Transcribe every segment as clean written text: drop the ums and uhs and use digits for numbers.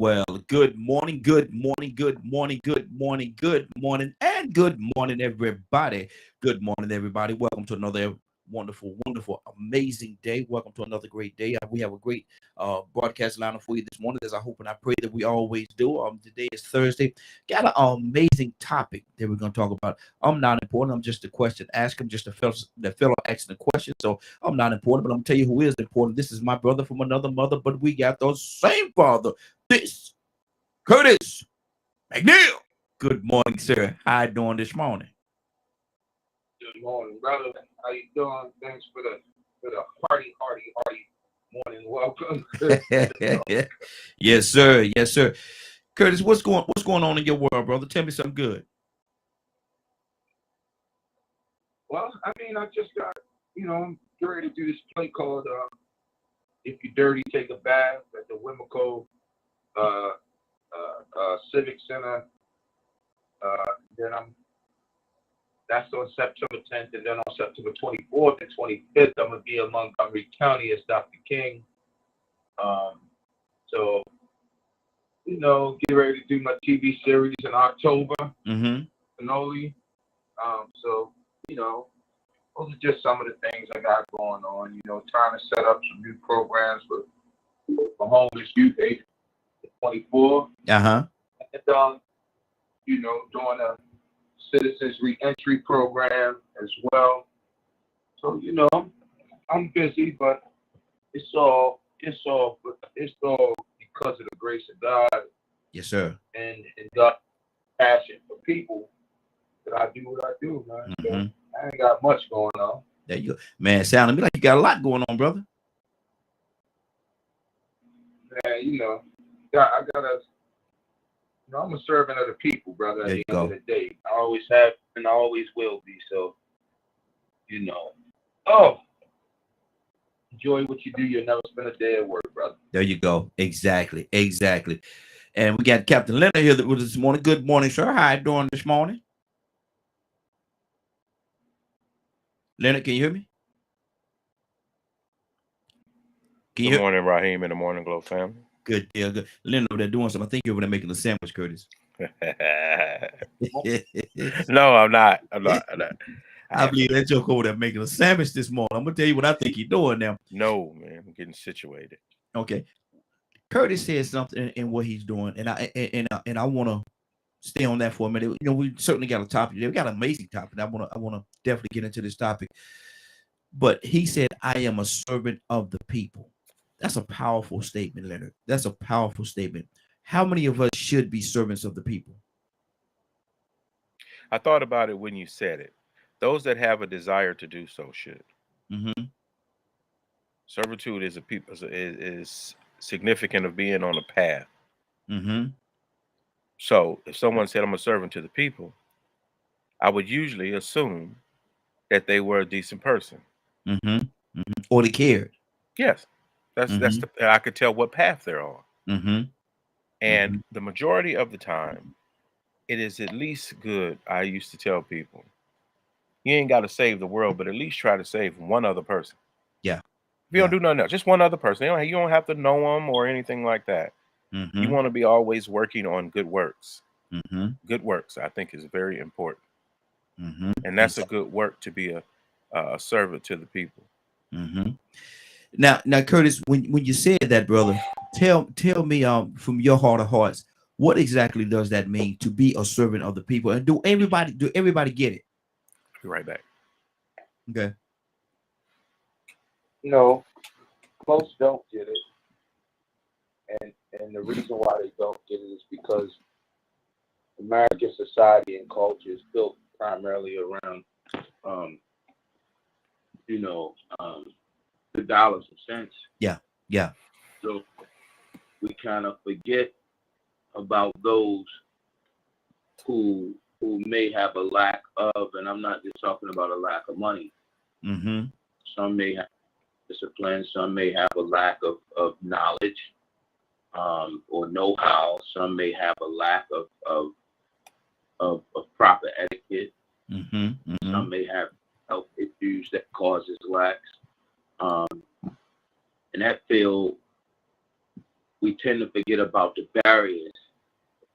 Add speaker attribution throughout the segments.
Speaker 1: Well, good morning, good morning, good morning, good morning, good morning, and good morning, everybody. Good morning, everybody. Welcome to another wonderful, wonderful, amazing day. Welcome to another great day. We have a great broadcast lineup for you this morning, as I hope and I pray that we always do. Today is Thursday. Got an amazing topic that we're going to talk about. I'm not important. I'm just a question asker. I'm just the fellow asking the question. So I'm not important, but I'm tell you who is important. This is my brother from another mother, but we got the same father. This Curtis McNeil. Good morning, sir. How you doing this morning?
Speaker 2: Good morning, brother. How you doing? Thanks for the hearty morning welcome.
Speaker 1: Yes, sir. Yes, sir. Curtis, what's going on in your world, brother? Tell me something good.
Speaker 2: Well, I mean, I just got, I'm ready to do this play called "If You're Dirty, Take a Bath" at the Wimico Civic Center. Then that's on September 10th, and then on September 24th and 25th, I'm gonna be in Montgomery County as Dr. King. So get ready to do my TV series in October.
Speaker 1: Mm-hmm.
Speaker 2: Finale. So those are just some of the things I got going on. Trying to set up some new programs for homeless youth age 24.
Speaker 1: Uh-huh.
Speaker 2: And doing a citizens reentry program as well. So I'm busy, but it's all because of the grace of God
Speaker 1: Yes, sir.
Speaker 2: and God's passion for people that I do what I do, man. So
Speaker 1: Mm-hmm.
Speaker 2: I ain't got much going on.
Speaker 1: There you go. Man, sounding to me like you got a lot going on, brother.
Speaker 2: Man, I gotta. I'm a servant of the people, brother. At
Speaker 1: There
Speaker 2: the
Speaker 1: you
Speaker 2: end
Speaker 1: go.
Speaker 2: of the day, I always have and I always will be. So, oh, enjoy what you do. You'll never spend a day at work, brother.
Speaker 1: There you go. Exactly. Exactly. And we got Captain Leonard here with us this morning. Good morning, sir. How you doing this morning? Leonard, can you hear me? Can you
Speaker 3: Good
Speaker 1: hear?
Speaker 3: morning, Raheem, and the Morning Glow family.
Speaker 1: Good. Yeah, good. Leonard over there doing something. I think you're over there making a sandwich, Curtis.
Speaker 3: No, I'm not. I'm not.
Speaker 1: I believe that joke over there making a sandwich this morning. I'm gonna tell you what I think he's doing now.
Speaker 3: No, man, I'm getting situated.
Speaker 1: Okay, Curtis said something in what he's doing, and I want to stay on that for a minute. We certainly got a topic. We got an amazing topic. I want to definitely get into this topic. But he said, "I am a servant of the people." That's a powerful statement, Leonard. That's a powerful statement. How many of us should be servants of the people?
Speaker 3: I thought about it when you said it. Those that have a desire to do so should.
Speaker 1: Mm-hmm.
Speaker 3: Servitude is significant of being on a path.
Speaker 1: Mm-hmm.
Speaker 3: So if someone said I'm a servant to the people, I would usually assume that they were a decent person.
Speaker 1: Mm-hmm. Mm-hmm. Or they cared.
Speaker 3: Yes, that's
Speaker 1: Mm-hmm.
Speaker 3: I could tell what path they're on.
Speaker 1: Mm-hmm.
Speaker 3: And
Speaker 1: Mm-hmm.
Speaker 3: the majority of the time, it is at least good. I used to tell people, you ain't got to save the world, but at least try to save one other person.
Speaker 1: Yeah.
Speaker 3: If you don't do nothing else, just one other person. You don't have to know them or anything like that.
Speaker 1: Mm-hmm.
Speaker 3: You want to be always working on good works.
Speaker 1: Mm-hmm.
Speaker 3: Good works, I think, is very important.
Speaker 1: Mm-hmm.
Speaker 3: And that's a good work to be a servant to the people.
Speaker 1: Mm-hmm. Now, Curtis, when you said that, brother, tell me from your heart of hearts, what exactly does that mean to be a servant of the people? And do everybody get it?
Speaker 3: Be right back.
Speaker 1: Okay.
Speaker 2: Most don't get it, and the reason why they don't get it is because American society and culture is built primarily around, the dollars and cents.
Speaker 1: Yeah. Yeah.
Speaker 2: So we kind of forget about those who may have a lack of, and I'm not just talking about a lack of money.
Speaker 1: Mm-hmm.
Speaker 2: Some may have discipline. Some may have a lack of knowledge or know-how. Some may have a lack of proper etiquette.
Speaker 1: Mm-hmm. Mm-hmm.
Speaker 2: Some may have health issues that causes lacks. And that field we tend to forget about the barriers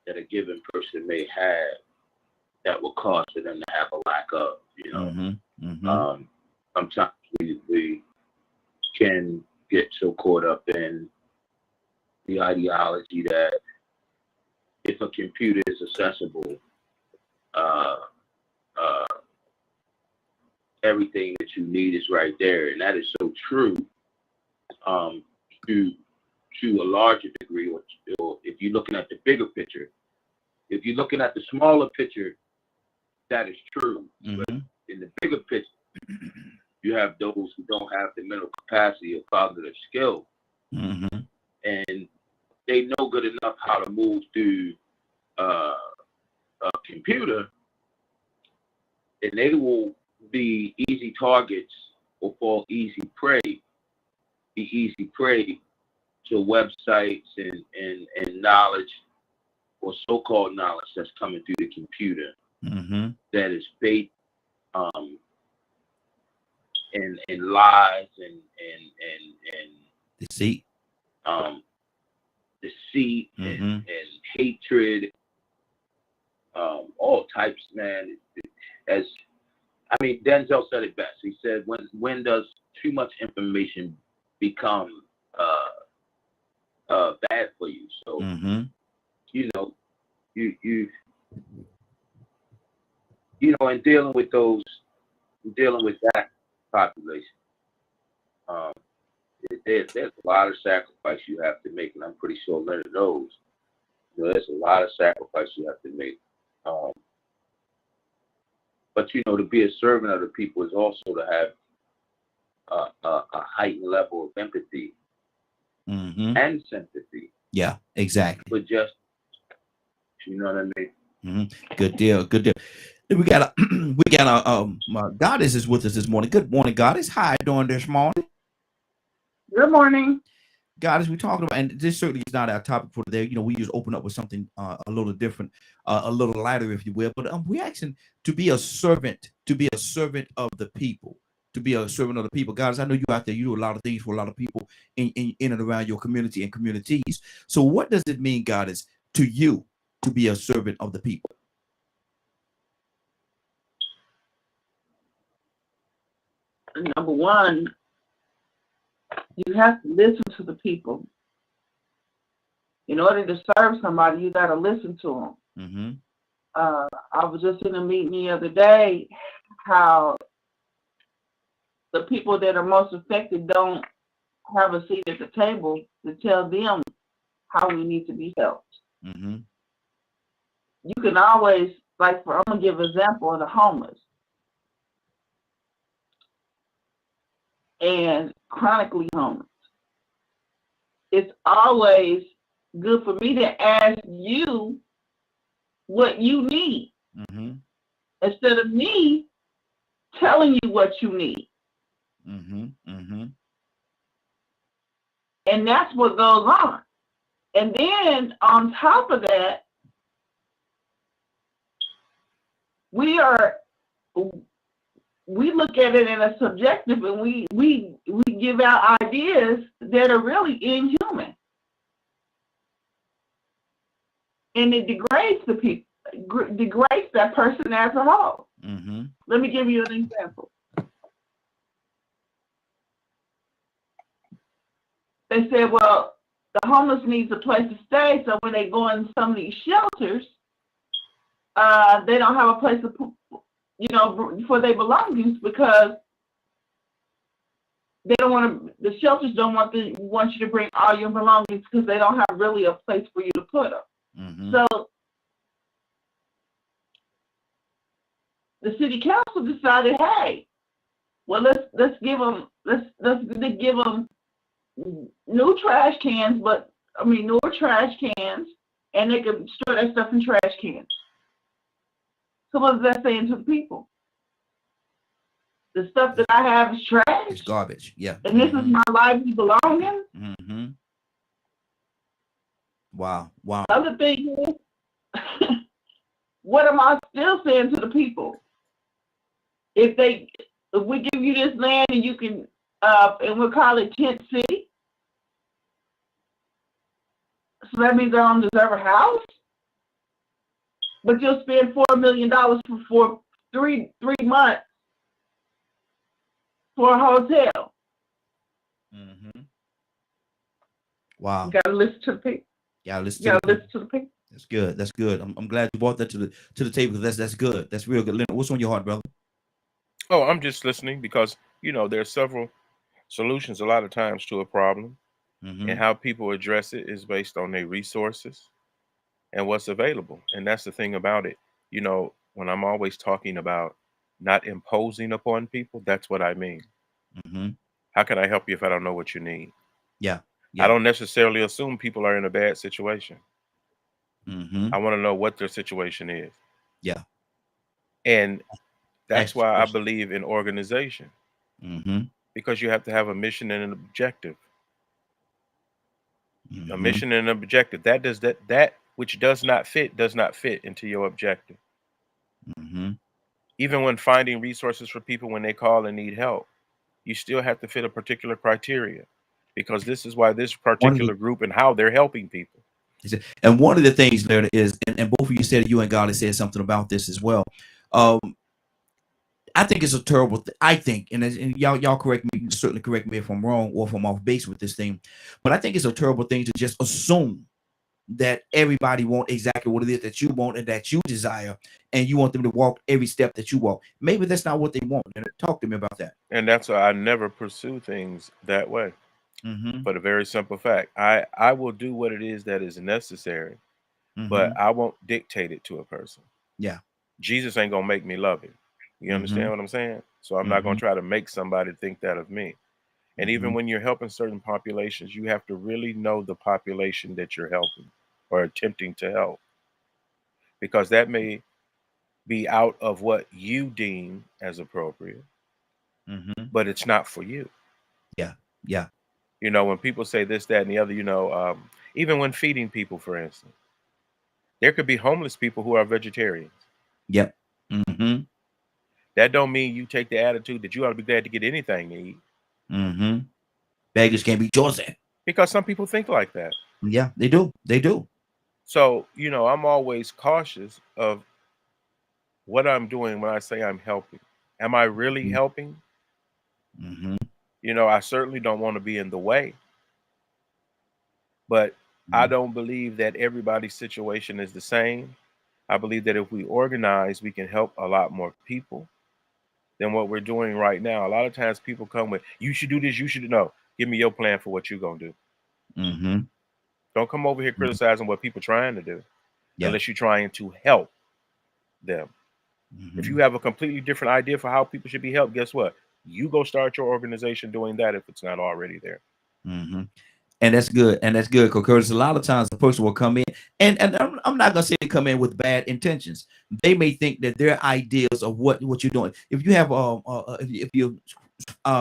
Speaker 2: that a given person may have that will cause for them to have a lack of, you know. Sometimes we can get so caught up in the ideology that if a computer is accessible, everything that you need is right there, and that is so true. To a larger degree, or if you're looking at the bigger picture, if you're looking at the smaller picture, that is true. But in the bigger picture, you have those who don't have the mental capacity or cognitive skill, and they know good enough how to move through a computer, and they will be easy targets or fall be easy prey to websites and knowledge or so-called knowledge that's coming through the computer that is based in lies and
Speaker 1: deceit,
Speaker 2: and hatred, all types, man. As I mean, Denzel said it best. He said, "When does too much information become bad for you?" So you know, you know, in dealing with that population, there's a lot of sacrifice you have to make, and I'm pretty sure Leonard knows. You know, there's a lot of sacrifice you have to make. But you know, to be a servant of the people is also to have a heightened level of empathy and sympathy.
Speaker 1: Yeah, exactly.
Speaker 2: But just, you know what I mean?
Speaker 1: Good deal. Good deal. We got my Goddess is with us this morning. Good morning, Goddess. How you doing this morning?
Speaker 4: Good morning.
Speaker 1: Goddess, we're talking about, and this certainly is not our topic for today. You know, we just open up with something a little different, a little lighter, if you will. But we're asking to be a servant of the people, to be a servant of the people. Goddess, I know you out there, you do a lot of things for a lot of people in and around your community and communities. So what does it mean, Goddess, to you to be a servant of the people?
Speaker 4: Number one, you have to listen to the people. In order to serve somebody, you got to listen to them. I was just in a meeting the other day how the people that are most affected don't have a seat at the table to tell them how we need to be helped. You can always, I'm going to give an example of the homeless and chronically homeless. It's always good for me to ask you what you need instead of me telling you what you need. And that's what goes on. And then on top of that, we look at it in a subjective, and we give out ideas that are really inhuman. And it degrades the people, degrades that person as a whole. Let me give you an example. They said, well, the homeless needs a place to stay, so when they go in some of these shelters, they don't have a place to put, for their belongings, because they don't want to. The shelters don't want you to bring all your belongings because they don't have really a place for you to put them. So the city council decided, hey, well, let's give them new trash cans, newer trash cans, and they can store that stuff in trash cans. So what is that saying to the people? The stuff that I have is trash.
Speaker 1: It's garbage. Yeah.
Speaker 4: And this is my lively belongings.
Speaker 1: Wow.
Speaker 4: Other thing is, what am I still saying to the people? If we give you this land and you can, and we'll call it Tent City, So that means I don't deserve a house? But you'll spend $4 million for 3 months for a hotel.
Speaker 1: Mm-hmm. Wow.
Speaker 4: You gotta listen to the people.
Speaker 1: Yeah,
Speaker 4: You gotta listen to the people.
Speaker 1: That's good. That's good. I'm glad you brought that to the table. That's good. That's real good. Leonard, what's on your heart, brother?
Speaker 3: Oh, I'm just listening because, you know, there are several solutions a lot of times to a problem,
Speaker 1: Mm-hmm.
Speaker 3: and how people address it is based on their resources and what's available. And that's the thing about it. You know, when I'm always talking about not imposing upon people, that's what I mean.
Speaker 1: Mm-hmm.
Speaker 3: How can I help you if I don't know what you need?
Speaker 1: Yeah.
Speaker 3: I don't necessarily assume people are in a bad situation.
Speaker 1: Mm-hmm.
Speaker 3: I want to know what their situation is.
Speaker 1: Yeah.
Speaker 3: And that's
Speaker 1: Ask
Speaker 3: why I
Speaker 1: questions.
Speaker 3: believe in organization,
Speaker 1: Mm-hmm.
Speaker 3: because you have to have a mission and an objective.
Speaker 1: Mm-hmm.
Speaker 3: A mission and an objective. That which does not fit into your objective.
Speaker 1: Mm-hmm.
Speaker 3: Even when finding resources for people when they call and need help, you still have to fit a particular criteria, because this is why this particular group and how they're helping people.
Speaker 1: And one of the things there is, and both of you said, you and God said something about this as well. I think it's a terrible I think, and y'all correct me, certainly correct me if I'm wrong or if I'm off base with this thing, but I think it's a terrible thing to just assume that everybody want exactly what it is that you want and that you desire, and you want them to walk every step that you walk. Maybe that's not what they want. And talk to me about that.
Speaker 3: And that's why I never pursue things that way.
Speaker 1: Mm-hmm.
Speaker 3: For the very simple fact, I will do what it is that is necessary,
Speaker 1: Mm-hmm.
Speaker 3: but I won't dictate it to a person.
Speaker 1: Yeah.
Speaker 3: Jesus ain't gonna make me love it. You understand what I'm saying? So I'm not gonna try to make somebody think that of me. And even when you're helping certain populations, you have to really know the population that you're helping or attempting to help, because that may be out of what you deem as appropriate, but it's not for you.
Speaker 1: Yeah. Yeah.
Speaker 3: You know, when people say this, that, and the other, you know, even when feeding people, for instance, there could be homeless people who are vegetarians.
Speaker 1: Yep. Mm-hmm.
Speaker 3: That don't mean you take the attitude that you ought to be glad to get anything to eat.
Speaker 1: Mm-hmm. Beggars can't be chosen.
Speaker 3: Because some people think like that.
Speaker 1: Yeah, they do. They do.
Speaker 3: So, you know, I'm always cautious of what I'm doing when I say I'm helping. Am I really helping?
Speaker 1: Mm-hmm.
Speaker 3: You know, I certainly don't want to be in the way, but I don't believe that everybody's situation is the same. I believe that if we organize, we can help a lot more people than what we're doing right now. A lot of times people come with, you should do this, you should know. Give me your plan for what you're going to do.
Speaker 1: Mm-hmm.
Speaker 3: Don't come over here criticizing what people are trying to do, unless you're trying to help them.
Speaker 1: Mm-hmm.
Speaker 3: If you have a completely different idea for how people should be helped, guess what? You go start your organization doing that if it's not already there.
Speaker 1: Mm-hmm. And that's good. And that's good, because a lot of times the person will come in, and I'm not gonna say they come in with bad intentions. They may think that their ideas of what you're doing. If you have if you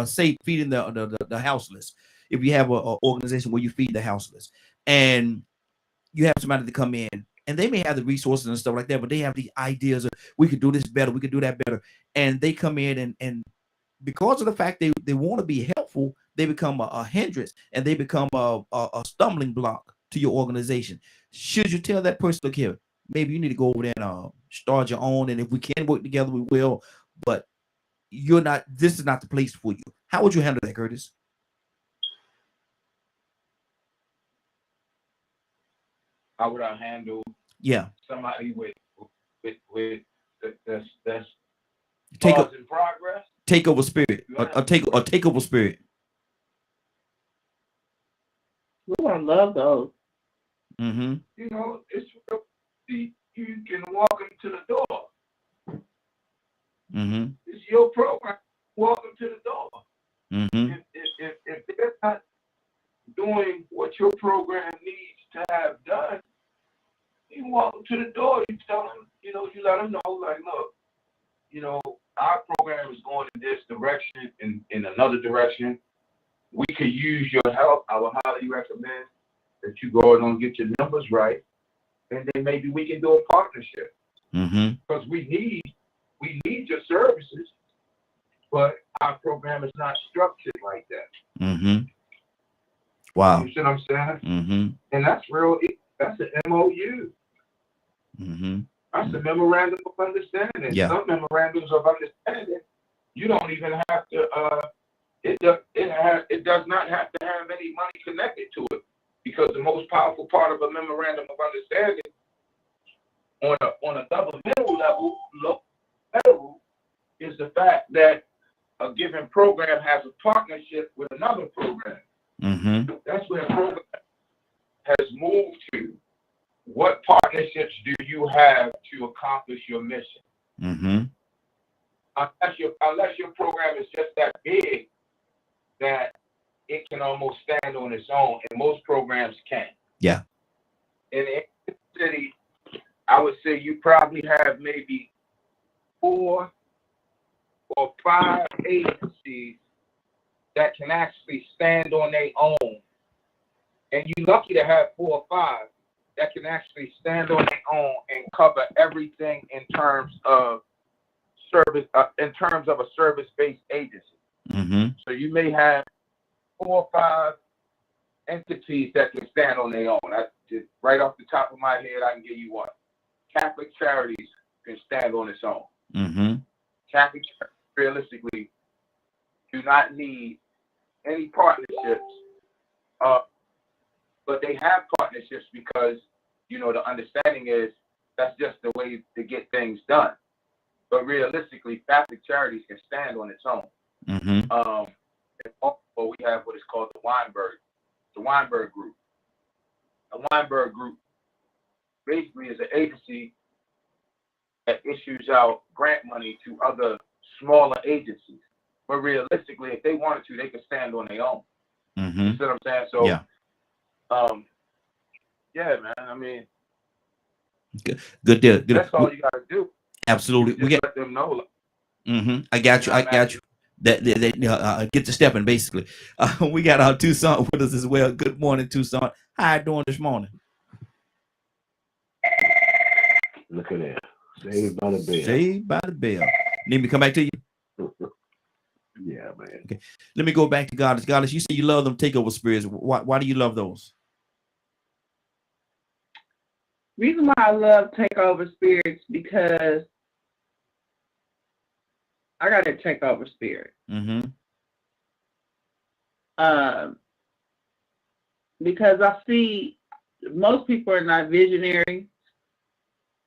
Speaker 1: say feeding the houseless, if you have a organization where you feed the houseless, and you have somebody to come in, and they may have the resources and stuff like that, but they have the ideas of, we could do this better, we could do that better, and they come in and because of the fact they want to be helpful, they become a hindrance, and they become a stumbling block to your organization. Should you tell that person, look here, maybe you need to go over there and start your own, and if we can work together, we will, but this is not the place for you. How would you handle that, Curtis?
Speaker 2: How would I handle somebody with that's causing progress?
Speaker 1: Takeover spirit, a takeover spirit.
Speaker 4: Ooh, I love those.
Speaker 1: Mm-hmm.
Speaker 2: You know, it's you can walk them to the door.
Speaker 1: Mm-hmm.
Speaker 2: It's your program. Walk them to the door.
Speaker 1: Mm-hmm.
Speaker 2: If they're not doing what your program needs to have done, you walk them to the door. You tell them, you know, you let them know, like, look, you know, our program is going in this direction, in another direction. We could use your help. I would highly recommend that you go and get your numbers right, and then maybe we can do a partnership.
Speaker 1: Mm-hmm.
Speaker 2: Because we need your services, but our program is not structured like that.
Speaker 1: Mm-hmm. Wow.
Speaker 2: You see what I'm saying?
Speaker 1: Mm-hmm.
Speaker 2: And that's real. That's an MOU.
Speaker 1: Mm-hmm.
Speaker 2: That's a memorandum of understanding.
Speaker 1: Yeah.
Speaker 2: Some memorandums of understanding, you don't even have to. It does not have to have any money connected to it, because the most powerful part of a memorandum of understanding on a governmental level, local federal, is the fact that a given program has a partnership with another program.
Speaker 1: Mm-hmm.
Speaker 2: That's where a program has moved to. What partnerships do you have to accomplish your mission?
Speaker 1: Mm-hmm.
Speaker 2: Unless your program is just that big that it can almost stand on its own, and most programs can.
Speaker 1: Yeah.
Speaker 2: In the city, I would say you probably have maybe 4 or 5 agencies that can actually stand on their own. And you're lucky to have 4 or 5 that can actually stand on their own and cover everything in terms of service, in terms of a service-based agency.
Speaker 1: Mm-hmm.
Speaker 2: So you may have 4 or 5 entities that can stand on their own. That's just right off the top of my head, I can give you one. Catholic Charities can stand on its own.
Speaker 1: Mm-hmm.
Speaker 2: Catholic Charities, realistically, do not need any partnerships, but they have partnerships because, you know, the understanding is that's just the way to get things done. But realistically, Catholic Charities can stand on its own.
Speaker 1: Mm-hmm.
Speaker 2: And also we have what is called the Weinberg Group. The Weinberg Group basically is an agency that issues out grant money to other smaller agencies. But realistically, if they wanted to, they could stand on their own.
Speaker 1: Mm-hmm.
Speaker 2: You see what I'm saying? So,
Speaker 1: yeah.
Speaker 2: Yeah, man. I mean,
Speaker 1: Good deal.
Speaker 2: That's all you gotta do.
Speaker 1: Absolutely.
Speaker 2: We get let them know.
Speaker 1: Mm-hmm. I got you. That get to stepping basically. We got Tucson with us as well. Good morning, Tucson. How you doing this morning?
Speaker 5: Look at that. Saved by the bell.
Speaker 1: Saved by the bell. Need me to come back to you?
Speaker 5: Yeah, man.
Speaker 1: Okay. Let me go back to Goddess. Goddess, you say you love them takeover spirits. Why do you love those?
Speaker 4: Reason why I love takeover spirits because I got a takeover spirit.
Speaker 1: Mm-hmm.
Speaker 4: Because I see most people are not visionary.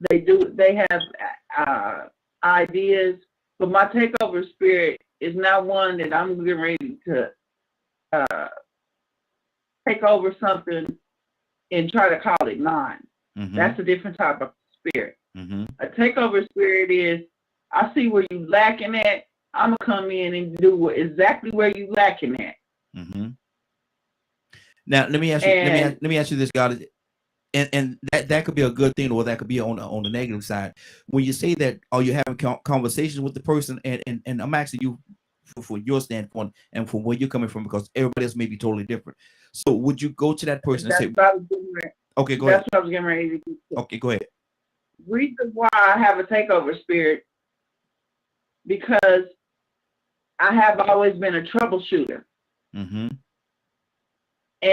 Speaker 4: They have ideas, but my takeover spirit is not one that I'm getting ready to take over something and try to call it mine.
Speaker 1: Mm-hmm.
Speaker 4: That's a different type of spirit.
Speaker 1: Mm-hmm.
Speaker 4: A takeover spirit is, I see where you lacking at. I'm gonna come in and do exactly where you lacking at.
Speaker 1: Mm-hmm. Now let me ask you. Let me ask you this, God, and that could be a good thing, or that could be on the negative side. When you say that, are you having conversations with the person? And I'm asking you for your standpoint and from where you're coming from, because everybody else may be totally different. So would you go to that person and say, "Okay, go ahead."
Speaker 4: That's what I was getting ready to do.
Speaker 1: Okay, go ahead.
Speaker 4: Reason why I have a takeover spirit, because I have always been a troubleshooter.
Speaker 1: Mm-hmm.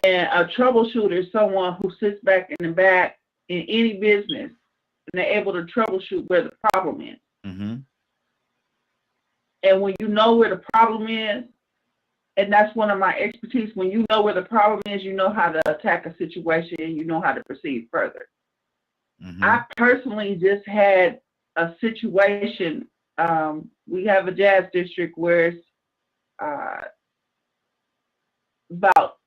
Speaker 4: And a troubleshooter is someone who sits back in the back in any business and they're able to troubleshoot where the problem is.
Speaker 1: Mm-hmm.
Speaker 4: And when you know where the problem is, and that's one of my expertise, when you know where the problem is, you know how to attack a situation and you know how to proceed further.
Speaker 1: Mm-hmm.
Speaker 4: I personally just had a situation. We have a jazz district where it's about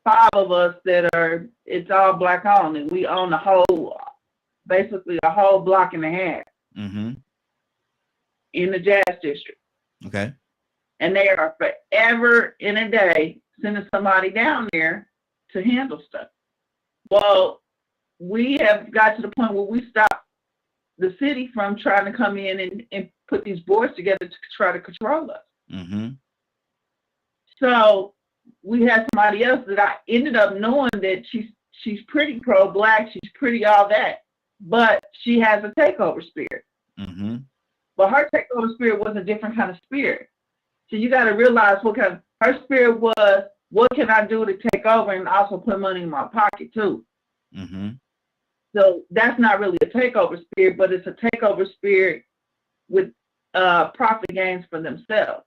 Speaker 4: 5 of us it's all black owned, and we own basically a whole block and a half
Speaker 1: Mm-hmm.
Speaker 4: in the jazz district.
Speaker 1: Okay.
Speaker 4: And they are forever in a day sending somebody down there to handle stuff. Well, we have got to the point where we stopped the city from trying to come in and put these boards together to try to control us.
Speaker 1: Mm-hmm.
Speaker 4: So we had somebody else that I ended up knowing that she's pretty pro-black, she's pretty all that, but she has a takeover spirit.
Speaker 1: Mm-hmm.
Speaker 4: But her takeover spirit was a different kind of spirit. So you got to realize what kind of her spirit was what can I do to take over and also put money in my pocket too?
Speaker 1: Mm-hmm.
Speaker 4: So that's not really a takeover spirit, but it's a takeover spirit with profit gains for themselves.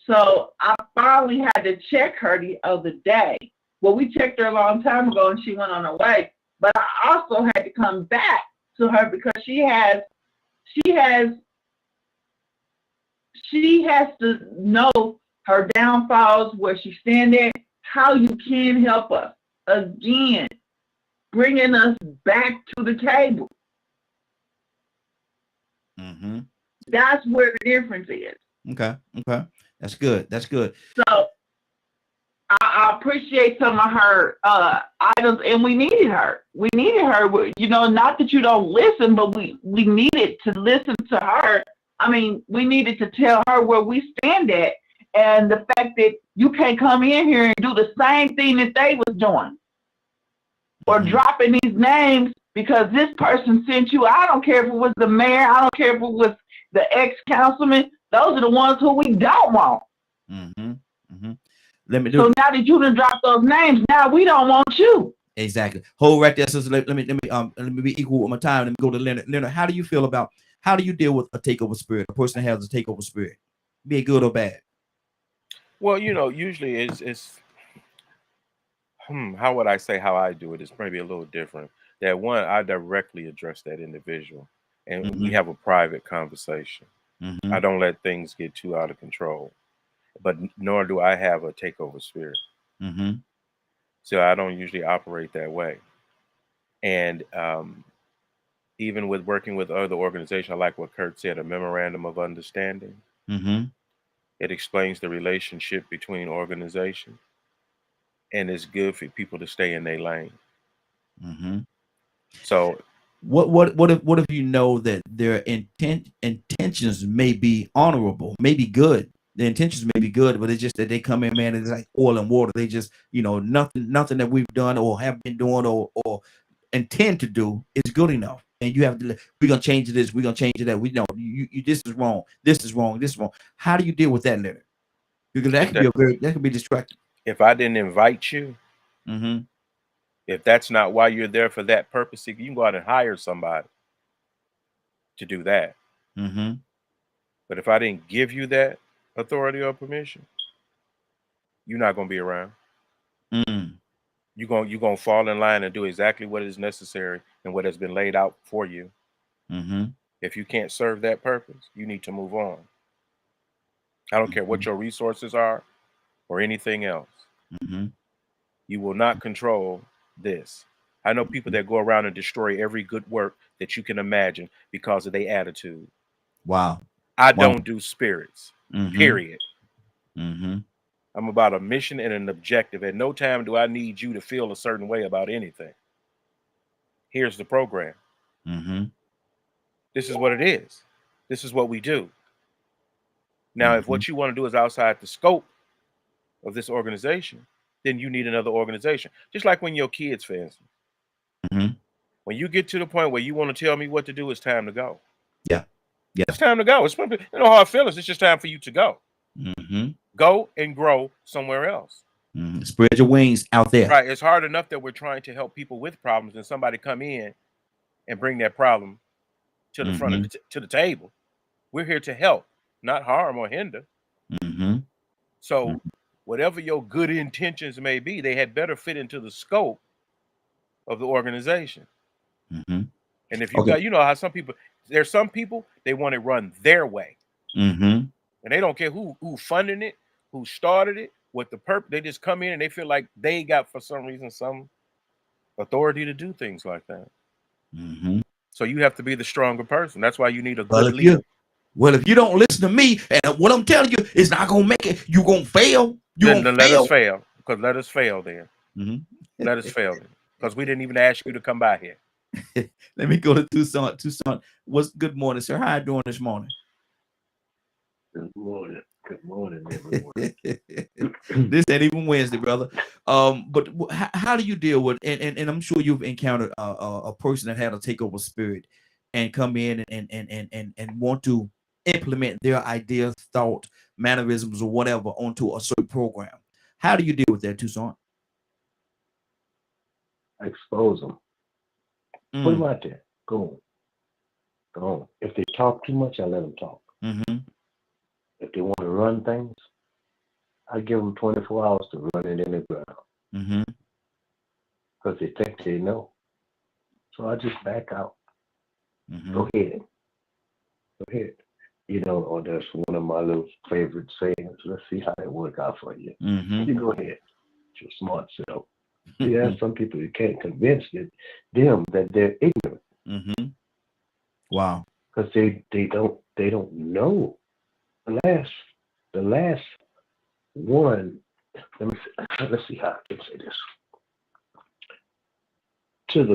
Speaker 4: So I finally had to check her the other day. Well, we checked her a long time ago and she went on her way. But I also had to come back to her because she has to know her downfalls, where she stand at, how you can help us. Again, bringing us back to the table.
Speaker 1: Mm-hmm.
Speaker 4: That's where the difference is.
Speaker 1: Okay. That's good.
Speaker 4: So I appreciate some of her items, and we needed her. We needed her. You know, not that you don't listen, but we needed to listen to her. I mean, we needed to tell her where we stand at, and the fact that you can't come in here and do the same thing that they was doing, or dropping these names because this person sent you. I don't care if it was the mayor. I don't care if it was the ex-councilman. Those are the ones who we don't want.
Speaker 1: Mm-hmm. Mm-hmm. Let me do.
Speaker 4: So now that you done dropped those names, now we don't want you.
Speaker 1: Exactly. Hold right there, sister. Let me be equal with my time. Let me go to Leonard. Leonard, how do you deal with a takeover spirit? A person that has a takeover spirit, be it good or bad?
Speaker 3: Well, you know, usually it's how would I say how I do it is maybe a little different. That one, I directly address that individual, and we have a private conversation. I don't let things get too out of control, but nor do I have a takeover spirit. So I don't usually operate that way. And even with working with other organizations, I like what Kurt said, a memorandum of understanding. It explains the relationship between organizations, and it's good for people to stay in their lane. So
Speaker 1: what if you know that their intentions may be honorable, may be good. The intentions may be good, but it's just that they come in, man, it's like oil and water. They just, you know, nothing that we've done or have been doing or intend to do is good enough. And you have to, we're gonna change this, we're gonna change that. We know you this is wrong, this is wrong, this is wrong. How do you deal with that, Leonard? Because that could be distracting.
Speaker 3: If I didn't invite you, if that's not why you're there for that purpose, you can go out and hire somebody to do that. But if I didn't give you that authority or permission, you're not going to be around. You're going to fall in line and do exactly what is necessary and what has been laid out for you. If you can't serve that purpose, you need to move on. I don't care what your resources are or anything else. You will not control this. I know people that go around and destroy every good work that you can imagine because of their attitude.
Speaker 1: Wow.
Speaker 3: I don't do spirits, period. I'm about a mission and an objective. At no time do I need you to feel a certain way about anything. Here's the program. This is what it is. This is what we do. Now, if what you want to do is outside the scope of this organization, then you need another organization. Just like when your kids, for instance, when you get to the point where you want to tell me what to do, it's time to go. Yeah. It's time to go. It's no hard feelings. It's just time for you to go. Go and grow somewhere else.
Speaker 1: Spread your wings out there.
Speaker 3: Right. It's hard enough that we're trying to help people with problems, and somebody come in and bring that problem to the front of to the table. We're here to help, not harm or hinder. So whatever your good intentions may be, they had better fit into the scope of the organization. And if you got, you know how there's some people, they want to run their way. And they don't care who funded it, who started it, what the purpose. They just come in and they feel like they got, for some reason, some authority to do things like that. So you have to be the stronger person. That's why you need a good leader.
Speaker 1: Well, if you don't listen to me, and what I'm telling you is not gonna make it, you're gonna fail.
Speaker 3: Then let us fail. Because let us fail then. Let us fail then. Because we didn't even ask you to come by here.
Speaker 1: Let me go to Tucson. Tucson, good morning, sir? How are you doing this morning?
Speaker 5: Good morning. Good morning, everyone.
Speaker 1: This ain't even Wednesday, brother. But how do you deal with and I'm sure you've encountered a person that had a takeover spirit and come in and want to implement their ideas, thought, mannerisms, or whatever onto a certain program. How do you deal with that, Tucson?
Speaker 5: I expose them. Put them out there. Go on. If they talk too much, I let them talk.
Speaker 1: Mm-hmm.
Speaker 5: If they want to run things, I give them 24 hours to run it in the ground.
Speaker 1: Mm-hmm.
Speaker 5: Because they think they know. So I just back out.
Speaker 1: Mm-hmm.
Speaker 5: Go ahead. You know, or that's one of my little favorite sayings. Let's see how it work out for you.
Speaker 1: Mm-hmm.
Speaker 5: You go ahead. It's your smart self. See, there's some people you can't convince them that they're ignorant.
Speaker 1: Mm-hmm. Wow.
Speaker 5: Because they don't know. The last one. Let's see how I can say this. To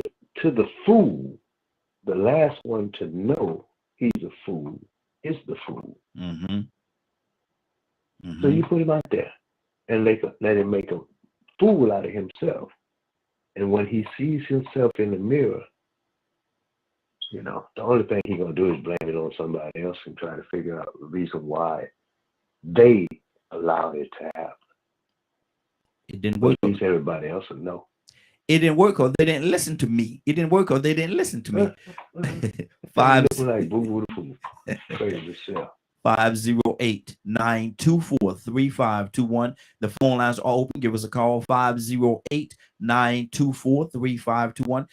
Speaker 5: the fool, the last one to know he's a fool is the fool.
Speaker 1: Mm-hmm. Mm-hmm.
Speaker 5: So you put him out there and let him make a fool out of himself. And when he sees himself in the mirror, you know, the only thing he's going to do is blame it on somebody else and try to figure out the reason why they allowed it to happen.
Speaker 1: It didn't
Speaker 5: But
Speaker 1: work.
Speaker 5: at least everybody else will know.
Speaker 1: It didn't work because they didn't listen to me. It didn't work because they didn't listen to me.
Speaker 5: Five. Looking like boo boo the fool. Crazy yourself.
Speaker 1: 508-924-3521. The phone lines are open. Give us a call. 508-924-3521.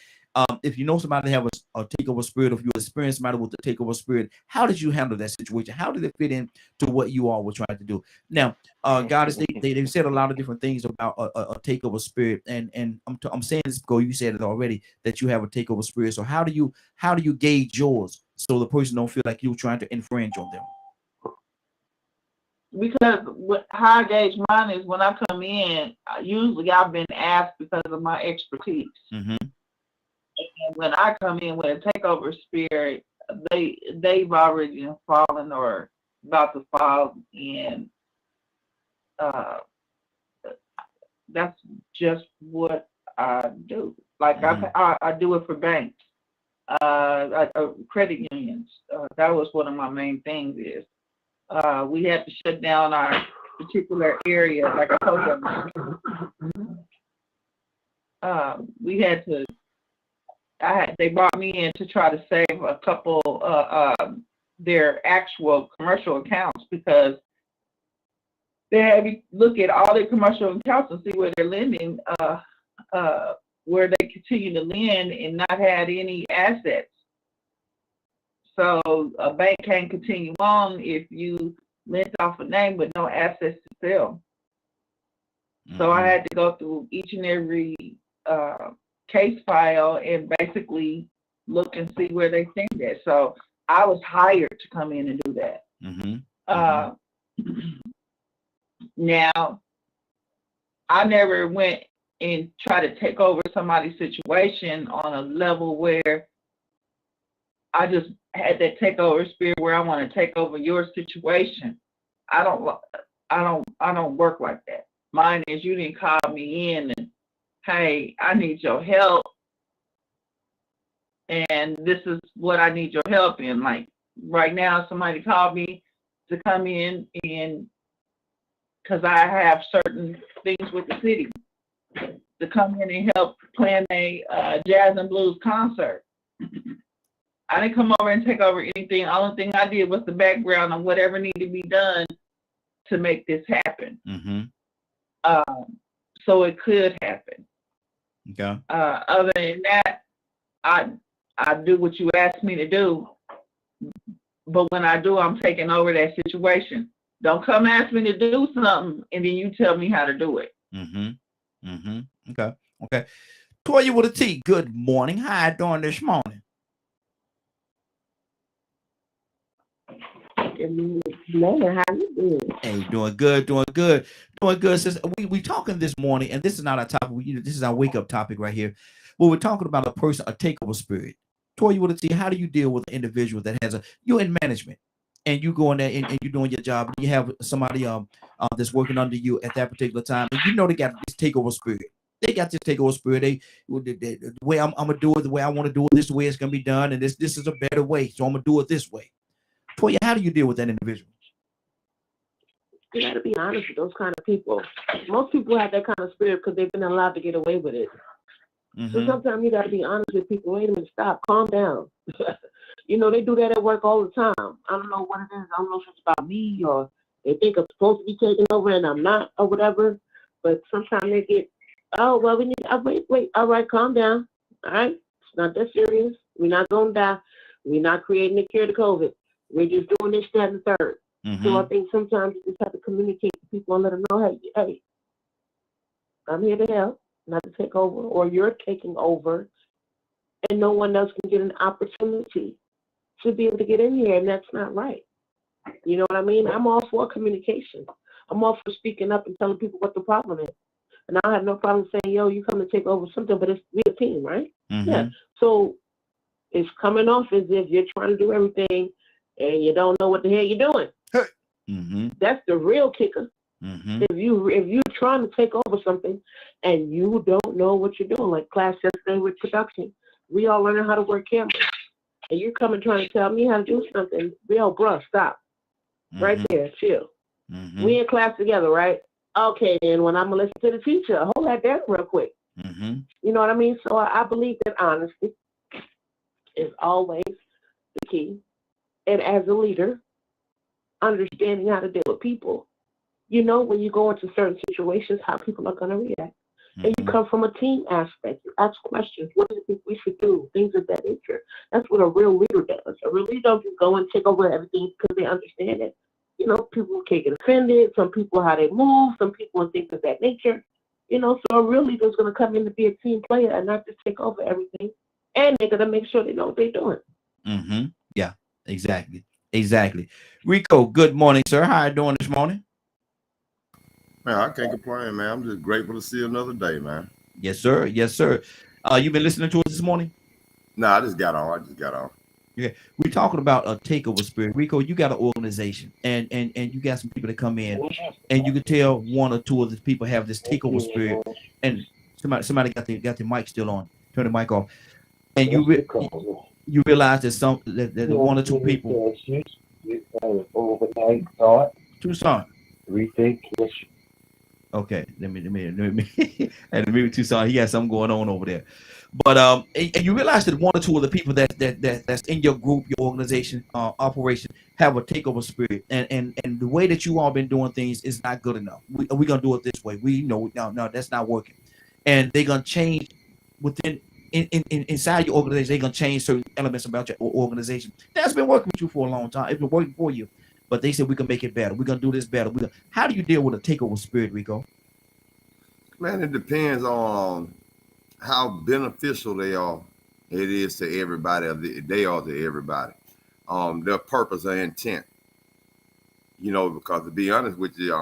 Speaker 1: If you know somebody that have a takeover spirit, if you experience somebody with a takeover spirit, how did you handle that situation? How did it fit in to what you all were trying to do? Now, God, they said a lot of different things about a takeover spirit, and I'm saying this because you said it already that you have a takeover spirit. So how do you gauge yours so the person don't feel like you're trying to infringe on them?
Speaker 4: Because how I gauge mine is when I come in, usually I've been asked because of my expertise.
Speaker 1: Mm-hmm.
Speaker 4: And when I come in with a takeover spirit, they've already fallen or about to fall, and that's just what I do. Like I do it for banks, credit unions. That was one of my main things. Is we had to shut down our particular area, like I told you. We had to. They brought me in to try to save a couple their actual commercial accounts, because they had to look at all their commercial accounts and see where they're lending, where they continue to lend and not had any assets. So a bank can't continue on if you lent off a name with no assets to sell. Mm-hmm. So I had to go through each and every case file and basically look and see where they stand at. So I was hired to come in and do that.
Speaker 1: Mm-hmm.
Speaker 4: Now, I never went and tried to take over somebody's situation on a level where I just had that takeover spirit where I want to take over your situation. I don't work like that. Mine is, you didn't call me in and, hey, I need your help, and this is what I need your help in. Like right now, somebody called me to come in, and because I have certain things with the city, to come in and help plan a jazz and blues concert. I didn't come over and take over anything. The only thing I did was the background on whatever needed to be done to make this happen.
Speaker 1: Mm-hmm.
Speaker 4: So it could happen.
Speaker 1: Okay.
Speaker 4: Other than that, I do what you asked me to do. But when I do, I'm taking over that situation. Don't come ask me to do something and then you tell me how to do it.
Speaker 1: Mm-hmm. Mm-hmm. Okay. Okay. Toya with a T, good morning. How you doing this morning?
Speaker 6: Good morning. How you doing?
Speaker 1: Hey, doing good. Since we talking this morning, and this is not our topic. This is our wake up topic right here. Well, we're talking about a takeover spirit. Toya with a T, how do you deal with an individual that has you're in management and you go in there and you're doing your job, and you have somebody that's working under you at that particular time, and you know they got this takeover spirit. They got this takeover spirit. The way I'm gonna do it, the way I want to do it, this is the way it's gonna be done, and this is a better way, so I'm gonna do it this way. Toya, how do you deal with that individual?
Speaker 6: You got to be honest with those kind of people. Most people have that kind of spirit because they've been allowed to get away with it. So sometimes you got to be honest with people. Wait a minute, stop, calm down. You know, they do that at work all the time. I don't know what it is. I don't know if it's about me or they think I'm supposed to be taking over and I'm not or whatever. But sometimes they get, oh, well, we need, wait, all right, calm down. All right, it's not that serious. We're not going to die. We're not creating a cure to COVID. We're just doing this, that, and the third. So I think sometimes you just have to communicate to people and let them know, hey, I'm here to help, not to take over, or you're taking over, and no one else can get an opportunity to be able to get in here, and that's not right. You know what I mean? I'm all for communication. I'm all for speaking up and telling people what the problem is. And I have no problem saying, yo, you come to take over something, but we a team, right? Yeah. So it's coming off as if you're trying to do everything and you don't know what the hell you're doing. That's the real kicker. If you're trying to take over something and you don't know what you're doing, like class yesterday with production, we all learning how to work cameras, and you're coming trying to tell me how to do something. Yo, bruh, stop. Right there, chill. We in class together, right? Okay, then when I'm gonna listen to the teacher, hold that down real quick. You know what I mean? So I believe that honesty is always the key. And as a leader, understanding how to deal with people. You know, when you go into certain situations, how people are going to react. And you come from a team aspect. You ask questions. What do you think we should do? Things of that nature. That's what a real leader does. A real leader don't just go and take over everything because they understand it. You know, people can get offended. Some people, how they move. Some people and things of that nature. You know, so a real leader is going to come in to be a team player and not just take over everything. And they're going to make sure they know what they're doing.
Speaker 1: Yeah, exactly. Rico, good morning, sir. How are you doing this morning?
Speaker 7: Man, I can't complain, man. I'm just grateful to see another day, man.
Speaker 1: Yes, sir. You been listening to us this morning?
Speaker 7: No, I just got on.
Speaker 1: Yeah, we're talking about a takeover spirit. Rico, you got an organization, and you got some people that come in, and you can tell one or two of the people have this takeover spirit. And somebody got the mic still on. Turn the mic off, and you realize that that one or two people.
Speaker 5: Overnight thought.
Speaker 1: Tucson.
Speaker 5: Rethink.
Speaker 1: Okay, let me and maybe Tucson, he got something going on over there. But and you realize that one or two of the people that's in your group, your organization, operation, have a takeover spirit, and the way that you all been doing things is not good enough. We're gonna do it this way. We know no, that's not working, and they're gonna change within inside your organization. They're gonna change certain elements about your organization. That's been working with you for a long time. It's been working for you. But they said we can make it better. We're gonna do this better. How do you deal with a takeover spirit, Rico?
Speaker 7: Man, it depends on how beneficial it is to everybody. They are to everybody. Their purpose or intent. You know, because to be honest with you,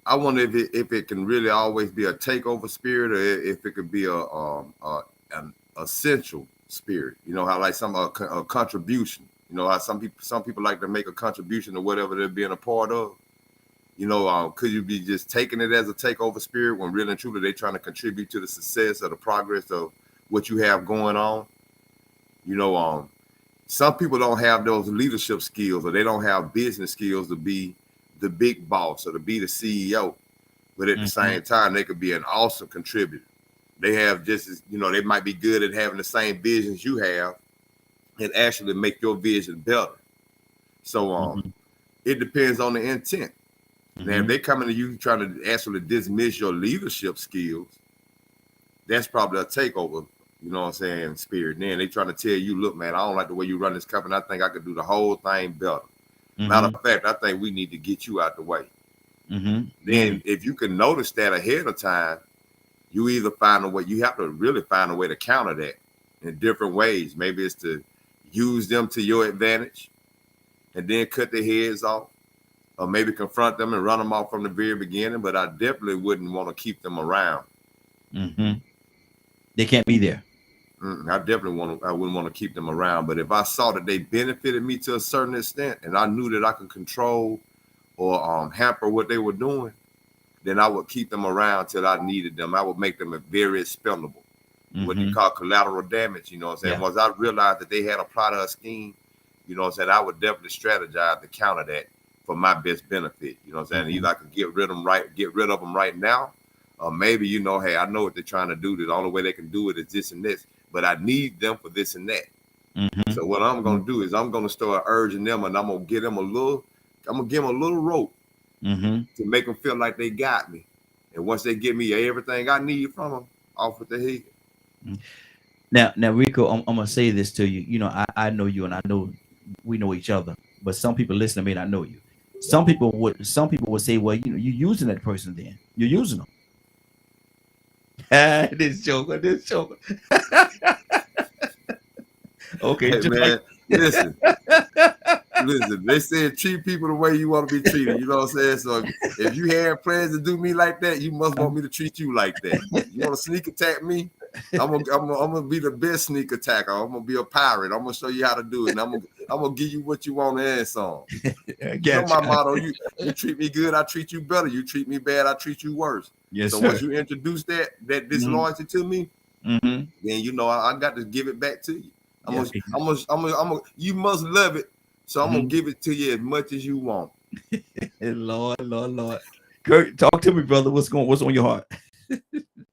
Speaker 7: I wonder if it can really always be a takeover spirit, or if it could be an essential spirit. You know how like a contribution. You know how some people like to make a contribution to whatever they're being a part of. You know, could you be just taking it as a takeover spirit when really and truly they're trying to contribute to the success or the progress of what you have going on? You know, some people don't have those leadership skills, or they don't have business skills to be the big boss or to be the CEO. But at the same time, they could be an awesome contributor. They have just as, you know, they might be good at having the same visions you have, and actually make your vision better. So it depends on the intent. Now, if they coming to you trying to actually dismiss your leadership skills, that's probably a takeover, you know what I'm saying, spirit. Then they trying to tell you, look, man, I don't like the way you run this company. I think I could do the whole thing better. Matter of fact, I think we need to get you out the way. Then if you can notice that ahead of time, you either find a way, you have to really find a way to counter that in different ways. Maybe it's to use them to your advantage and then cut their heads off, or maybe confront them and run them off from the very beginning. But I definitely wouldn't want to keep them around.
Speaker 1: They can't be there.
Speaker 7: I wouldn't want to keep them around. But if I saw that they benefited me to a certain extent and I knew that I could control or hamper what they were doing, then I would keep them around till I needed them. I would make them very expendable. What you call collateral damage, you know what I'm saying?
Speaker 1: Yeah.
Speaker 7: Once I realized that they had a plot or a scheme, you know what I'm saying, I would definitely strategize to counter that for my best benefit. You know what I'm saying? Either I can get rid of them right now, or maybe, you know, hey, I know what they're trying to do. The only way they can do it is this and this, but I need them for this and that. So what I'm gonna do is I'm gonna start urging them, and I'm gonna give them a little rope to make them feel like they got me. And once they give me everything I need from them, off with the head.
Speaker 1: Now, Rico, I'm gonna say this to you. You know, I know you, and I know we know each other, but some people listening may not know you. Some people would say, well, you know, you're using that person, then you're using them. This joker. Okay,
Speaker 7: Hey, man, listen. They said treat people the way you want to be treated. You know what I'm saying? So if you had plans to do me like that, you must want me to treat you like that. You want to sneak attack me? I'm gonna be the best sneak attacker. I'm gonna be a pirate. I'm gonna show you how to do it. And I'm gonna give you what you want and some. You know my motto. You treat me good, I treat you better. You treat me bad, I treat you worse.
Speaker 1: Yes,
Speaker 7: so
Speaker 1: sir.
Speaker 7: once you introduce that disloyalty to me, then you know I got to give it back to you. You must love it. So I'm gonna give it to you as much as you want.
Speaker 1: Lord. Kurt, talk to me, brother. What's on your heart?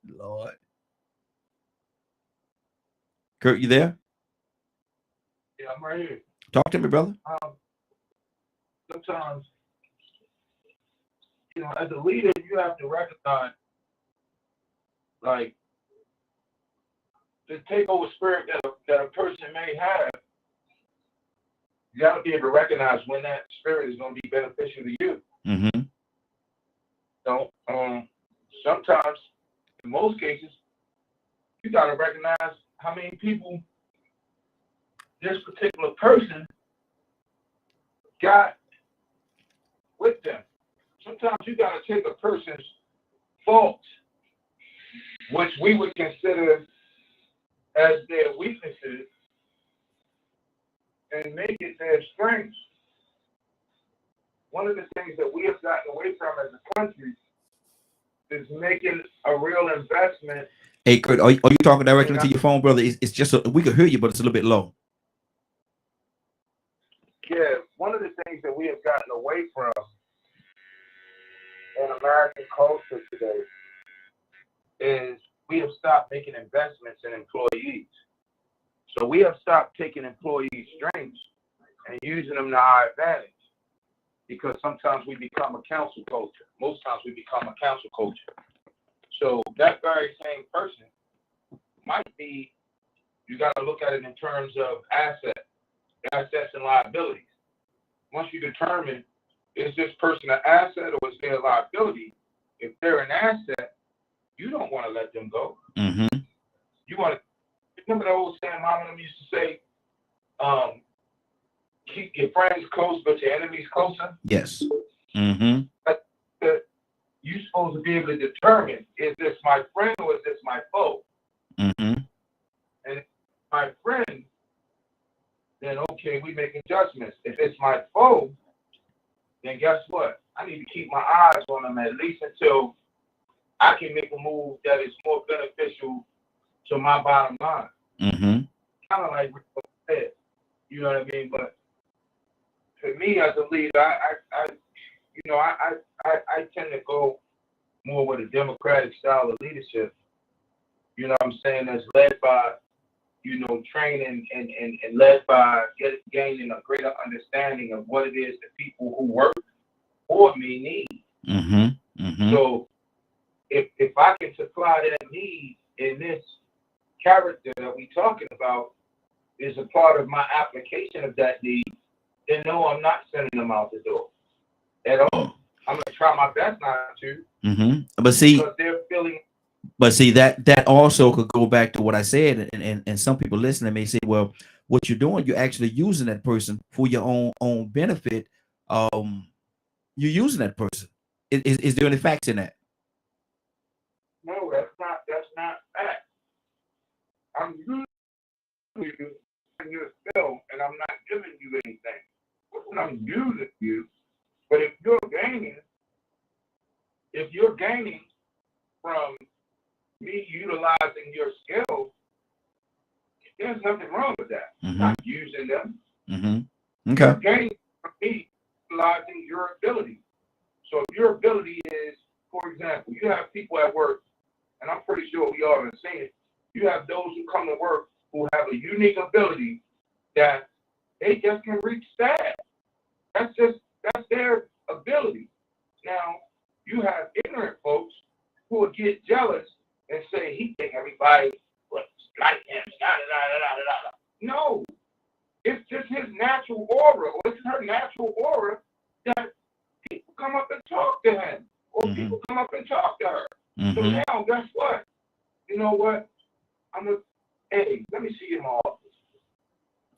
Speaker 1: Lord. Kurt, you there?
Speaker 2: Yeah, I'm right here.
Speaker 1: Talk to me, brother.
Speaker 2: Sometimes, you know, as a leader, you have to recognize, like, the takeover spirit that a person may have. You got to be able to recognize when that spirit is going to be beneficial to you. So, sometimes, in most cases, you got to recognize how many people this particular person got with them. Sometimes you got to take a person's faults, which we would consider as their weaknesses, and make it their strengths. One of the things that we have gotten away from as a country is making a real investment.
Speaker 1: Hey, Kurt, are you talking directly to your phone, brother? It's just we could hear you, but it's a little bit low.
Speaker 2: Yeah, one of the things that we have gotten away from in American culture today is we have stopped making investments in employees. So we have stopped taking employee strengths and using them to our advantage, because sometimes we become a council culture. Most times we become a council culture. So that very same person might be, you got to look at it in terms of assets and liabilities. Once you determine, is this person an asset or is there a liability? If they're an asset, you don't want to let them go. You want to, remember the old saying Mama and them used to say, keep your friends close, but your enemies closer?
Speaker 1: Yes.
Speaker 2: But you're supposed to be able to determine, is this my friend or is this my foe? And if my friend, then okay, we making judgments. If it's my foe, then guess what? I need to keep my eyes on them at least until I can make a move that is more beneficial to my bottom line. Kind of like Rico said, you know what I mean? But for me as a leader, I tend to go more with a democratic style of leadership. You know what I'm saying? That's led by, you know, training and led by gaining a greater understanding of what it is that people who work for me need. So if I can supply that need in this character that we're talking about is a part of my application of that need, then no, I'm not sending them out the door at all. I'm gonna try my best not to.
Speaker 1: But see,
Speaker 2: because they're feeling.
Speaker 1: But see, that also could go back to what I said, and some people listening may say, well, what you're doing, you're actually using that person for your own benefit. You're using that person. Is there any facts in that?
Speaker 2: No, that's not fact. I'm using you in your skill, and I'm not giving you anything. I'm using you, but if you're gaining from me utilizing your skills, there's nothing wrong with that. I'm not using them.
Speaker 1: Okay.
Speaker 2: You're gaining from me utilizing your ability. So if your ability is, for example, you have people at work, and I'm pretty sure we all are saying it, you have those who come to work who have a unique ability that they just can reach staff. That's their ability. Now, you have ignorant folks who will get jealous and say he think everybody was like him. No, it's just his natural aura, or it's her natural aura that people come up and talk to him, or people come up and talk to her. So now, guess what? You know what? Hey, let me see you in my office.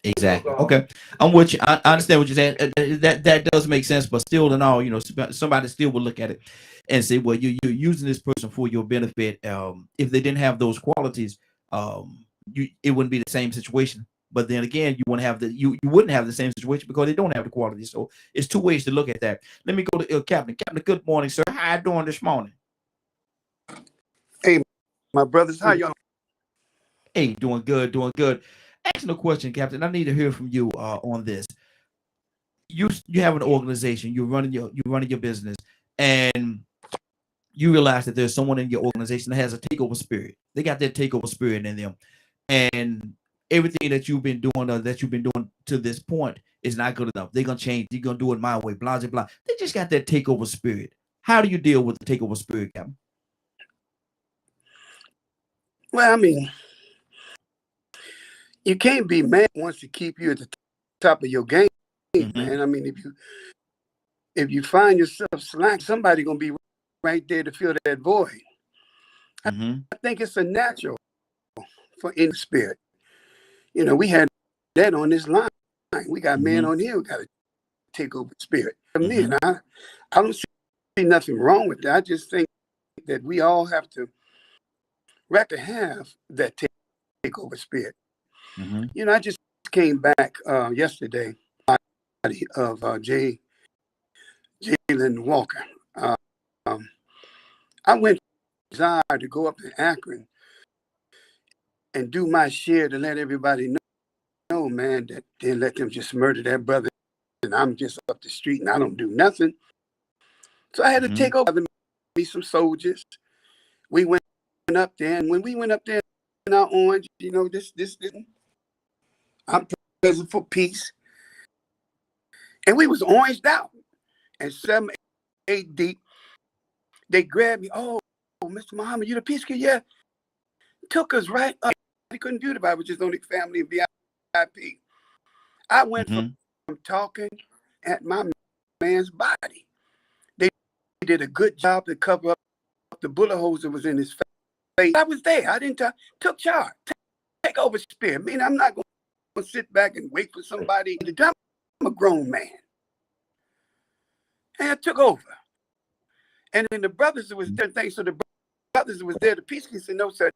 Speaker 1: Exactly. Okay, I'm with you. I understand what you're saying. That does make sense, but still, in all, somebody still will look at it and say, "Well, you're using this person for your benefit." If they didn't have those qualities, it wouldn't be the same situation. But then again, you wouldn't have the same situation because they don't have the qualities. So it's two ways to look at that. Let me go to Captain. Captain, good morning, sir. How you doing this morning?
Speaker 8: Hey, my brothers, how y'all?
Speaker 1: Hey, doing good, doing good. Asking a question, Captain. I need to hear from you on this. You have an organization. You're running your business, and you realize that there's someone in your organization that has a takeover spirit. They got that takeover spirit in them, and everything that you've been doing to this point is not good enough. They're gonna change. You're gonna do it my way. Blah blah blah. They just got that takeover spirit. How do you deal with the takeover spirit, Captain?
Speaker 8: Well, I mean, you can't be mad wants to keep you at the top of your game, man. I mean, if you find yourself slack, somebody gonna be right there to fill that void. I think it's a natural for in the spirit. We had that on this line. We got men on here who got to take over spirit. Men, I don't see nothing wrong with that. I just think that we all have to have that takeover spirit. I just came back yesterday of Jalen Walker. I went to go up to Akron and do my share to let everybody know, man, that they let them just murder that brother, and I'm just up the street and I don't do nothing. So I had to take over me some soldiers. We went up there, and when we went up there in our orange, this I'm present for peace. And we was oranged out. And 7, 8 deep, they grabbed me. Oh, Mr. Muhammad, you the peacekeeper? Yeah. Took us right up. They couldn't do it. I was just on the family and VIP. I went from talking at my man's body. They did a good job to cover up the bullet holes that was in his face. I was there. I didn't took charge. Take over spirit. I mean, I'm not going to sit back and wait for somebody to do. I'm a grown man. And I took over. And then the brothers that was there, thanks to the brothers that was there, the peacekeeper said, no, sir,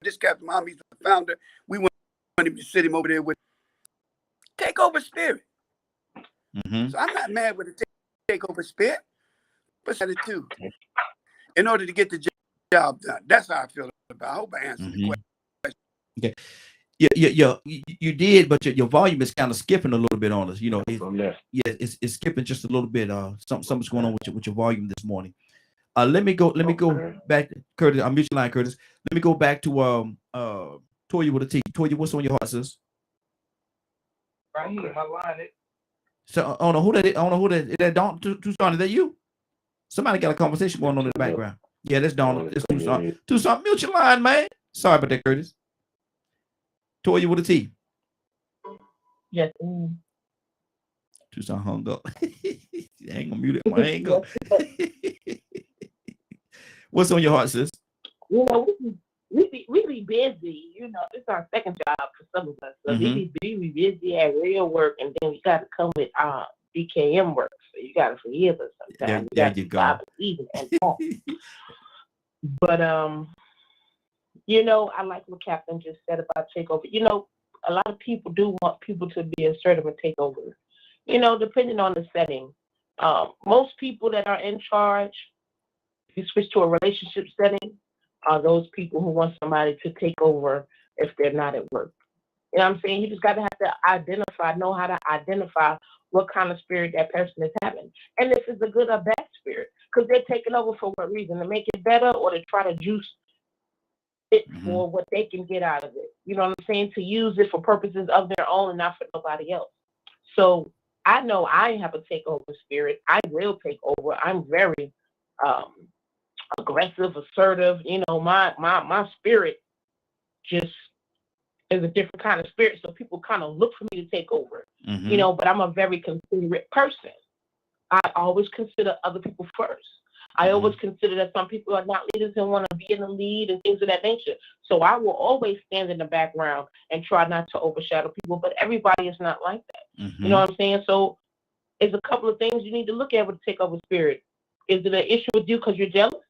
Speaker 8: this Captain Muhammad, he's the founder. We want him to sit him over there with take over spirit. So I'm not mad with the take over spirit, but attitude in order to get the job done. That's how I feel about it. I hope I answered the question.
Speaker 1: Okay. Yeah, you did, but your volume is kind of skipping a little bit on us. It's skipping just a little bit. Something's going on with your volume this morning. Let me go back to Curtis. I'm mutual line, Curtis. Let me go back to Toya with a T. Toya, what's on your heart, sis?
Speaker 2: Right here, my line.
Speaker 1: So I don't know who that is. I don't know who that is. That Dawn Tucson? Is that you? Somebody got a conversation going on in the background. Yeah, that's Dawn. It's Tucson. Tucson, mute your line, man. Sorry about that, Curtis. Toya with a T.
Speaker 6: Yes.
Speaker 1: Tucson hung up. I ain't gonna mute it. I ain't gonna. What's on your heart, sis?
Speaker 6: We be busy. It's our second job for some of us. So we be busy at real work, and then we got to come with BKM work. So you got to forgive us sometimes.
Speaker 1: There you go.
Speaker 6: Even and talk. But I like what Captain just said about takeover. A lot of people do want people to be assertive and take over. Depending on the setting. Most people that are in charge, if you switch to a relationship setting, are those people who want somebody to take over if they're not at work. You know what I'm saying? You just got to know how to identify what kind of spirit that person is having. And if it's a good or bad spirit, because they're taking over for what reason? To make it better or to try to juice it for what they can get out of it. You know what I'm saying? To use it for purposes of their own and not for nobody else. So I know I have a takeover spirit. I will take over. I'm very aggressive, assertive. You know, my spirit just is a different kind of spirit. So people kind of look for me to take over. You know, but I'm a very considerate person. I always consider other people first. I always consider that some people are not leaders and want to be in the lead and things of that nature. So I will always stand in the background and try not to overshadow people, but everybody is not like that. You know what I'm saying? So it's a couple of things you need to look at with the takeover spirit. Is it an issue with you because you're jealous?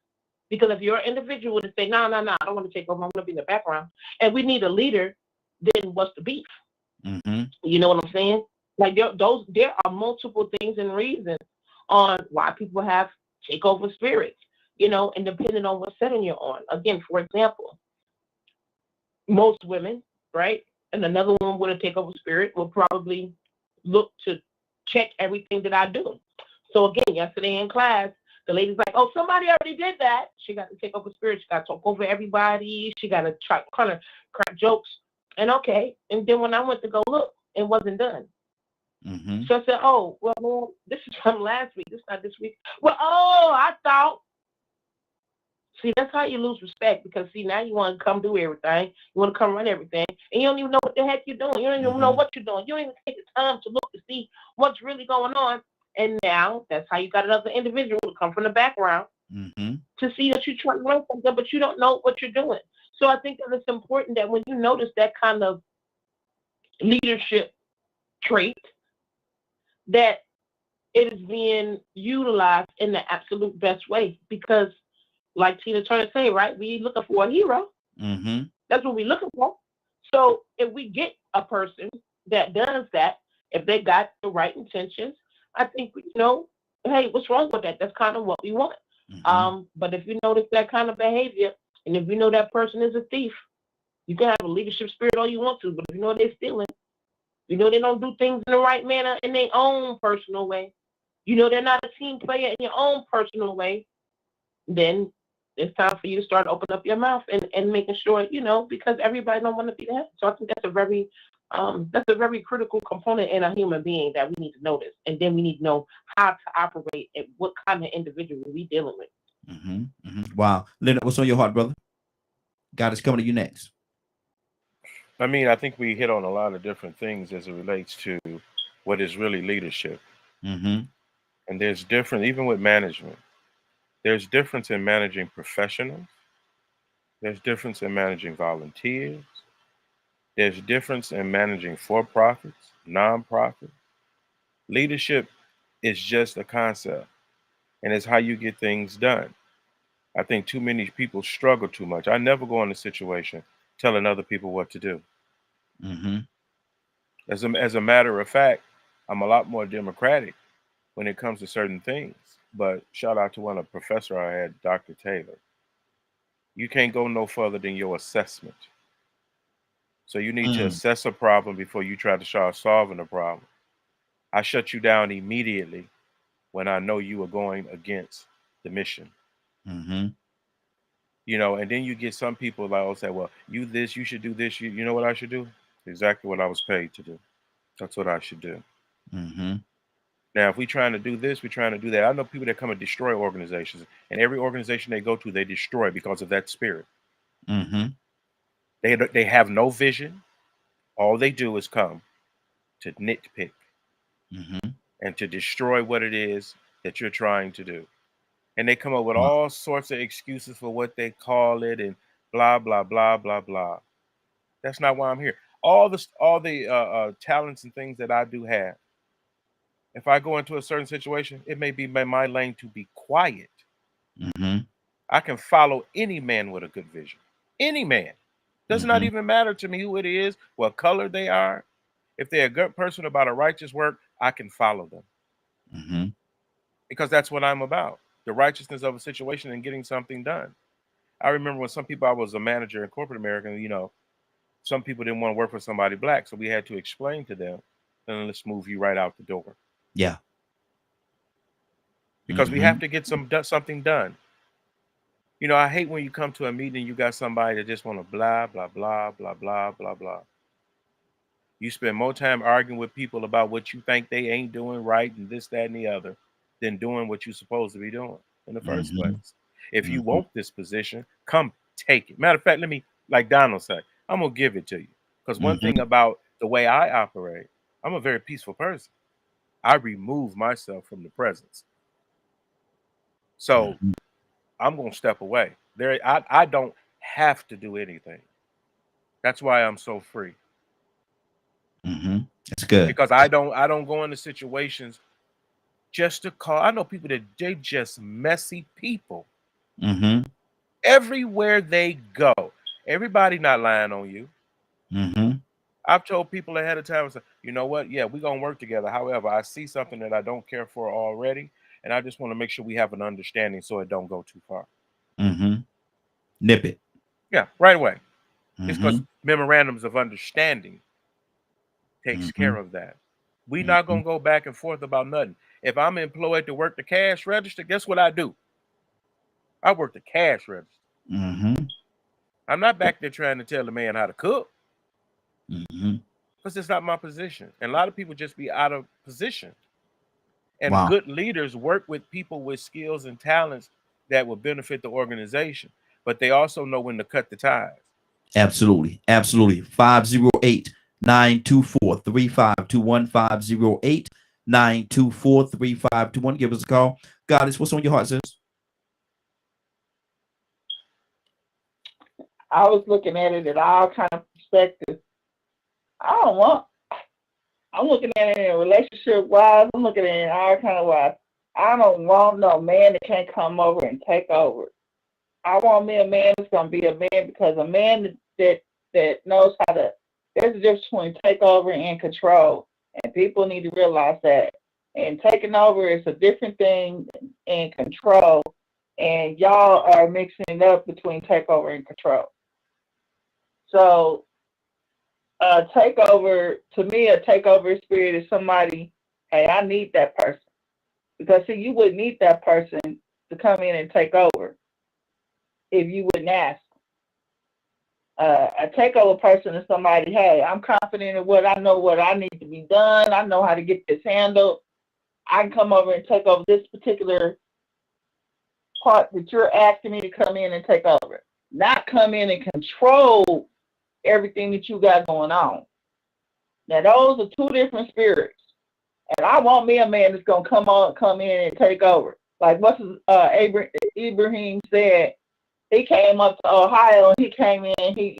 Speaker 6: Because if you're an individual to say, no, I don't want to take over, I'm going to be in the background, and we need a leader, then what's the beef? You know what I'm saying? Like there are multiple things and reasons on why people have takeover spirits, you know, and depending on what setting you're on. Again, for example, most women, right, and another woman with a takeover spirit will probably look to check everything that I do. So again, yesterday in class, the lady's like, oh, somebody already did that. She got to take over spirit. She got to talk over everybody. She got to try kind of crack jokes. And okay. And then when I went to go look, it wasn't done. So I said, oh, well, man, this is from last week. This is not this week. Well, oh, I thought. See, that's how you lose respect because, see, now you want to come do everything. You want to come run everything. And you don't even know what the heck you're doing. You don't even know what you're doing. You don't even take the time to look to see what's really going on. And now that's how you got another individual to come from the background to see that you're trying to run something, but you don't know what you're doing. So I think that it's important that when you notice that kind of leadership trait, that it is being utilized in the absolute best way. Because, like Tina Turner say, right, we looking for a hero. That's what we're looking for. So if we get a person that does that, if they got the right intentions, I think, you know, hey, what's wrong with that? That's kind of what we want. But if you notice that kind of behavior, and if you know that person is a thief, you can have a leadership spirit all you want to, but if you know they're stealing, you know they don't do things in the right manner in their own personal way, you know they're not a team player in your own personal way, then it's time for you to start opening up your mouth and making sure, you know, because everybody don't want to be that. So I think that's a very critical component in a human being that we need to notice. And then we need to know how to operate and what kind of individual we dealing with.
Speaker 1: Wow. Leonard, what's on your heart, brother? God is coming to you next.
Speaker 3: I mean, I think we hit on a lot of different things as it relates to what is really leadership. And there's different, even with management, there's difference in managing professionals. There's difference in managing volunteers. There's difference in managing for-profits, non-profits. Leadership is just a concept, and it's how you get things done. I think too many people struggle too much. I never go in a situation telling other people what to do. As a matter of fact, I'm a lot more democratic when it comes to certain things. But shout out to one of the professor I had, Dr. Taylor. You can't go no further than your assessment. So you need to assess a problem before you try to start solving a problem. I shut you down immediately when I know you are going against the mission. You know, and then you get some people that will say, well, you should do this. You know what I should do? Exactly what I was paid to do. That's what I should do. Now, if we're trying to do this, we're trying to do that. I know people that come and destroy organizations, and every organization they go to, they destroy because of that spirit. They have no vision. All they do is come to nitpick and to destroy what it is that you're trying to do. And they come up with all sorts of excuses for what they call it and blah, blah, blah, blah, blah. That's not why I'm here. All the talents and things that I do have, if I go into a certain situation, it may be my lane to be quiet. I can follow any man with a good vision. Any man. Does not even matter to me who it is, what color they are. If they're a good person about a righteous work, I can follow them. Because that's what I'm about. The righteousness of a situation and getting something done. I remember when some people, I was a manager in corporate America, you know, some people didn't want to work for somebody black. So we had to explain to them, then let's move you right out the door.
Speaker 1: Yeah.
Speaker 3: Because we have to get something done. You know, I hate when you come to a meeting and you got somebody that just want to blah, blah, blah, blah, blah, blah, blah. You spend more time arguing with people about what you think they ain't doing right and this, that, and the other than doing what you're supposed to be doing in the first place. If you want this position, come take it. Matter of fact, like Donald said, I'm going to give it to you. Because one thing about the way I operate, I'm a very peaceful person. I remove myself from the presence. So I'm going to step away. I don't have to do anything. That's why I'm so free.
Speaker 1: That's good.
Speaker 3: Because I don't go into situations just to call. I know people that they just messy people. Everywhere they go. Everybody not lying on you. I've told people ahead of time, you know what? Yeah, we're going to work together. However, I see something that I don't care for already, and I just want to make sure we have an understanding so it don't go too far.
Speaker 1: Nip it.
Speaker 3: Yeah, right away. It's because memorandums of understanding takes care of that. We're not going to go back and forth about nothing. If I'm employed to work the cash register, guess what I do? I work the cash register. I'm not back there trying to tell the man how to cook. Because it's not my position. And a lot of people just be out of position. And good leaders work with people with skills and talents that will benefit the organization. But they also know when to cut the ties.
Speaker 1: Absolutely. 508-924-3521. 508-924-3521. Give us a call. Goddess, what's on your heart, sis?
Speaker 4: I was looking at it at all kind of perspectives. I'm looking at it in relationship wise. I'm looking at it in all kind of wise. I don't want no man that can't come over and take over. I want me a man that's gonna be a man, because a man that knows how to. There's a difference between take over and control, and people need to realize that. And taking over is a different thing than control, and y'all are mixing it up between takeover and control. So, takeover, to me, a takeover spirit is somebody, hey, I need that person. Because, see, you wouldn't need that person to come in and take over if you wouldn't ask. A takeover person is somebody, hey, I'm confident in what I need to be done. I know how to get this handled. I can come over and take over this particular part that you're asking me to come in and take over. Not come in and control everything that you got going on. Now, those are two different spirits. And I want me a man that's going to come in and take over. Like what Ibrahim said, he came up to Ohio and he came in, he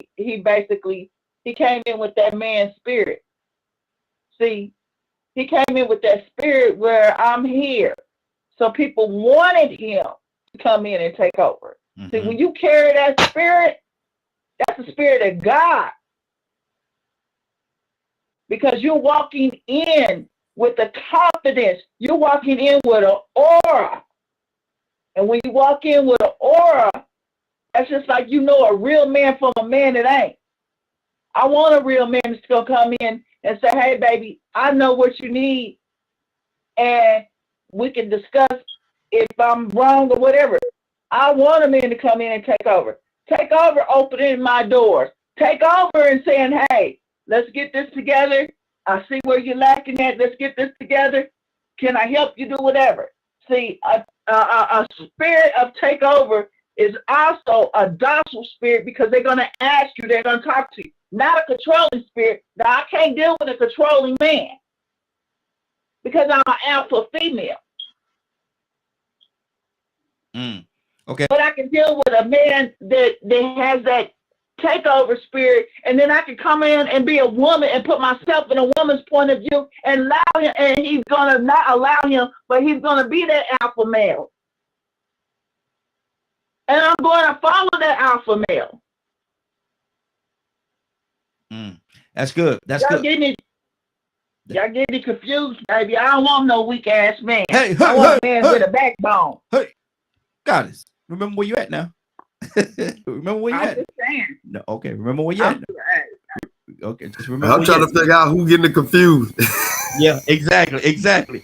Speaker 4: came in with that man's spirit. See, he came in with that spirit where I'm here. So people wanted him to come in and take over. See, when you carry that spirit, that's the spirit of God. Because you're walking in with the confidence. You're walking in with an aura. And when you walk in with an aura, that's just like you know a real man from a man that ain't. I want a real man that's going to come in and say, hey, baby, I know what you need. And we can discuss if I'm wrong or whatever. I want a man to come in and take over. Take over opening my doors. Take over and saying, hey, let's get this together. I see where you're lacking at. Let's get this together. Can I help you do whatever? See, a spirit of takeover is also a docile spirit, because they're going to ask you, they're going to talk to you. Not a controlling spirit. Now, I can't deal with a controlling man because I'm an alpha female.
Speaker 1: Okay.
Speaker 4: But I can deal with a man that has that takeover spirit, and then I can come in and be a woman and put myself in a woman's point of view and allow him, and he's gonna not allow him, but he's gonna be that alpha male. And I'm going to follow that alpha male.
Speaker 1: That's good. That's
Speaker 4: y'all
Speaker 1: good.
Speaker 4: Y'all getting me confused, baby. I don't want no weak ass man.
Speaker 1: Hey,
Speaker 4: I want a man with a backbone.
Speaker 1: Hey, Goddess, remember where you at now? Remember where you
Speaker 4: I'm
Speaker 1: at?
Speaker 4: just saying.
Speaker 1: No, okay, remember where you at? Okay, just remember.
Speaker 7: I'm trying to figure out who getting confused.
Speaker 1: Yeah, exactly.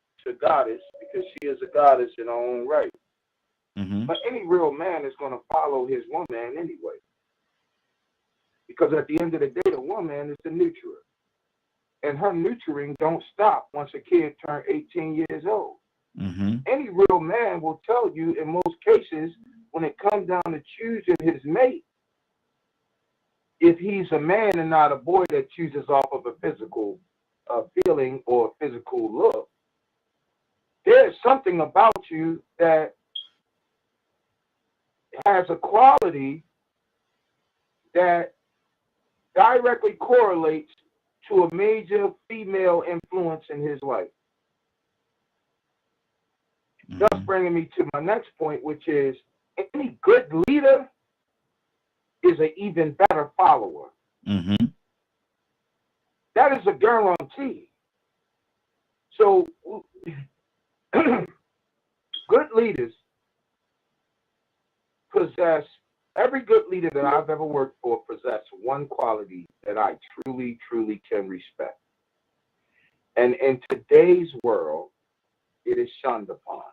Speaker 2: to goddess because she is a goddess in her own right.
Speaker 1: Mm-hmm.
Speaker 2: But any real man is going to follow his woman anyway. Because at the end of the day, the woman is the nurturer. And her nurturing don't stop once a kid turns 18 years old.
Speaker 1: Mm-hmm.
Speaker 2: Any real man will tell you in most cases, when it comes down to choosing his mate, if he's a man and not a boy that chooses off of a physical feeling or physical look, there's something about you that has a quality that directly correlates to a major female influence in his life.
Speaker 1: Mm-hmm.
Speaker 2: Thus bringing me to my next point, which is any good leader is an even better follower.
Speaker 1: Mm-hmm.
Speaker 2: That is a guarantee. So good leaders possess, every good leader that I've ever worked for possess one quality that I truly, truly can respect. And in today's world, it is shunned upon.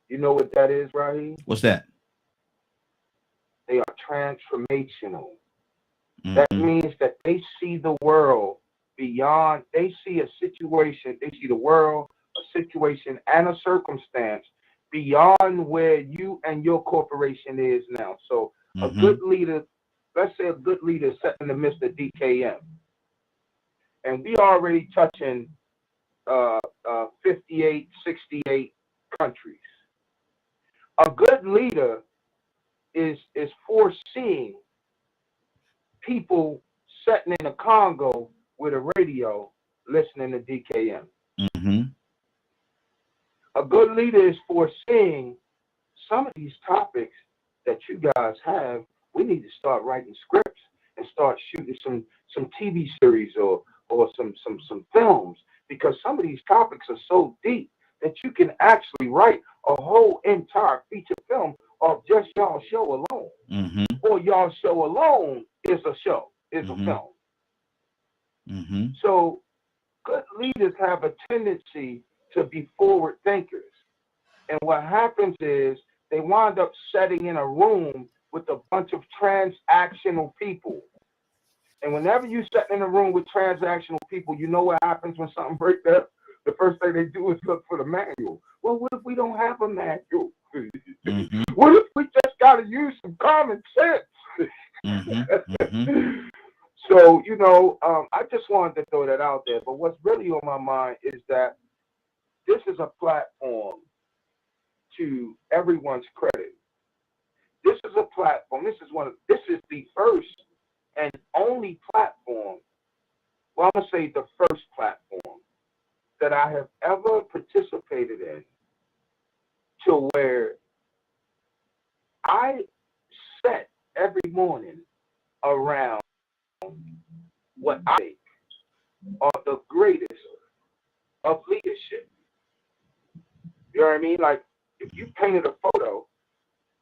Speaker 2: You know what that is, Raheem?
Speaker 1: What's that?
Speaker 2: They are transformational.
Speaker 1: Mm-hmm.
Speaker 2: That means that they see the world beyond, they see a situation, they see the world, a situation, and a circumstance beyond where you and your corporation is now. So a good leader, let's say a good leader is set in the midst of DKM. And we already touching 58, 68 countries. A good leader is foreseeing people sitting in the Congo with a radio listening to DKM.
Speaker 1: Mm-hmm.
Speaker 2: A good leader is foreseeing some of these topics that you guys have. We need to start writing scripts and start shooting some TV series or some films, because some of these topics are so deep that you can actually write a whole entire feature film of just y'all show alone.
Speaker 1: Mm-hmm.
Speaker 2: Or y'all show alone is a show, is a film.
Speaker 1: Mm-hmm.
Speaker 2: So good leaders have a tendency to be forward thinkers. And what happens is they wind up sitting in a room with a bunch of transactional people. And whenever you sit in a room with transactional people, you know what happens when something breaks up? The first thing they do is look for the manual. Well, what if we don't have a manual?
Speaker 1: Mm-hmm.
Speaker 2: What if we just got to use some common sense? So, you know, I just wanted to throw that out there. But what's really on my mind is that this is a platform to everyone's credit. This is a platform. This is the first and only platform. Well, I'm gonna say the first platform that I have ever participated in to where I set every morning around what I think are the greatest of leadership. You know what I mean? Like, if you painted a photo,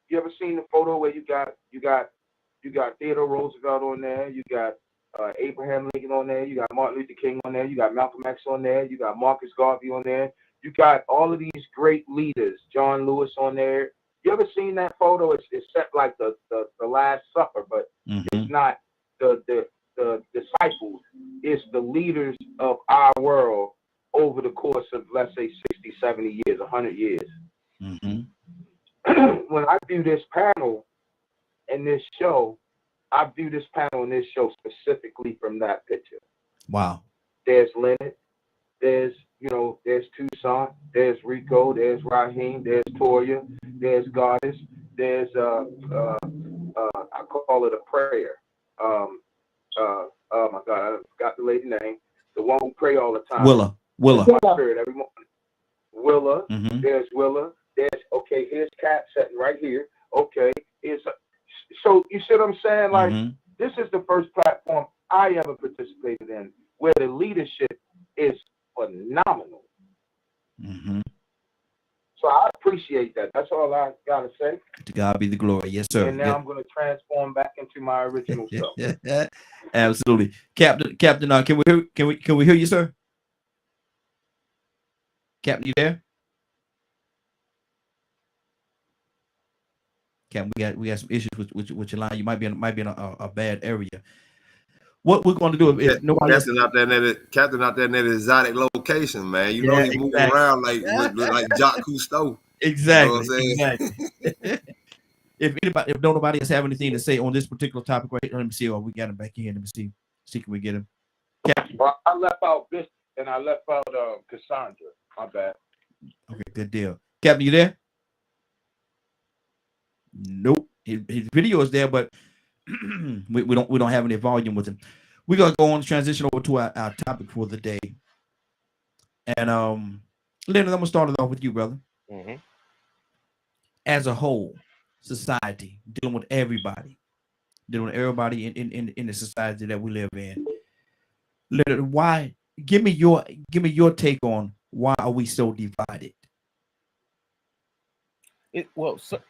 Speaker 2: you ever seen the photo where you got Theodore Roosevelt on there, you got Abraham Lincoln on there, you got Martin Luther King on there, you got Malcolm X on there, you got Marcus Garvey on there, you got all of these great leaders, John Lewis on there. You ever seen that photo? It's set like the Last Supper, but it's not the disciples. It's the leaders of our world over the course of, let's say, 60, 70 years, 100 years. When I do this panel and this show, I view this panel and this show specifically from that picture.
Speaker 1: Wow.
Speaker 2: There's Leonard, there's Toussaint, there's Rico, there's Raheem, there's Toya, there's Goddess, there's I call it a prayer. Oh my God, I forgot the lady name. The one who pray all the time.
Speaker 1: Willa.
Speaker 2: My spirit every morning. Willa.
Speaker 1: Mm-hmm.
Speaker 2: There's Willa. Here's Cat sitting right here. Okay. So you see what I'm saying? Like, this is the first platform I ever participated in where the leadership is phenomenal. So I appreciate that. That's all I gotta say.
Speaker 1: To God be the glory. Yes, sir.
Speaker 2: And now I'm gonna transform back into my original self.
Speaker 1: Absolutely. Captain, can we hear you, sir? Captain, you there? Captain, we got some issues with your line. You might be in a bad area. What we're going to do if nobody else,
Speaker 7: Captain out there in that exotic location, man. You know he's moving around like Jacques Cousteau.
Speaker 1: Exactly.
Speaker 7: You know what I'm saying?
Speaker 1: Exactly. if nobody else have anything to say on this particular topic, right? Let me see. Oh, we got him back in. Let me see. Can we get him? Captain.
Speaker 2: Well, I left out Bishop and I left out Cassandra. My bad.
Speaker 1: Okay, good deal. Captain, you there? Nope. His video is there, but we don't have any volume with him. We're gonna go on and transition over to our topic for the day. And Leonard, I'm gonna start it off with you, brother.
Speaker 3: Mm-hmm.
Speaker 1: As a whole, society, dealing with everybody in the society that we live in. Leonard, why? Give me your take on why are we so divided?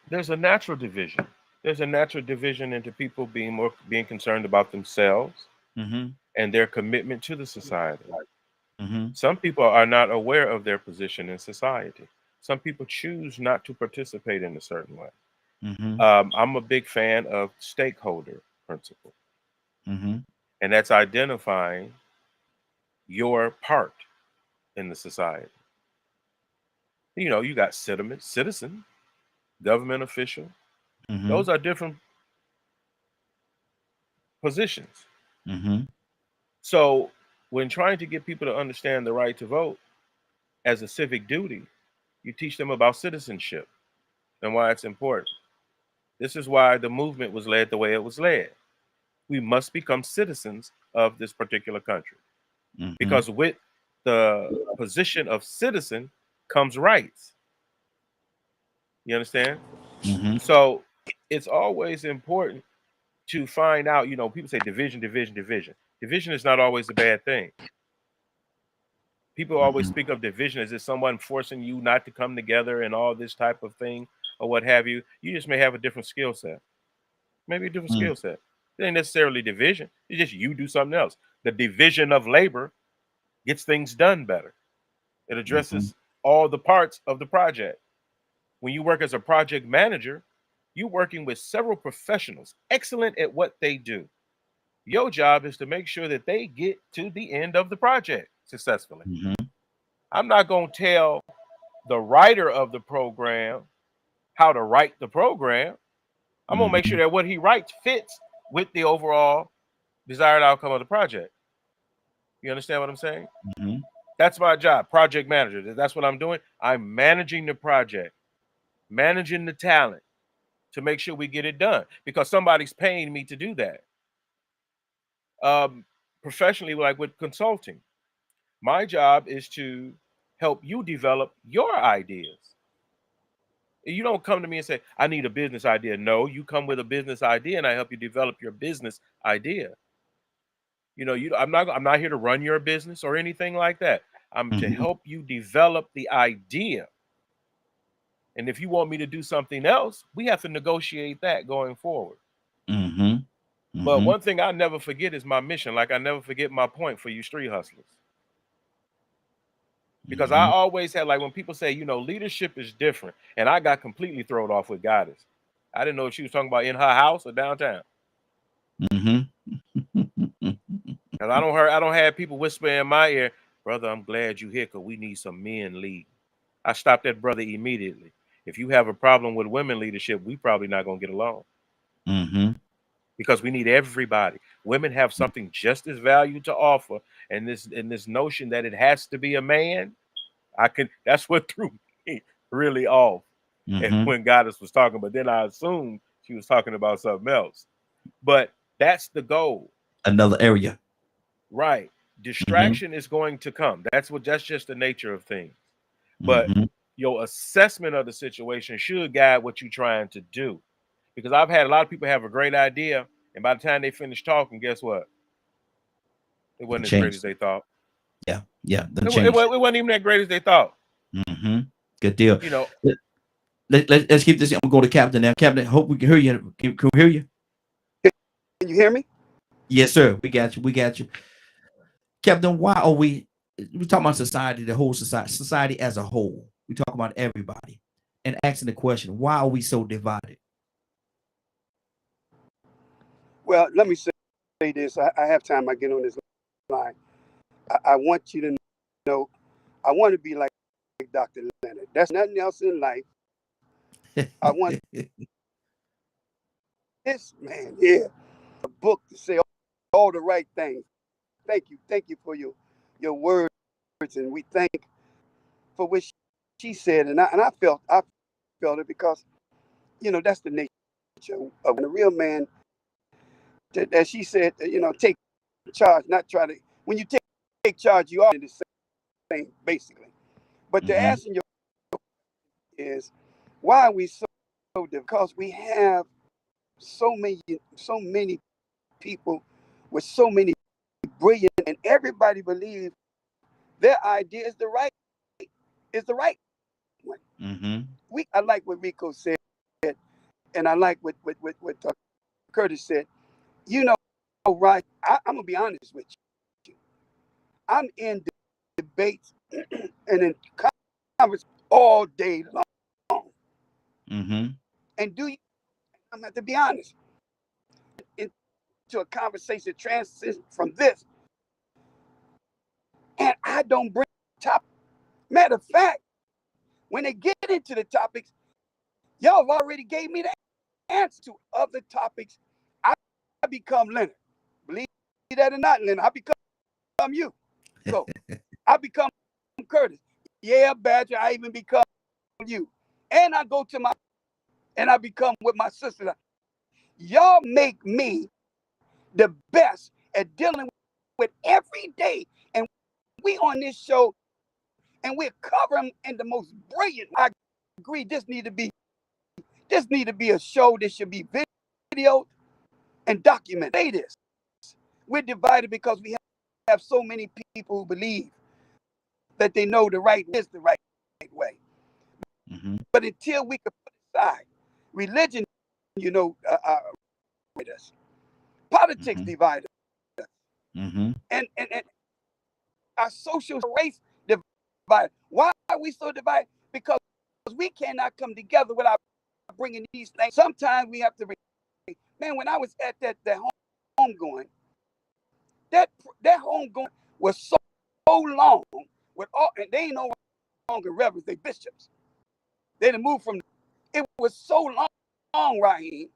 Speaker 3: There's a natural division. There's a natural division into people being concerned about themselves and their commitment to the society. Some people are not aware of their position in society. Some people choose not to participate in a certain way. I'm a big fan of stakeholder principle, and that's identifying your part in the society. You know, you got citizen, government official. Those are different positions. So when trying to get people to understand the right to vote as a civic duty, you teach them about citizenship and why it's important. This is why the movement was led the way it was led. We must become citizens of this particular country, because with the position of citizen comes rights. You understand? So it's always important to find out, you know, people say division. Division is not always a bad thing. People always speak of division as if someone forcing you not to come together and all this type of thing or what have you. You just may have a different skill set. Maybe a different skill set. It ain't necessarily division. It's just you do something else. The division of labor gets things done better. It addresses all the parts of the project. When you work as a project manager, you're working with several professionals, excellent at what they do. Your job is to make sure that they get to the end of the project successfully. I'm not going to tell the writer of the program how to write the program. I'm going to make sure that what he writes fits with the overall desired outcome of the project. You understand what I'm saying? That's my job, project manager. That's what I'm doing. I'm managing the project, managing the talent to make sure we get it done, because somebody's paying me to do that. Professionally, like with consulting, my job is to help you develop your ideas. You don't come to me and say, I need a business idea. No, you come with a business idea and I help you develop your business idea. You know, I'm not here to run your business or anything like that. I'm to help you develop the idea. And if you want me to do something else, we have to negotiate that going forward. But one thing I never forget is my mission. Like I never forget my point for you street hustlers. Because I always had, like when people say, you know, leadership is different. And I got completely thrown off with Goddess. I didn't know if she was talking about in her house or downtown. Because I don't have people whisper in my ear, brother, I'm glad you here because we need some men lead. I stopped that brother immediately. If you have a problem with women leadership, we probably not going to get along. Because we need everybody. Women have something just as valuable to offer. And this notion that it has to be a man, that's what threw me really off. And when Goddess was talking, but then I assumed she was talking about something else. But that's the goal.
Speaker 1: Another area.
Speaker 3: Right. Distraction is going to come. That's just the nature of things. But your assessment of the situation should guide what you're trying to do. Because I've had a lot of people have a great idea, and by the time they finish talking, guess what? It wasn't as great as they thought.
Speaker 1: Yeah.
Speaker 3: It wasn't even that great as they thought.
Speaker 1: Good deal.
Speaker 3: You know,
Speaker 1: let's keep this. I'm gonna go to Captain now. Captain, hope we can hear you. Can we hear you?
Speaker 8: Can you hear me?
Speaker 1: Yes, sir. We got you. Captain, why are we we're talking about society, the whole society as a whole. We talk about everybody and asking the question, why are we so divided?
Speaker 8: Well, let me say this. I have time. I get on this line. I want you to know, I want to be like Dr. Leonard. That's nothing else in life. I want this man here, a book to say all the right things. Thank you for your words, and we thank for what she said, and I felt it because that's the nature of a real man. That she said, take charge, not try to. When you take charge, you are the same, basically. But the asking your is, why are we so different? Because we have so many people with so many brilliant, and everybody believes their idea is the right one. I like what Rico said, and I like what Curtis said. Right? I'm gonna be honest with you. I'm in debates and in conference all day long. And I'm gonna have to be honest. Into a conversation transition from this, and I don't bring topic. Matter of fact, when they get into the topics, y'all have already gave me the answer to other topics. I become Leonard. Believe that or not, Leonard, I become you. So I become Curtis. Yeah, Badger, I even become you. And I go to and I become with my sister. Y'all make me the best at dealing with every day. And we on this show, and we're covering in the most brilliant. I agree, this need to be a show that should be videoed and documented. Say this. We're divided because we have so many people who believe that they know the right is the right way. But until we can put aside religion, with us, politics divide us, and our social race divided. Why are we so divided? Because we cannot come together without bringing these things. Sometimes we have to. Man, when I was at that homegoing, that homegoing was so long with all, and they ain't no longer reverends, they bishops. They done moved from. It was so long, Raheem,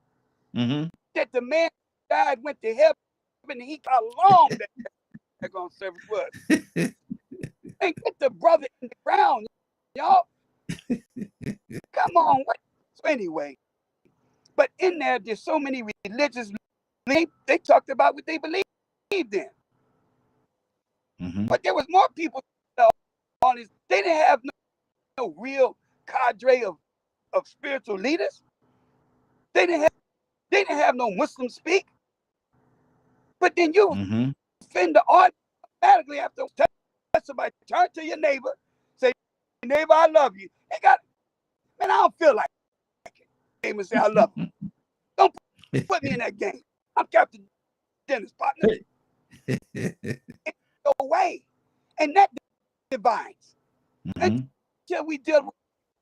Speaker 8: that the man died, went to heaven, and he got long that gonna service was. And get the brother in the ground, y'all. Come on, what? So anyway, but in there's so many religious. They talked about what they believed in. But there was more people on this. They didn't have no real cadre of spiritual leaders. They didn't have no Muslim speak. But then you offend the art automatically after somebody turn to your neighbor, say, neighbor, I love you. Man, I don't feel like it. Neighbor say, I love you. Don't put me in that game. I'm Captain Dennis, partner. Go away. And that divides. Until we deal with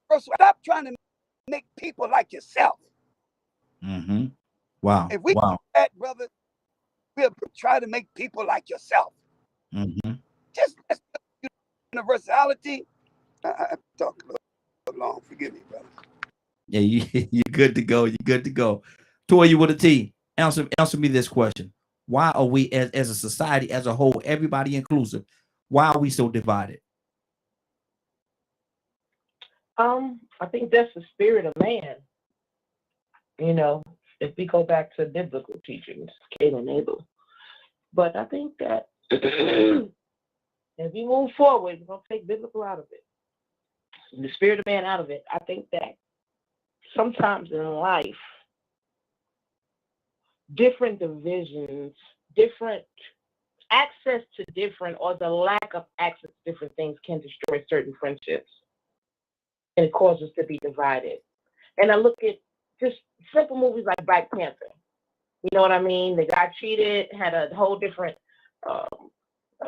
Speaker 8: first, stop trying to make people like yourself.
Speaker 1: Wow.
Speaker 8: If we do that, brother, we'll try to make people like yourself. Just universality. I talk a little long. Forgive me, brother.
Speaker 1: Yeah, you're good to go. You're good to go. Toya with a T. Answer me this question. Why are we as a society as a whole, everybody inclusive, why are we so divided?
Speaker 6: I think that's the spirit of man. If we go back to biblical teachings, Cain and Abel. But I think that if we move forward, we're going to take biblical out of it, the spirit of man out of it. I think that sometimes in life, different divisions, different access to different, or the lack of access to different things can destroy certain friendships. And it causes us to be divided. And I look at just simple movies like Black Panther. You know what I mean? The guy cheated, had a whole different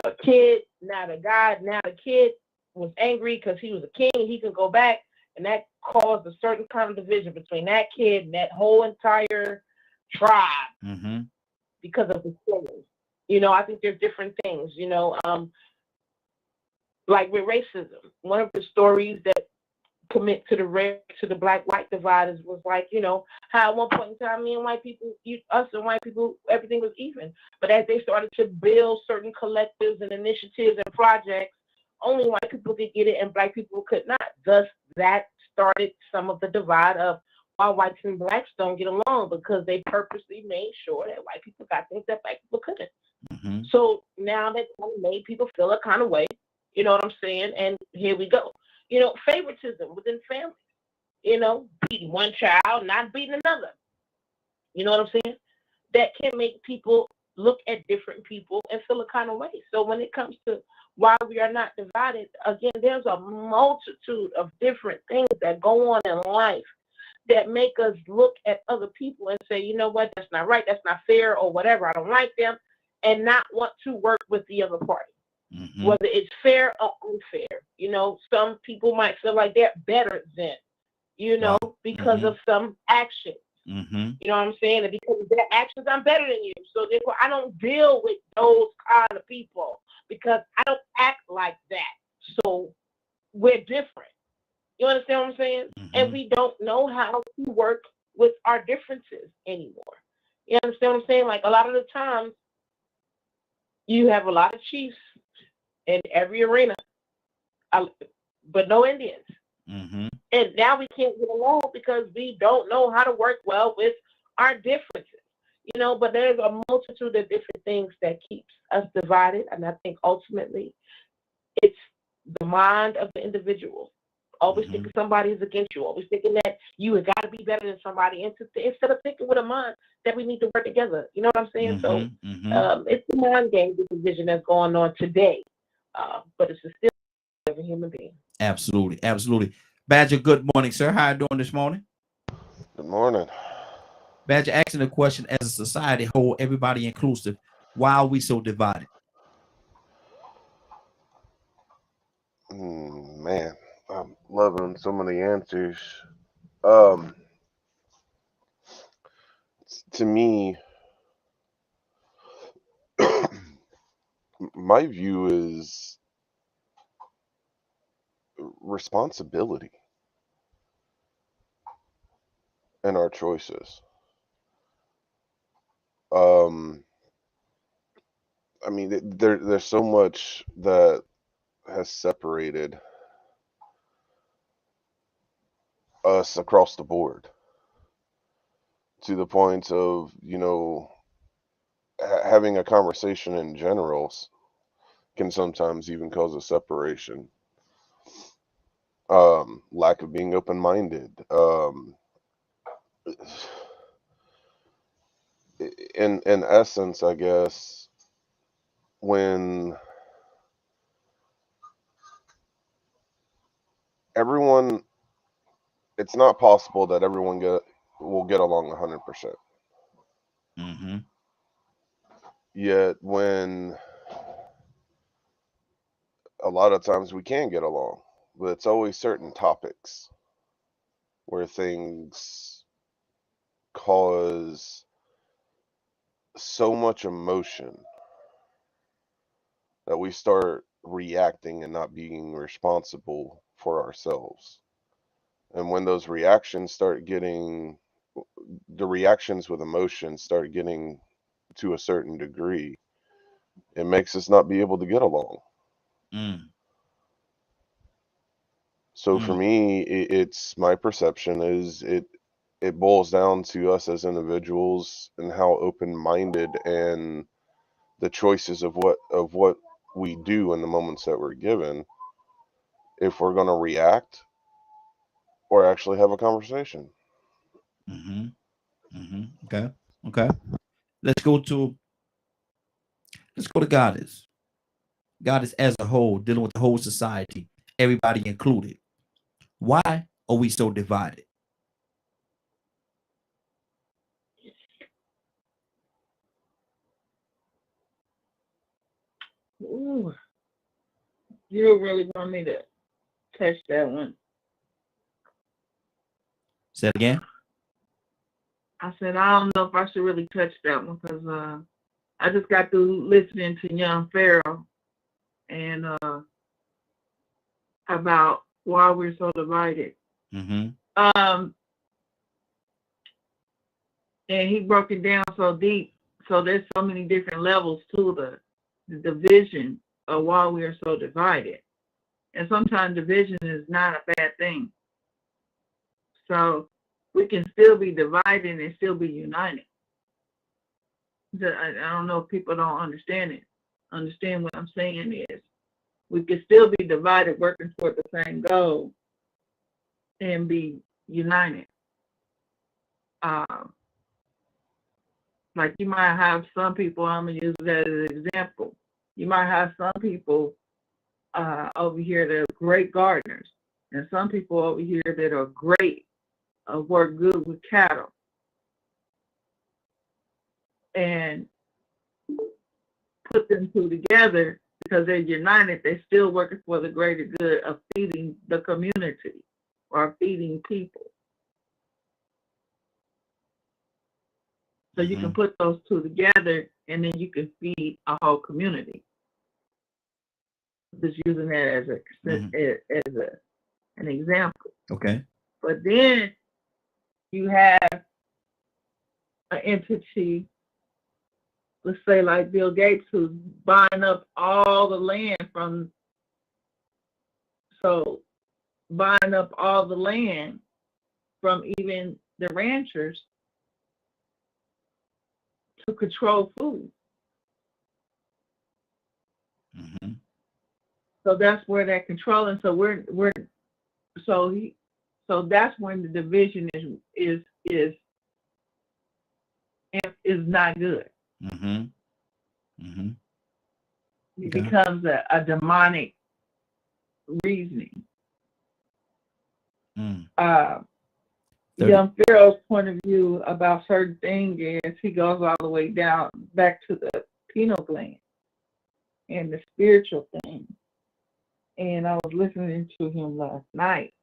Speaker 6: a kid. Now the kid was angry because he was a king. He can go back, and that caused a certain kind of division between that kid and that whole entire tribe because of the feelings. You know, I think there's different things. You know, like with racism, one of the stories that commit to the black-white divide was like, you know, how at one point in time, me and white people, us and white people, everything was even. But as they started to build certain collectives and initiatives and projects, only white people could get it and black people could not. Thus, that started some of the divide of why whites and blacks don't get along, because they purposely made sure that white people got things that black people couldn't. So now that made people feel a kind of way, you know what I'm saying? And here we go. You know, favoritism within families, you know, beating one child, not beating another. You know what I'm saying? That can make people look at different people and feel a kind of way. So when it comes to why we are not divided, again, there's a multitude of different things that go on in life that make us look at other people and say, you know what, that's not right, that's not fair, or whatever, I don't like them, and not want to work with the other party. Whether it's fair or unfair. You know, some people might feel like they're better than, you know, because of some action. You know what I'm saying? And because of their actions, I'm better than you. So therefore, I don't deal with those kind of people because I don't act like that. So we're different. You understand what I'm saying? And we don't know how to work with our differences anymore. You understand what I'm saying? Like a lot of the times, you have a lot of chiefs in every arena, but no Indians. And now we can't get along because we don't know how to work well with our differences, you know, but there's a multitude of different things that keeps us divided. And I think ultimately it's the mind of the individual. Always thinking somebody is against you, always thinking that you have got to be better than somebody, instead of thinking with a mind that we need to work together. You know what I'm saying? So it's the mind game, the division that's going on today. But it's still as a human being.
Speaker 1: Absolutely, absolutely. Badger, good morning, sir. How are you doing this morning?
Speaker 9: Good morning.
Speaker 1: Badger, asking the question, as a society whole, everybody inclusive, why are we so divided?
Speaker 9: Man, I'm loving some of the answers. To me, my view is responsibility in our choices. I mean, there's so much that has separated us across the board to the point of, you know, having a conversation in general can sometimes even cause a separation. Lack of being open-minded. In essence, I guess, when everyone, it's not possible that everyone will get along 100%. Yet when a lot of times we can get along, but it's always certain topics where things cause so much emotion that we start reacting and not being responsible for ourselves. And when those reactions the reactions with emotion start getting to a certain degree, it makes us not be able to get along. So for me, it's my perception is it boils down to us as individuals and how open-minded and the choices of what we do in the moments that we're given, if we're going to react or actually have a conversation.
Speaker 1: Okay. Let's go to Goddess. Goddess as a whole, dealing with the whole society, everybody included. Why are we so divided?
Speaker 4: Ooh, you really want me to touch that one?
Speaker 1: Say it again.
Speaker 4: I said, I don't know if I should really touch that one because I just got through listening to Young Pharaoh and about why we're so divided.
Speaker 1: Mm-hmm.
Speaker 4: And he broke it down so deep. So there's so many different levels to the division of why we are so divided. And sometimes division is not a bad thing. So we can still be divided and still be united. I don't know if people don't understand it. Understand what I'm saying is we can still be divided, working toward the same goal and be united. Like you might have some people, I'm going to use that as an example. You might have some people over here that are great gardeners, and some people over here that are great, work good with cattle. And put them two together because they're united, they're still working for the greater good of feeding the community or feeding people. So you can put those two together and then you can feed a whole community. Just using that as an example.
Speaker 1: Okay.
Speaker 4: But then you have an entity, let's say like Bill Gates, who's buying up all the land from even the ranchers to control food.
Speaker 1: Mm-hmm.
Speaker 4: So that's where they're controlling. So so that's when the division is not good.
Speaker 1: Mm-hmm. Mm-hmm.
Speaker 4: It becomes a demonic reasoning. Young Pharaoh's point of view about certain things is he goes all the way down back to the pineal gland and the spiritual thing. And I was listening to him last night.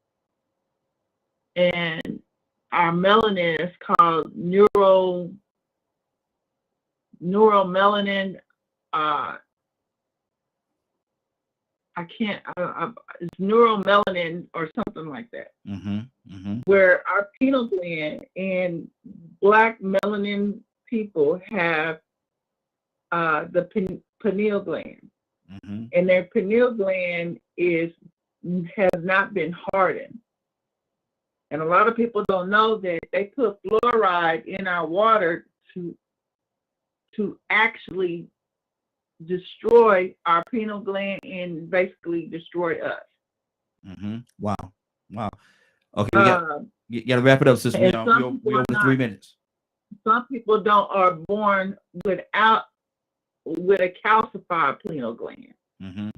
Speaker 4: And our melanin is called neuromelanin. It's neuromelanin or something like that.
Speaker 1: Mm-hmm. Mm-hmm.
Speaker 4: Where our pineal gland and black melanin people have the pineal gland.
Speaker 1: Mm-hmm.
Speaker 4: And their pineal gland has not been hardened. And a lot of people don't know that they put fluoride in our water to actually destroy our pineal gland and destroy us.
Speaker 1: Mm-hmm. Wow. Okay, you gotta wrap it up, sister. We're over 3 minutes.
Speaker 4: Some people are born with a calcified pineal gland.
Speaker 1: Mm-hmm.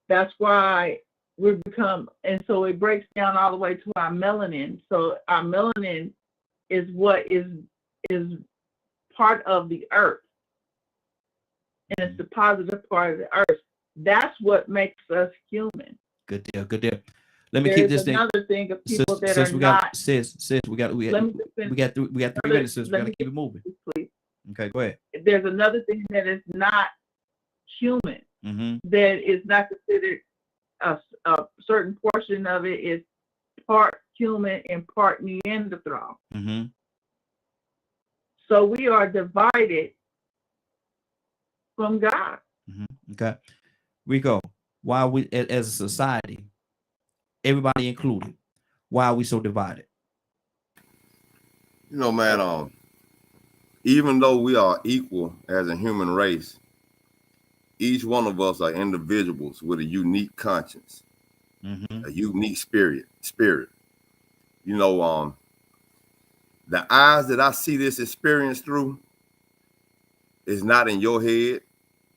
Speaker 4: That's why and so it breaks down all the way to our melanin. So our melanin is what is part of the earth. And it's the positive part of the earth. That's what makes us human.
Speaker 1: Good deal. Let me keep this thing.
Speaker 4: Another thing of people that are not.
Speaker 1: We got 3 minutes, sis. We got to keep it moving.
Speaker 4: Please.
Speaker 1: Okay, go ahead.
Speaker 4: There's another thing that is not human.
Speaker 1: Mm-hmm.
Speaker 4: That is not considered a certain portion of it is part human and part Neanderthal.
Speaker 1: Mm-hmm.
Speaker 4: So we are divided from God.
Speaker 1: Mm-hmm. Okay, Rico, why we as a society, everybody included, why are we so divided?
Speaker 7: You know, man, even though we are equal as a human race, each one of us are individuals with a unique conscience,
Speaker 1: mm-hmm.
Speaker 7: a unique spirit. You know, the eyes that I see this experience through is not in your head.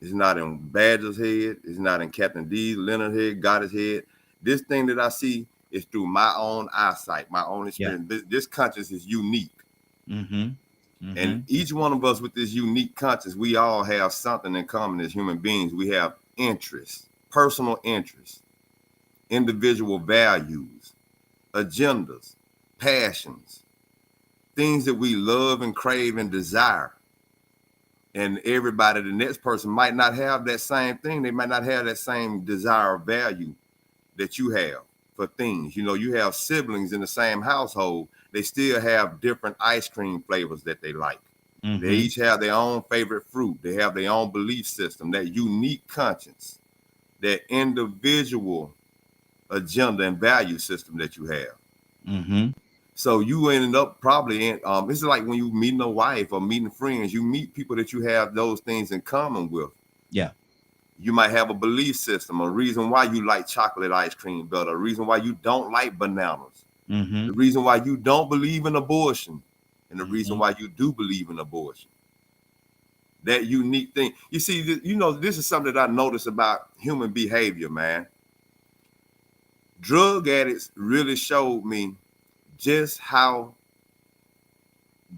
Speaker 7: It's not in Badger's head. It's not in Captain D, Leonard's head, Goddard's head. This thing that I see is through my own eyesight, my own experience.
Speaker 1: Yeah.
Speaker 7: This conscience is unique.
Speaker 1: Mm-hmm.
Speaker 7: And each one of us with this unique conscience, we all have something in common as human beings. We have interests, personal interests, individual values, agendas, passions, things that we love and crave and desire. And everybody, the next person might not have that same thing. They might not have that same desire or value that you have for things. You know, you have siblings in the same household. They still have different ice cream flavors that they like. They each have their own favorite fruit. They have their own belief system, that unique conscience, that individual agenda and value system that you have. So you ended up probably in, this is like when you meeting a wife or meeting friends, you meet people that you have those things in common with.
Speaker 1: Yeah.
Speaker 7: You might have a belief system, a reason why you like chocolate ice cream better, a reason why you don't like bananas, the reason why you don't believe in abortion, and the reason why you do believe in abortion. That unique thing. You see, you know, this is something that I noticed about human behavior, man. Drug addicts really showed me just how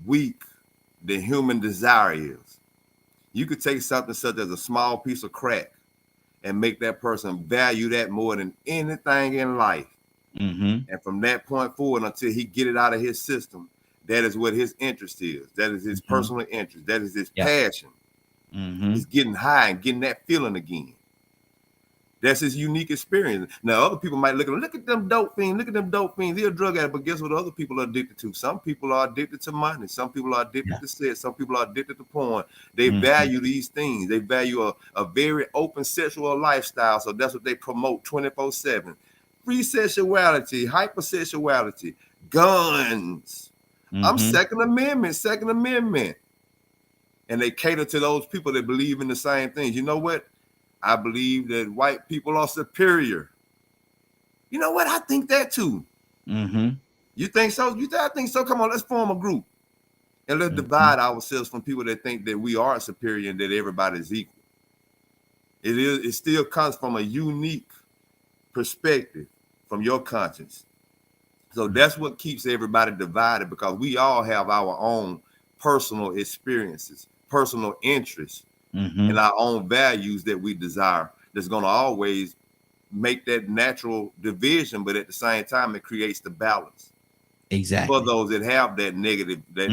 Speaker 7: weak the human desire is. You could take something such as a small piece of crack and make that person value that more than anything in life. And from that point forward, until he get it out of his system, that is what his interest is. That is his personal interest. That is his passion. He's getting high and getting that feeling again. That's his unique experience. Now, other people might look at them dope fiends. Look at them dope fiends. They're a drug addict, but guess what other people are addicted to? Some people are addicted to money. Some people are addicted to sex. Some people are addicted to porn. They value these things. They value a very open sexual lifestyle. So that's what they promote 24/7. Free sexuality, hypersexuality, guns. I'm Second Amendment. And they cater to those people that believe in the same things. You know what? I believe that white people are superior. You know what? I think that too. You think so? I think so. Come on, let's form a group. And let's divide ourselves from people that think that we are superior and that everybody is equal. It still comes from a unique perspective from your conscience. So that's what keeps everybody divided, because we all have our own personal experiences, personal interests, and our own values that we desire. That's going to always make that natural division, but at the same time, it creates the balance.
Speaker 1: Exactly.
Speaker 7: For those that have that negative, that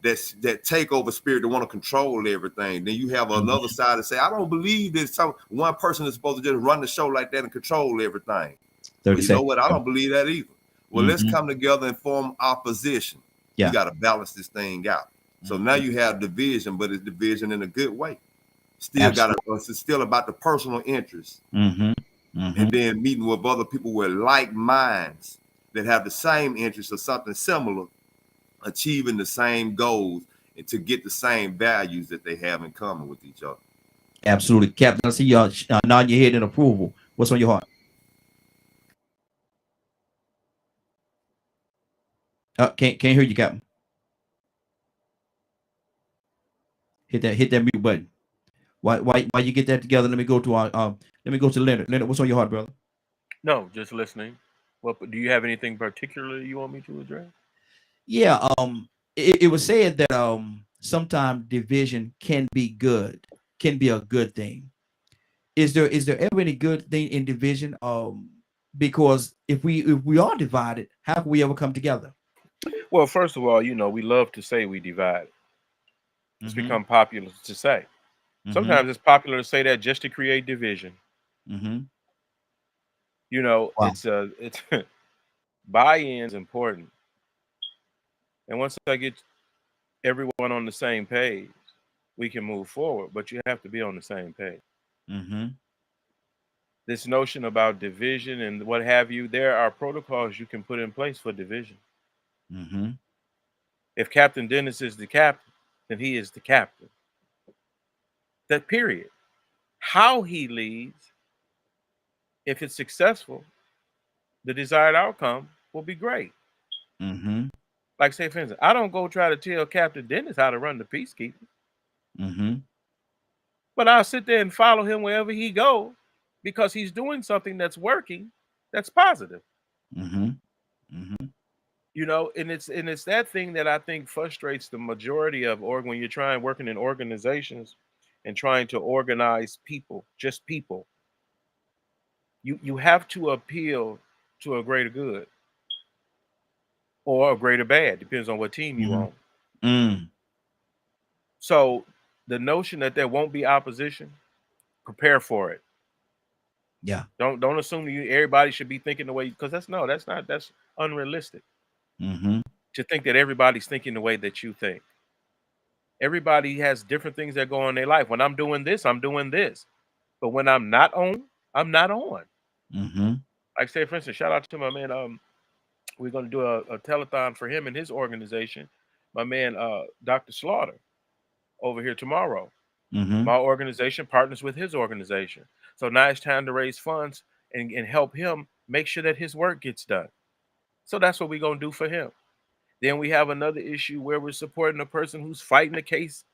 Speaker 7: takeover spirit to want to control everything. Then you have another side that say, I don't believe that one person is supposed to just run the show like that and control everything. Well, you know what? I don't believe that either. Well, let's come together and form opposition. You got to balance this thing out. So now you have division, but it's division in a good way. Still it's still about the personal interest. And then meeting with other people with like minds that have the same interests or something similar, achieving the same goals and to get the same values that they have in common with each other.
Speaker 1: Absolutely. Captain, I see y'all nodding your head in approval. What's on your heart? Can't hear you, Captain. Hit that mute button. Why you get that together? Let me go to Leonard. Leonard, what's on your heart, brother?
Speaker 3: No, just listening. Well, do you have anything particularly you want me to address?
Speaker 1: Yeah. It was said that sometimes division can be good, can be a good thing. Is there ever any good thing in division? Because if we are divided, how can we ever come together?
Speaker 3: Well, first of all, you know, we love to say we divide. It's become popular to say. Sometimes it's popular to say that just to create division. You know, it's buy-in is important. And once I get everyone on the same page, we can move forward, but you have to be on the same page. This notion about division and what have you, there are protocols you can put in place for division. If Captain Dennis is the captain, then he is the captain. That period. How he leads, if it's successful, the desired outcome will be great. Like, say, for instance, I don't go try to tell Captain Dennis how to run the peacekeepers. But I'll sit there and follow him wherever he goes because he's doing something that's working, that's positive. You know, and it's that thing that I think frustrates the majority of when you're trying working in organizations and trying to organize people, just people. You have to appeal to a greater good or a greater bad, depends on what team you own.
Speaker 1: Mm.
Speaker 3: So the notion that there won't be opposition, prepare for it.
Speaker 1: Yeah.
Speaker 3: Don't assume everybody should be thinking the way, because that's unrealistic.
Speaker 1: Mm-hmm.
Speaker 3: To think that everybody's thinking the way that you think. Everybody has different things that go on in their life. When I'm doing this, I'm doing this. But when I'm not on, I'm not on.
Speaker 1: Mm-hmm.
Speaker 3: Like say, for instance, shout out to my man. We're gonna do a telethon for him and his organization. My man, Dr. Slaughter, over here tomorrow.
Speaker 1: Mm-hmm.
Speaker 3: My organization partners with his organization. So now it's time to raise funds and help him make sure that his work gets done. So that's what we're gonna do for him. Then we have another issue where we're supporting a person who's fighting a case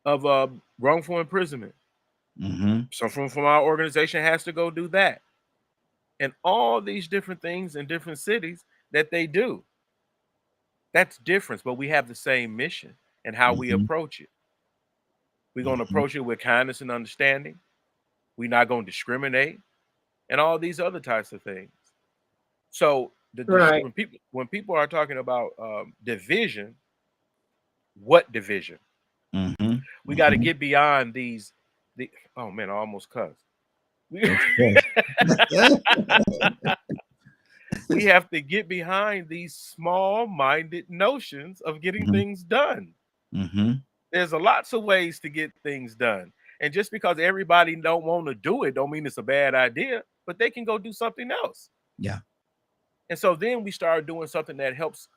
Speaker 3: of wrongful imprisonment.
Speaker 1: Mm-hmm.
Speaker 3: So from our organization has to go do that. And all these different things in different cities that they do. That's different, but we have the same mission and how we approach it. We're going to approach it with kindness and understanding. We're not going to discriminate and all these other types of things. So when people are talking about division, what division?
Speaker 1: Mm-hmm.
Speaker 3: We got to get beyond these. Oh man, I almost cussed. We have to get behind these small-minded notions of getting things done.
Speaker 1: Mm-hmm.
Speaker 3: There's lots of ways to get things done. And just because everybody don't want to do it, don't mean it's a bad idea, but they can go do something else.
Speaker 1: Yeah.
Speaker 3: And so then we start doing something that helps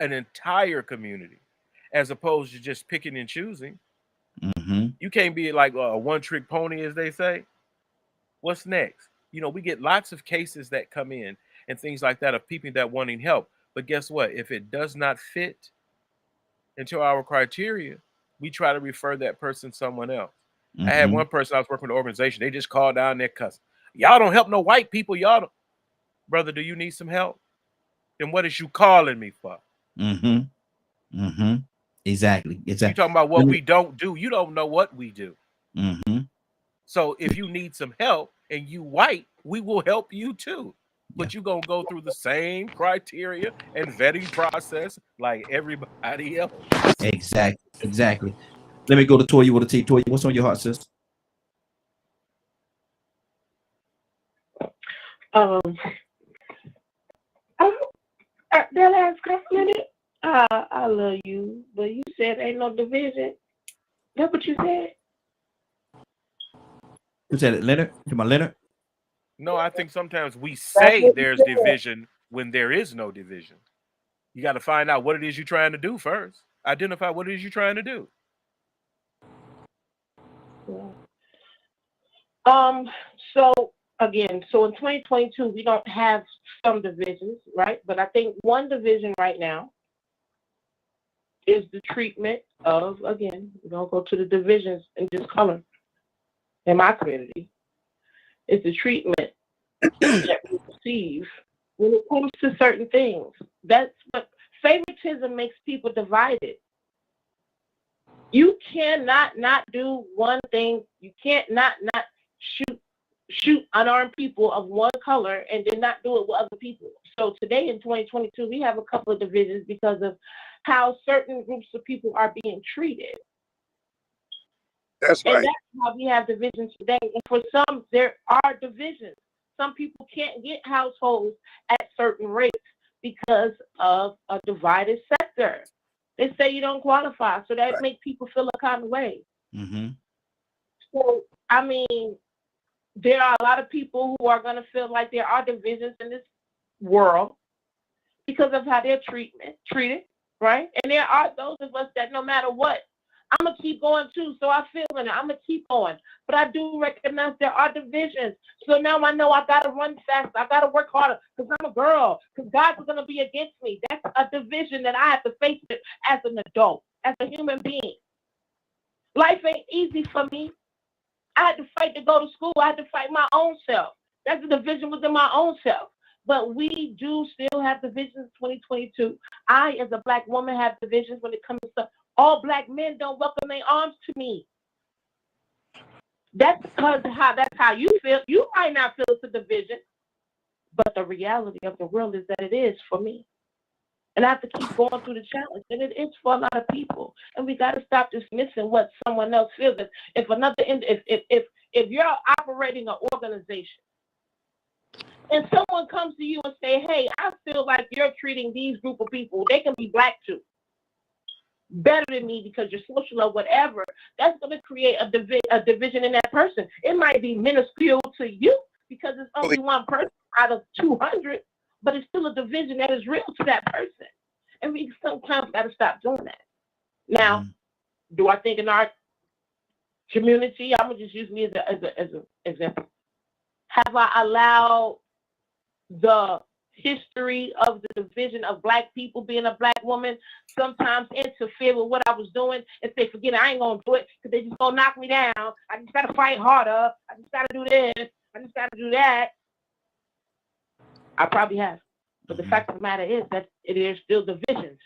Speaker 3: an entire community as opposed to just picking and choosing.
Speaker 1: Mm-hmm.
Speaker 3: You can't be like a one-trick pony, as they say. What's next? You know, we get lots of cases that come in and things like that of people that wanting help. But guess what? If it does not fit into our criteria, we try to refer that person to someone else. I had one person I was working with an organization. They just called down their cuss. Y'all don't help no white people. Y'all don't. Brother, do you need some help? Then what is you calling me for?
Speaker 1: Mm-hmm. Mm-hmm. Exactly.
Speaker 3: You talking about what we don't do. You don't know what we do.
Speaker 1: Mm-hmm.
Speaker 3: So if you need some help and you white, we will help you too. But you're going to go through the same criteria and vetting process like everybody else.
Speaker 1: Exactly. Let me go to Toya with a T. Toya, what's on your heart, sis?
Speaker 6: That last comment, I love you, but you said ain't no division. That's what you said?
Speaker 1: Who said it? Leonard? Come on, Leonard?
Speaker 3: No, I think sometimes we say there's division when there is no division. You got to find out what it is you're trying to do first. Identify what it is you're trying to do.
Speaker 6: So again, so in 2022, we don't have some divisions, right? But I think one division right now is the treatment of, again, we don't go to the divisions in just color in my community. It's the treatment that we receive when it comes to certain things. That's what favoritism makes people divided. You cannot not do one thing. You can't not shoot unarmed people of one color and then not do it with other people. So today in 2022, we have a couple of divisions because of how certain groups of people are being treated.
Speaker 8: That's right.
Speaker 6: And that's how we have divisions today. And for some, there are divisions. Some people can't get households at certain rates because of a divided sector. They say you don't qualify, so that makes people feel a kind of way.
Speaker 1: Mm-hmm.
Speaker 6: So, I mean, there are a lot of people who are going to feel like there are divisions in this world because of how they're treated, right? And there are those of us that no matter what, I'm going to keep going too. So I feel it. I'm going to keep going. But I do recognize there are divisions. So now I know I got to run faster. I got to work harder because I'm a girl, because God's going to be against me. That's a division that I have to face it as an adult, as a human being. Life ain't easy for me. I had to fight to go to school. I had to fight my own self. That's the division within my own self. But we do still have divisions in 2022. I, as a black woman, have divisions when it comes to all black men don't welcome their arms to me. That's because that's how you feel. You might not feel it's a division, but the reality of the world is that it is for me. And I have to keep going through the challenge, and it is for a lot of people. And we got to stop dismissing what someone else feels. If you're operating an organization, and someone comes to you and say, "Hey, I feel like you're treating these group of people, they can be black too, better than me because you're social or whatever," that's going to create a division in that person. It might be minuscule to you because it's only one person out of 200, but it's still a division that is real to that person. And we sometimes got to stop doing that. Now, do I think in our community, I'm going to just use me as an example, have I allowed the history of the division of black people being a black woman sometimes interfere with what I was doing and say, forget it, I ain't going to do it because they just going to knock me down. I just got to fight harder. I just got to do this. I just got to do that. I probably have. But the fact of the matter is that it is still divisions.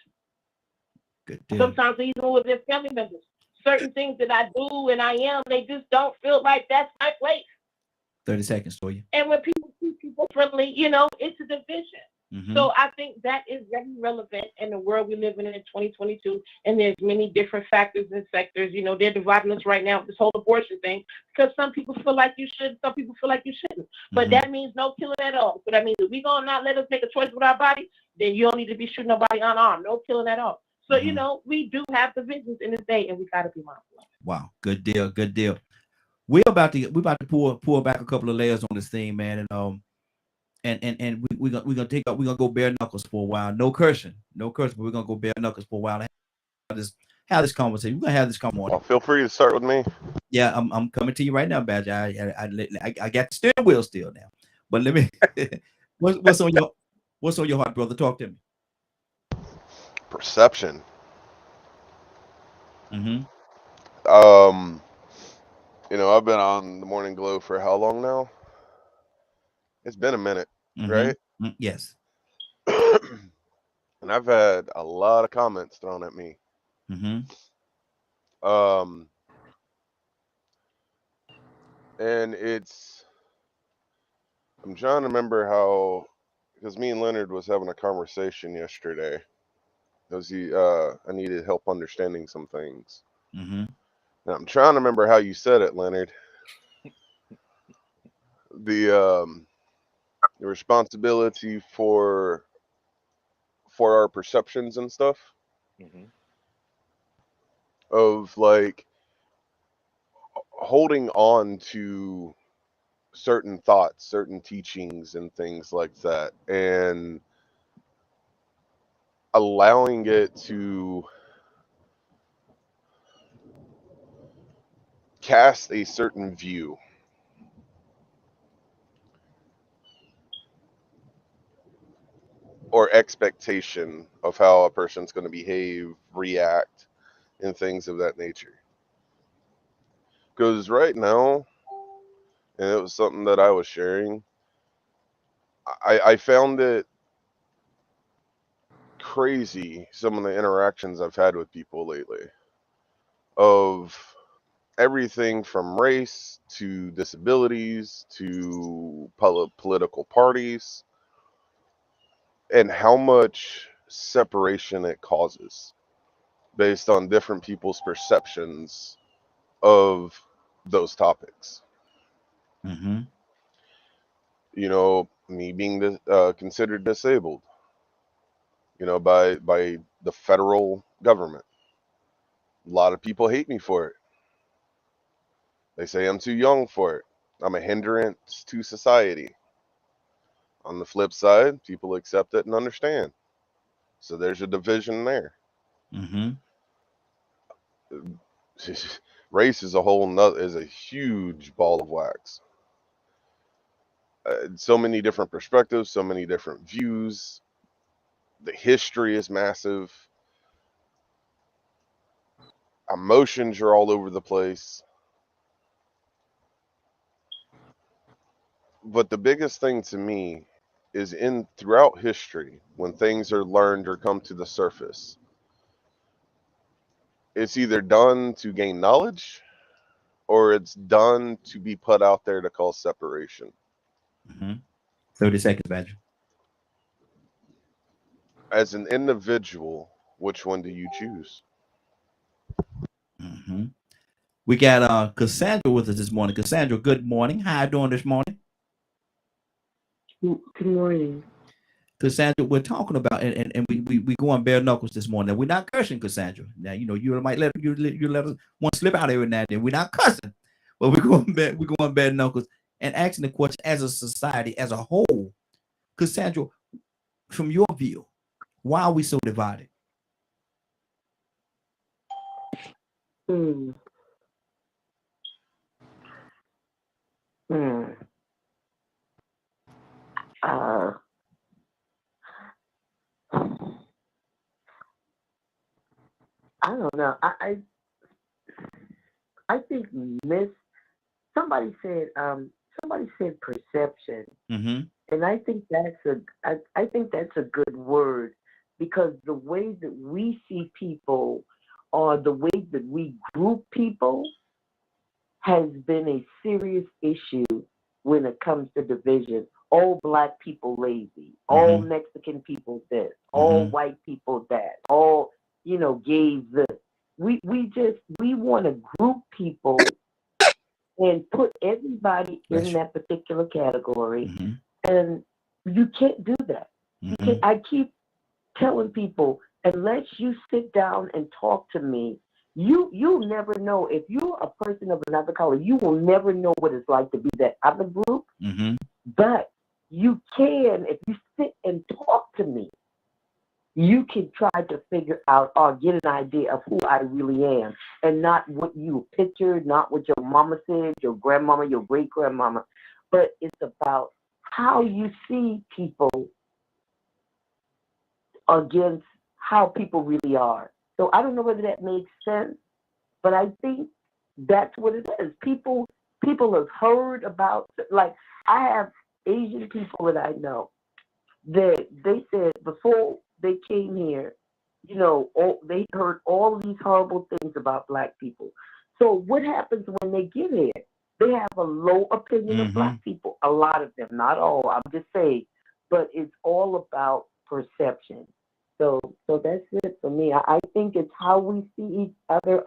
Speaker 1: Good deal.
Speaker 6: Sometimes even with their family members, certain things that I do and I am, they just don't feel like that's my place.
Speaker 1: 30 seconds for you.
Speaker 6: And when people see people friendly, it's a division. So I think that is very relevant in the world we live in 2022. And there's many different factors and sectors. They're dividing us right now with this whole abortion thing because some people feel like you should, some people feel like you shouldn't. But that means no killing at all. So that means if we're going to not let us make a choice with our body, then you don't need to be shooting nobody unarmed. No killing at all. So, we do have divisions in this day and we got to be mindful.
Speaker 1: Wow. Good deal. Good deal. We're about to pull back a couple of layers on this thing, man. And we're gonna go bare knuckles for a while. No cursing, but we're gonna go bare knuckles for a while. Have this conversation. We're gonna have this conversation.
Speaker 9: Well, feel free to start with me.
Speaker 1: Yeah, I'm coming to you right now, Badger. I got the steering wheel still now. But let me what's on your heart, brother? Talk to me.
Speaker 9: Perception. I've been on the Morning Glow for how long now? It's been a minute, right?
Speaker 1: Yes.
Speaker 9: And I've had a lot of comments thrown at me. And I'm trying to remember how, because me and Leonard was having a conversation yesterday. Because I needed help understanding some things. Now I'm trying to remember how you said it, Leonard. The responsibility for our perceptions and stuff. Of like holding on to certain thoughts, certain teachings and things like that, and allowing it to cast a certain view. Or expectation of how a person's going to behave, react, and things of that nature. Because right now, and it was something that I was sharing, I found it crazy, some of the interactions I've had with people lately, of everything from race to disabilities to political parties, and how much separation it causes based on different people's perceptions of those topics. Me being considered disabled, by the federal government. A lot of people hate me for it. They say I'm too young for it. I'm a hindrance to society. On the flip side, people accept it and understand. So there's a division there. Race is a huge ball of wax. So many different perspectives, so many different views. The history is massive. Emotions are all over the place. But the biggest thing to me is in throughout history when things are learned or come to the surface. It's either done to gain knowledge or it's done to be put out there to cause separation.
Speaker 1: 30 seconds, Badger.
Speaker 9: As an individual, which one do you choose?
Speaker 1: We got Cassandra with us this morning. Cassandra, good morning. How you doing this morning?
Speaker 6: Good morning.
Speaker 1: Cassandra, we're talking about and we go on bare knuckles this morning. We're not cursing, Cassandra. Now you know you might let us one slip out every now and then. We're not cussing, but we're going bare knuckles and asking the question as a society as a whole. Cassandra, from your view, why are we so divided?
Speaker 6: I don't know. I think somebody said perception, and I think that's a good word, because the way that we see people or the way that we group people has been a serious issue when it comes to division. All black people lazy, all Mexican people this, all white people that, all gays this. We want to group people and put everybody in that particular category, and you can't do that. I keep telling people, unless you sit down and talk to me, you'll never know. If you're a person of another color, you will never know what it's like to be that other group. But you can, if you sit and talk to me, you can try to figure out or get an idea of who I really am, and not what you pictured, not what your mama said, your grandmama, your great grandmama, but it's about how you see people against how people really are. So I don't know whether that makes sense, but I think that's what it is. People have heard about, like, I have Asian people that I know that they said before they came here, they heard all these horrible things about black people. So what happens when they get here? They have a low opinion of black people. A lot of them, not all, I'm just saying, but it's all about perception. So that's it for me. I think it's how we see each other,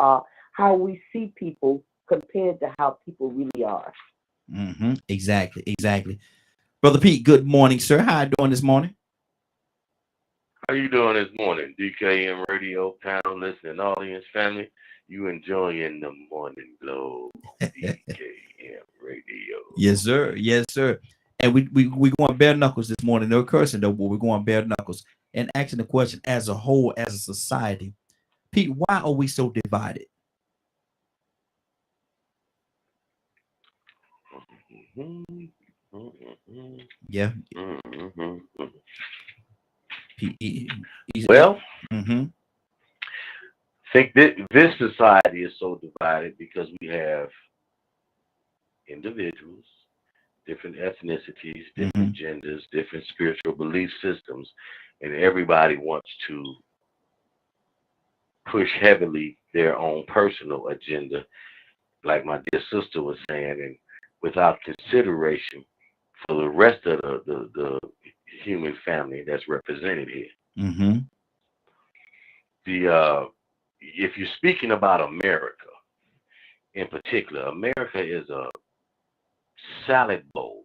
Speaker 6: how we see people compared to how people really are.
Speaker 1: Exactly. Brother Pete, good morning, sir. How you doing this morning?
Speaker 10: How you doing this morning, DKM Radio panel, listening audience, family? You enjoying the morning glow, DKM Radio?
Speaker 1: Yes, sir. And we going bare knuckles this morning. No cursing though, but we're going bare knuckles and asking the question as a whole, as a society. Pete, why are we so divided? Yeah.
Speaker 10: Well, I think this society is so divided because we have individuals, different ethnicities, different genders, different spiritual belief systems, and everybody wants to push heavily their own personal agenda, like my dear sister was saying, and without consideration for the rest of the human family that's represented here. If you're speaking about America in particular, America is a salad bowl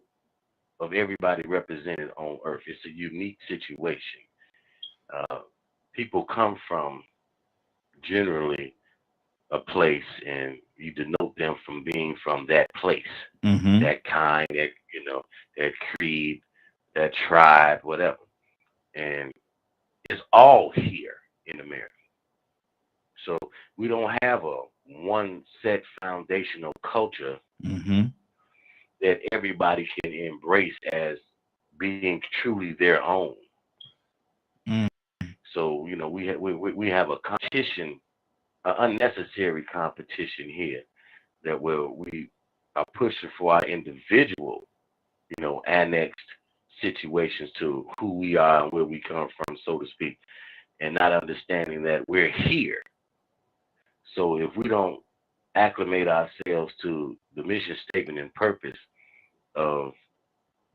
Speaker 10: of everybody represented on earth. It's a unique situation. People come from generally a place, and you denote them from being from that place, that kind, that creed, that tribe, whatever. And it's all here in America. So we don't have a one set foundational culture that everybody can embrace as being truly their own. So we have a competition, an unnecessary competition here, that we are pushing for our individual, annexed situations to who we are and where we come from, so to speak, and not understanding that we're here. So if we don't acclimate ourselves to the mission statement and purpose of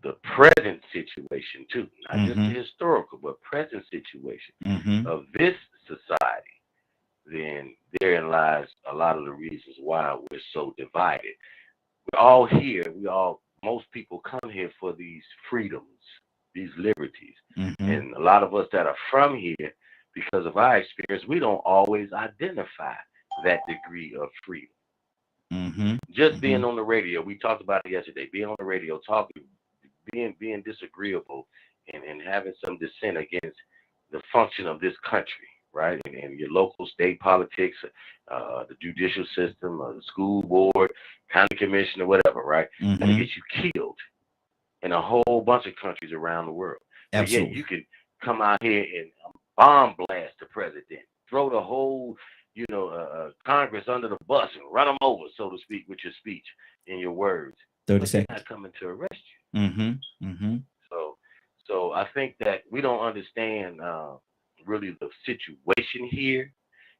Speaker 10: the present situation too, not just the historical, but present situation of this society, then therein lies a lot of the reasons why we're so divided. We're all here. Most people come here for these freedoms, these liberties. And a lot of us that are from here, because of our experience, we don't always identify that degree of freedom. Just being on the radio, we talked about it yesterday, being on the radio, talking, being disagreeable and having some dissent against the function of this country, right? And your local state politics, the judicial system, the school board, county commission, or whatever, right? And it gets you killed in a whole bunch of countries around the world. But yet you can come out here and bomb blast the president, throw the whole, Congress under the bus and run them over, so to speak, with your speech and your words.
Speaker 1: 30 seconds.
Speaker 10: They're not coming to arrest you. So I think that we don't understand really the situation here,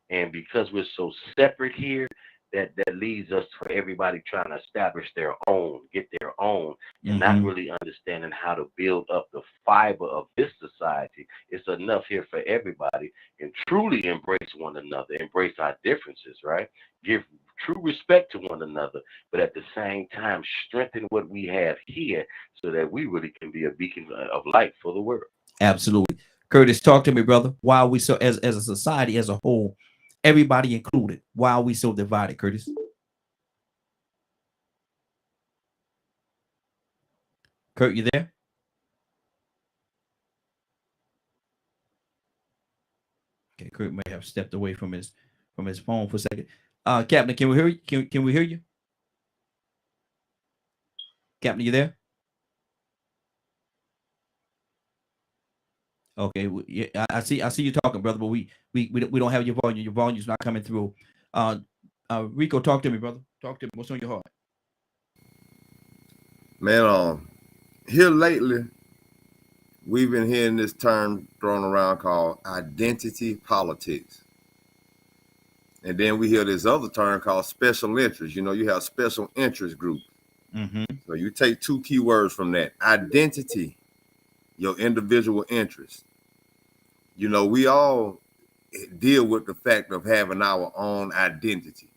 Speaker 10: and because we're so separate here, that leads us for everybody trying to establish their own, get their own, and not really understanding how to build up the fiber of this society. It's enough here for everybody, and truly embrace one another, embrace our differences, right? Give true respect to one another, but at the same time strengthen what we have here so that we really can be a beacon of light for the world.
Speaker 1: Absolutely. Curtis, talk to me, brother. Why are we so, as a society as a whole, everybody included, why are we so divided, Curtis? Kurt, you there? Okay, Kurt may have stepped away from his phone for a second. Captain, can we hear you? Can we hear you? Captain, you there? Okay, yeah, I see you talking, brother, but we don't have your volume. Your volume's not coming through. Rico, talk to me, brother. Talk to me. What's on your heart?
Speaker 7: Man, here lately, we've been hearing this term thrown around called identity politics. And then we hear this other term called special interest. You have special interest groups. So you take two key words from that: identity, your individual interest. We all deal with the fact of having our own identity,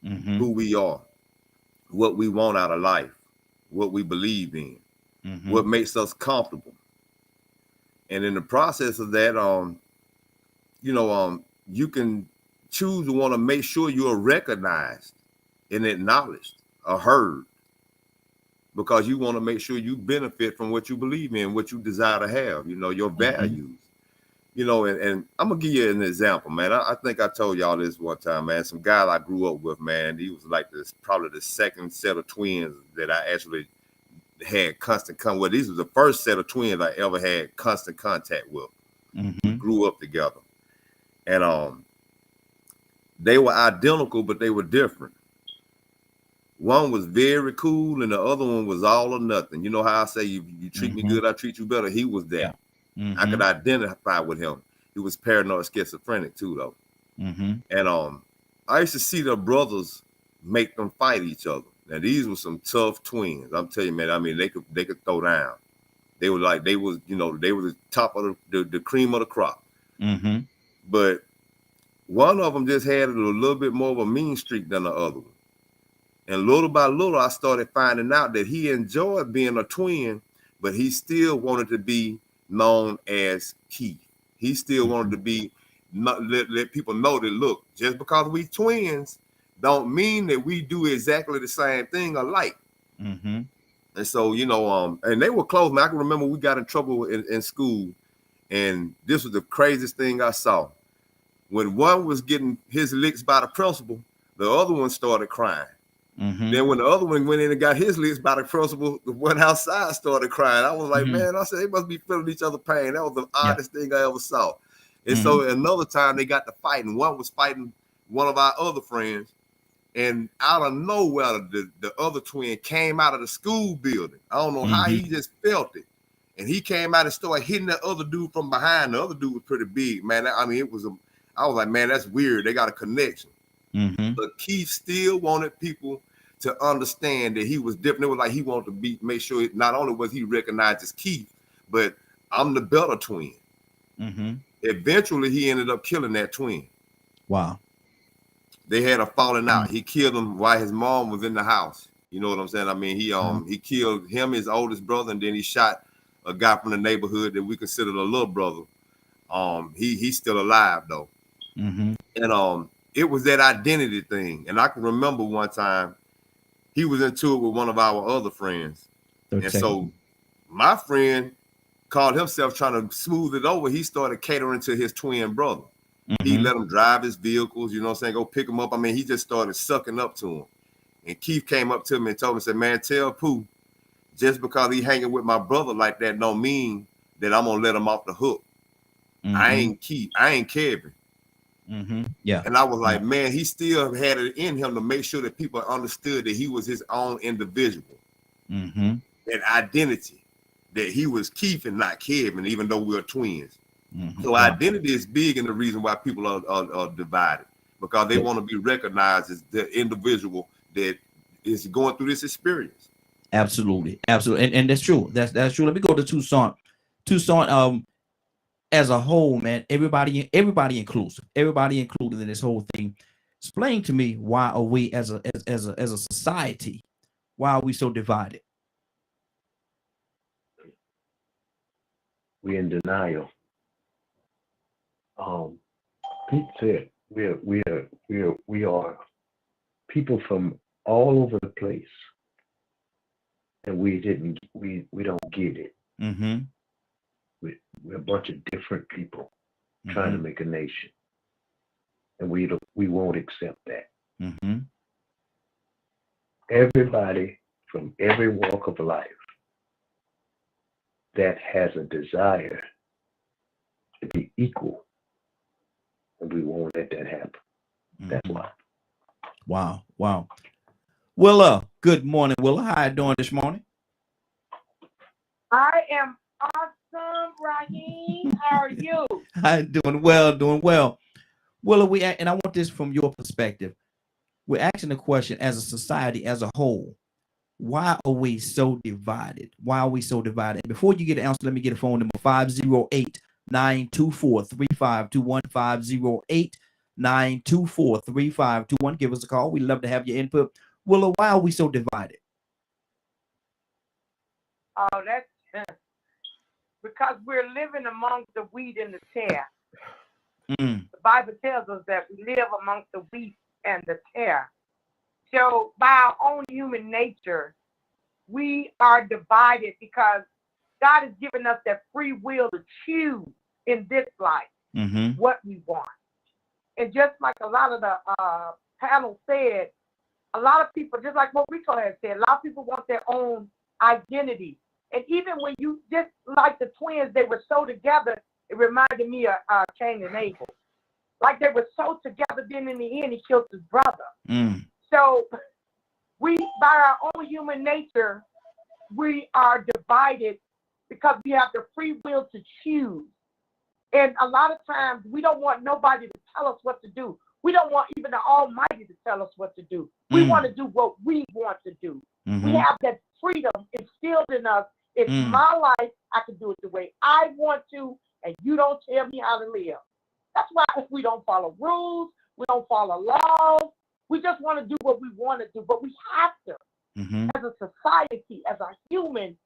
Speaker 7: who we are, what we want out of life, what we believe in, what makes us comfortable. And in the process of that, you can choose to want to make sure you're recognized and acknowledged or heard, because you want to make sure you benefit from what you believe in, what you desire to have, your values. And I'm gonna give you an example, man. I think I told y'all this one time, man. Some guy I grew up with, man, he was like probably the second set of twins that I actually had constant contact with. These was the first set of twins I ever had constant contact with. We grew up together. And they were identical, but they were different. One was very cool, and the other one was all or nothing. You know how I say, you treat me good, I treat you better. He was that. I could identify with him. He was paranoid schizophrenic too, though. And I used to see the brothers make them fight each other. Now these were some tough twins. I'm telling you, man. I mean, they could throw down. They were like, they were the top of the cream of the crop. But one of them just had a little bit more of a mean streak than the other one. And little by little, I started finding out that he enjoyed being a twin, but he still wanted to be known as Keith. He still wanted to be, let people know that, look, just because we twins don't mean that we do exactly the same thing alike. And so, and they were close, man. I can remember we got in trouble in school, and this was the craziest thing I saw. When one was getting his licks by the principal, the other one started crying. Then when the other one went in and got his licks by the principal, the one outside started crying. I was like, man, I said, they must be feeling each other pain. That was the oddest thing I ever saw. And so another time they got to fighting. One was fighting one of our other friends. And out of nowhere, the other twin came out of the school building. I don't know how he just felt it. and he came out and started hitting that other dude from behind. The other dude was pretty big, man. I mean, I was like, man, that's weird. They got a connection. But Keith still wanted people to understand that he was different. It was like he wanted to make sure not only was he recognized as Keith, but I'm the better twin. Eventually, he ended up killing that twin.
Speaker 1: Wow.
Speaker 7: They had a falling out. He killed him while his mom was in the house. You know what I'm saying? I mean, he killed him, his oldest brother, and then he shot a guy from the neighborhood that we considered a little brother. He's still alive though. And it was that identity thing. And I can remember one time he was into it with one of our other friends. And so my friend called himself trying to smooth it over. He started catering to his twin brother. He let him drive his vehicles, you know what I'm saying, go pick him up. I mean, he just started sucking up to him. And Keith came up to me and told me, said, man, tell Pooh, just because he hanging with my brother like that don't mean that I'm going to let him off the hook. I ain't Keith. I ain't Kevin.
Speaker 1: Yeah.
Speaker 7: And I was like, man, he still had it in him to make sure that people understood that he was his own individual. That identity, that he was Keith and not Kevin, even though we're twins. So identity is big in the reason why people are divided, because they want to be recognized as the individual that is going through this experience.
Speaker 1: Absolutely. And that's true. That's true. Let me go to Tucson. As a whole, man, everybody inclusive, everybody included in this whole thing. Explain to me, why are we as a society, why are we so divided?
Speaker 5: We're in denial. Pete said we are people from all over the place, and we don't get it. We're a bunch of different people trying to make a nation, and we won't accept that. Everybody from every walk of life that has a desire to be equal, and we won't let that happen. That's why.
Speaker 1: Wow. Willa, good morning. Willa, how you doing this morning?
Speaker 11: I am awesome, Raheem. How are you?
Speaker 1: I'm doing well. Willa, and I want this from your perspective. We're asking the question, as a society as a whole, why are we so divided? Why are we so divided? And before you get an answer, let me get a phone number, 508-924-3521, 508-924-3521. Give us a call. We'd love to have your input. Willa, why are we so divided?
Speaker 11: Oh, that's because we're living amongst the wheat and the tare. The Bible tells us that we live amongst the wheat and the tare. So by our own human nature, we are divided because God has given us that free will to choose in this life what we want. And just like a lot of the panel said, a lot of people, just like what Rico has said, a lot of people want their own identity. And even when you, just like the twins, they were so together, it reminded me of Cain and Abel. Like they were so together, then in the end, he killed his brother. So we, by our own human nature, we are divided because we have the free will to choose. And a lot of times we don't want nobody to tell us what to do. We don't want even the Almighty to tell us what to do. We want to do what we want to do. We have that freedom instilled in us. It's my life. I can do it the way I want to, and you don't tell me how to live. That's why we don't follow rules. We don't follow laws. We just want to do what we want to do, but we have to, as a society, as a human,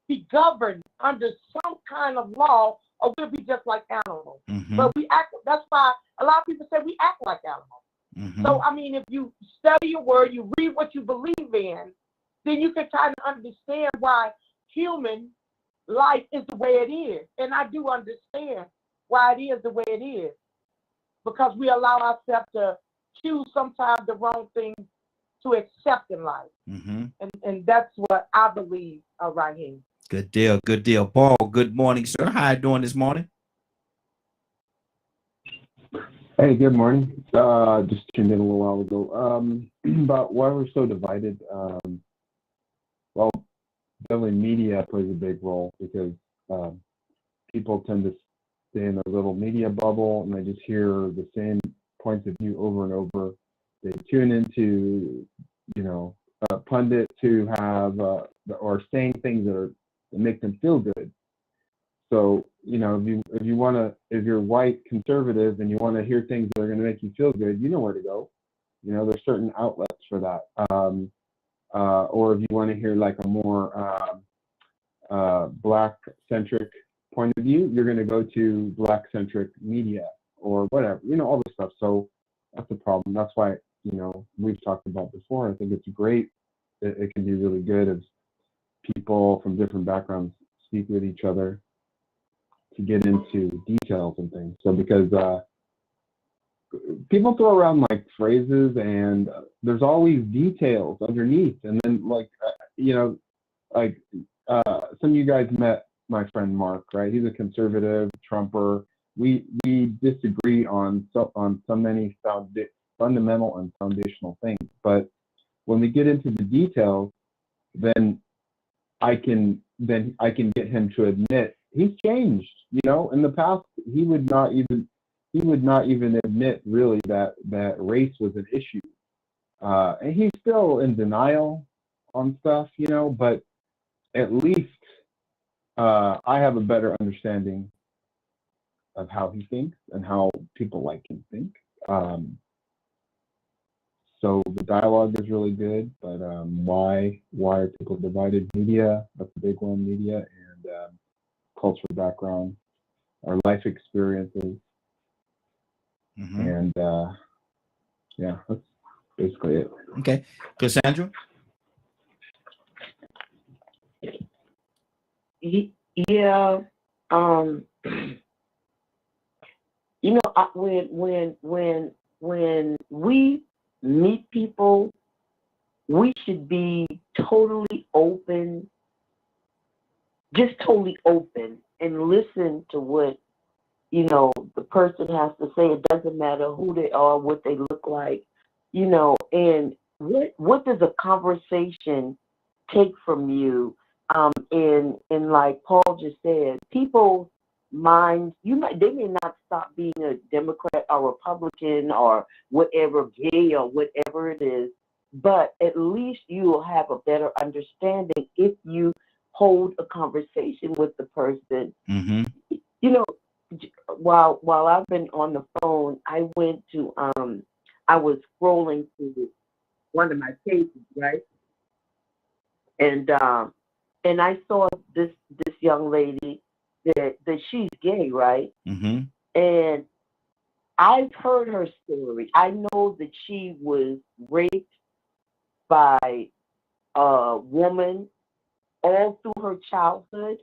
Speaker 11: be governed under some kind of law, or we'll be just like animals. But we act, that's why a lot of people say we act like animals. So, I mean, if you study your word, you read what you believe in, then you can kind of understand why human life is the way it is. And I do understand why it is the way it is, because we allow ourselves to choose sometimes the wrong things to accept in life. And that's what I believe right here.
Speaker 1: Good deal. Paul, good morning, sir. How you doing this morning?
Speaker 12: Hey, good morning. Just tuned in a little while ago. About why we're so divided. Well, definitely media plays a big role, because people tend to stay in a little media bubble, and they just hear the same points of view over and over. They tune into, pundits who have or saying things that make them feel good. So, if you're white conservative and you want to hear things that are going to make you feel good, you know where to go. There's certain outlets for that. Or if you want to hear like a more black-centric point of view, you're going to go to black-centric media or whatever, all this stuff. So that's the problem. That's why, we've talked about before. I think it's great. It can be really good if people from different backgrounds speak with each other to get into details and things. So because people throw around like phrases and there's always details underneath. And then some of you guys met my friend Mark, right? He's a conservative Trumper. We disagree on so many fundamental and foundational things. But when we get into the details, then I can get him to admit he's changed. In the past he would not even admit really that race was an issue. And he's still in denial on stuff, but at least I have a better understanding of how he thinks and how people like him think. So the dialogue is really good, but why are people divided? Media, that's a big one, media, and cultural background, our life experiences. And yeah, that's basically it.
Speaker 1: Okay. Cassandra?
Speaker 6: Yeah. When we meet people, we should be totally open, and listen to what the person has to say. It doesn't matter who they are, what they look like, and what does a conversation take from you? And like Paul just said, people's minds, they may not stop being a Democrat or Republican or whatever, gay or whatever it is, but at least you will have a better understanding if you hold a conversation with the person. While I've been on the phone, I went to I was scrolling through one of my pages, right? And I saw this young lady that she's gay, right? And I've heard her story. I know that she was raped by a woman all through her childhood.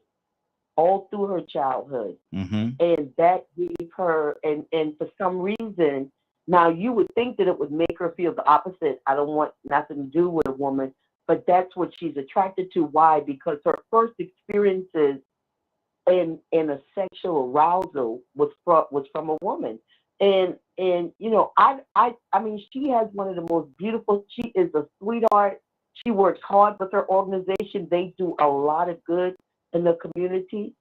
Speaker 6: And that gave her, and for some reason, now you would think that it would make her feel the opposite. I don't want nothing to do with a woman, but that's what she's attracted to. Why? Because her first experiences in a sexual arousal was from a woman. And I mean, she has one of the most beautiful, she is a sweetheart. She works hard with her organization. They do a lot of good in the community,